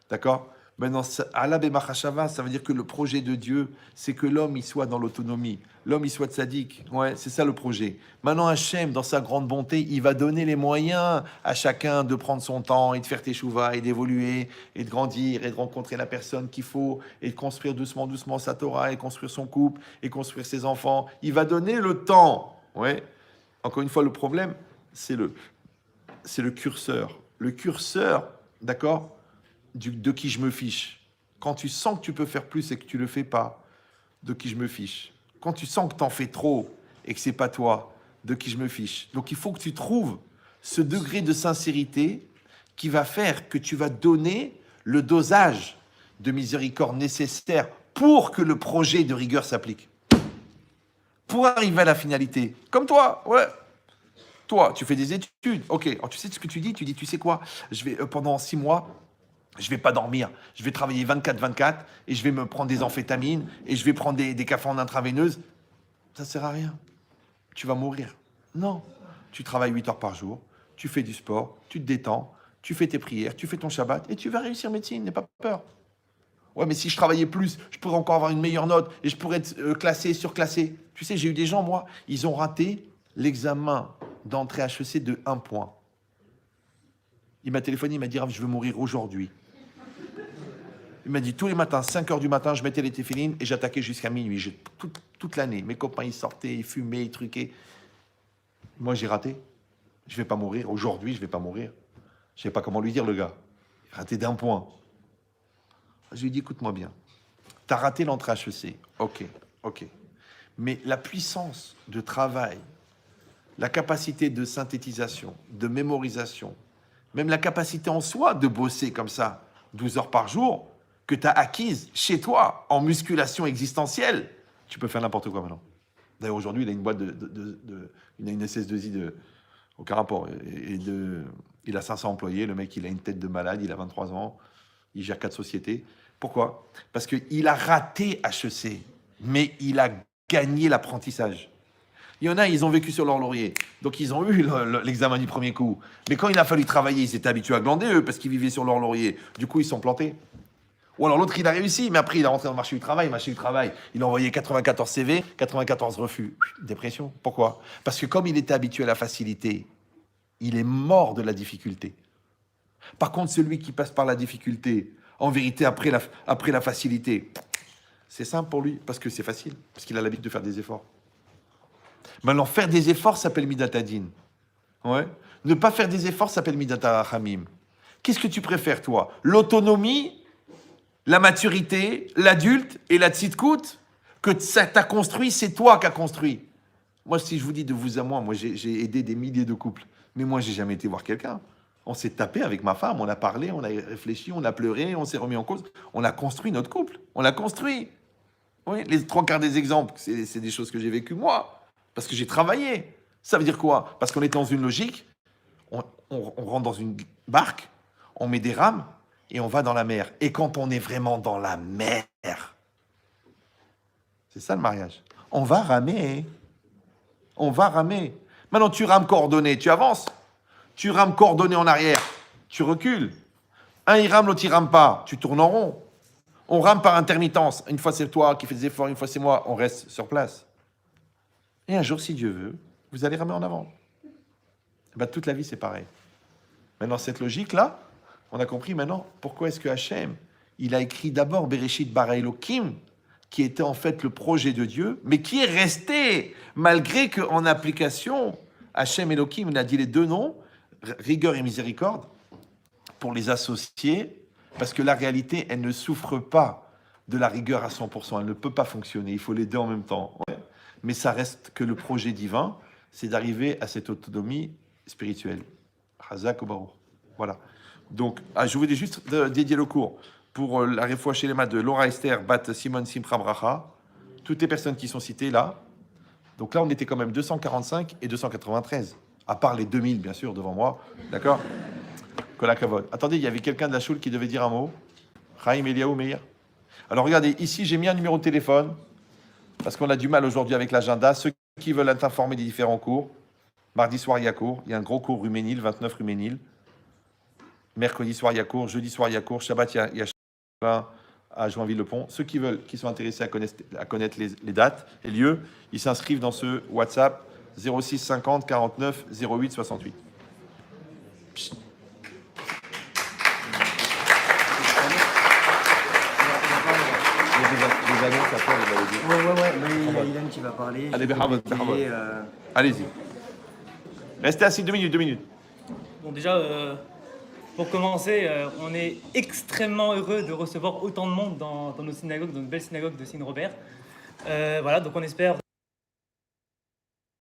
D'accord? Maintenant, Allah Bemachashava, ça veut dire que le projet de Dieu, c'est que l'homme, il soit dans l'autonomie. L'homme, il soit tzaddik. Ouais, c'est ça le projet. Maintenant, Hachem, dans sa grande bonté, il va donner les moyens à chacun de prendre son temps et de faire teshuva et d'évoluer et de grandir et de rencontrer la personne qu'il faut et de construire doucement, doucement sa Torah et construire son couple et construire ses enfants. Il va donner le temps. Ouais. Encore une fois, le problème, c'est le curseur. Le curseur, d'accord, de qui je me fiche. Quand tu sens que tu peux faire plus et que tu ne le fais pas, de qui je me fiche. Quand tu sens que tu en fais trop et que c'est pas toi, de qui je me fiche. Donc il faut que tu trouves ce degré de sincérité qui va faire que tu vas donner le dosage de miséricorde nécessaire pour que le projet de rigueur s'applique. Pour arriver à la finalité. Comme toi, ouais. Toi, tu fais des études. Ok, alors tu sais ce que tu dis, tu sais quoi, je vais pendant 6 mois, je vais pas dormir. Je vais travailler 24-24 et je vais me prendre des amphétamines et je vais prendre des cafés en intraveineuse. Ça sert à rien. Tu vas mourir. Non. Tu travailles 8 heures par jour, tu fais du sport, tu te détends, tu fais tes prières, tu fais ton Shabbat et tu vas réussir médecine, n'aie pas peur. Ouais, mais si je travaillais plus, je pourrais encore avoir une meilleure note et je pourrais être classé, surclassé. Tu sais, j'ai eu des gens, moi, ils ont raté l'examen d'entrée HEC de 1 point. Il m'a téléphoné, il m'a dit, je veux mourir aujourd'hui. Il m'a dit, tous les matins, 5 heures du matin, je mettais les téfilines et j'attaquais jusqu'à minuit. Toute l'année, mes copains, ils sortaient, ils fumaient, ils truquaient. Moi, j'ai raté. Je ne vais pas mourir. Aujourd'hui, je ne vais pas mourir. Je ne sais pas comment lui dire, le gars. Il a raté d'1 point. Je lui ai dit, écoute-moi bien. Tu as raté l'entrée HEC. Ok. Mais la puissance de travail, la capacité de synthétisation, de mémorisation, même la capacité en soi de bosser comme ça, 12 heures par jour, que tu as acquise chez toi en musculation existentielle, tu peux faire n'importe quoi maintenant. D'ailleurs, aujourd'hui, il a une boîte il a une SS2I aucun rapport. Il a 500 employés, le mec, il a une tête de malade, il a 23 ans, il gère 4 sociétés. Pourquoi? Parce qu'il a raté HEC, mais il a gagné l'apprentissage. Il y en a, ils ont vécu sur leur laurier. Donc, ils ont eu l'examen du premier coup. Mais quand il a fallu travailler, ils étaient habitués à glander, eux, parce qu'ils vivaient sur leur laurier. Du coup, ils sont plantés. Ou alors l'autre, il a réussi, mais après, il est rentré dans le marché du travail. Il a envoyé 94 CV, 94 refus. Dépression. Pourquoi? Parce que comme il était habitué à la facilité, il est mort de la difficulté. Par contre, celui qui passe par la difficulté, en vérité, après la facilité, c'est simple pour lui, parce que c'est facile, parce qu'il a l'habitude de faire des efforts. Maintenant, faire des efforts s'appelle Midatadin. Ouais. Ne pas faire des efforts s'appelle Midata Rachamim. Qu'est-ce que tu préfères, toi? L'autonomie, la maturité, l'adulte et la tzidkout que ça t'a construit, c'est toi qui as construit. Moi, si je vous dis de vous à moi j'ai aidé des milliers de couples, mais moi, j'ai jamais été voir quelqu'un. On s'est tapé avec ma femme, on a parlé, on a réfléchi, on a pleuré, on s'est remis en cause. On a construit notre couple. On l'a construit. Oui, les 3/4 des exemples, c'est des choses que j'ai vécues moi. Parce que j'ai travaillé. Ça veut dire quoi? Parce qu'on est dans une logique, on rentre dans une barque, on met des rames et on va dans la mer. Et quand on est vraiment dans la mer, c'est ça le mariage. On va ramer. On va ramer. Maintenant, tu rames coordonné, tu avances. Tu rames coordonné en arrière, tu recules. Un, il rame, l'autre, il rame pas. Tu tournes en rond. On rame par intermittence. Une fois, c'est toi qui fais des efforts, une fois, c'est moi. On reste sur place. Et un jour, si Dieu veut, vous allez ramer en avant. Ben, toute la vie, c'est pareil. Maintenant, cette logique-là, on a compris maintenant pourquoi est-ce que Hachem, il a écrit d'abord Bereshit bara Elokim, qui était en fait le projet de Dieu, mais qui est resté, malgré qu'en application, Hachem Elokim, il a dit les deux noms, rigueur et miséricorde, pour les associer, parce que la réalité, elle ne souffre pas de la rigueur à 100%, elle ne peut pas fonctionner, il faut les deux en même temps. Ouais. Mais ça reste que le projet divin, c'est d'arriver à cette autonomie spirituelle. Chazak ou Baruch. Voilà. Donc, je voulais juste dédier le cours pour la réfoua chez les maths de Laura Esther, Bat Simon Simcha Bracha, toutes les personnes qui sont citées là. Donc là, on était quand même 245 et 293, à part les 2000, bien sûr, devant moi. D'accord? Kolakavod. Attendez, il y avait quelqu'un de la choule qui devait dire un mot. Chaim Eliaou Meir. Alors regardez, ici, j'ai mis un numéro de téléphone, parce qu'on a du mal aujourd'hui avec l'agenda. Ceux qui veulent être informés des différents cours, mardi soir, il y a cours. Il y a un gros cours rue Ménil, 29 rue Ménil. Mercredi soir, il y a cours. Jeudi soir, il y a cours. Shabbat, il y a à Joinville-le-Pont. Ceux qui sont intéressés à connaître les dates et lieux, ils s'inscrivent dans ce WhatsApp 06 50 49 08 68. Psst. Des annonces après, vous l'avez dit. Ouais, mais il y a Ilan qui va parler. Allez, Et, allez-y. Restez assis 2 minutes. Bon, déjà, pour commencer, on est extrêmement heureux de recevoir autant de monde dans nos synagogues, dans une belle synagogue de Signe-Robert. Voilà, donc on espère